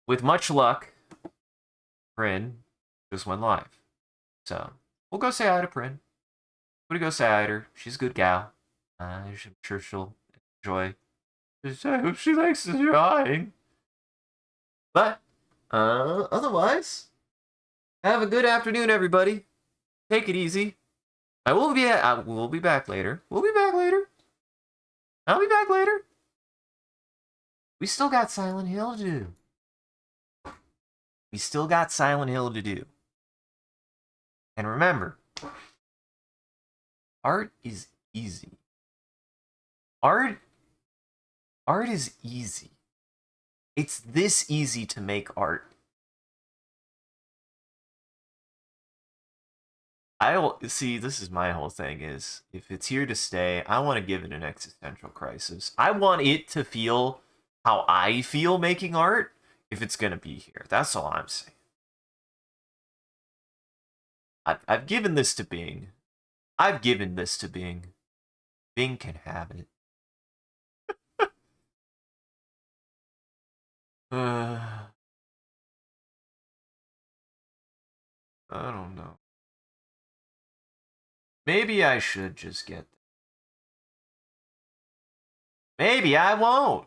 [SPEAKER 1] With much luck, Prin just went live. So, we'll go say hi to Prin. We'll go say hi to her. She's a good gal. I'm sure she'll enjoy. I hope she likes the drawing. But, otherwise, have a good afternoon, everybody. Take it easy. We'll be back later. We'll be back later. I'll be back later. We still got Silent Hill to do. We still got Silent Hill to do. And remember, art is easy. Art is easy. It's this easy to make art. See, this is my whole thing is, if it's here to stay, I want to give it an existential crisis. I want it to feel how I feel making art if it's going to be here. That's all I'm saying. I've given this to Bing. I've given this to Bing. Bing can have it. I don't know. Maybe I should just get... Maybe I won't.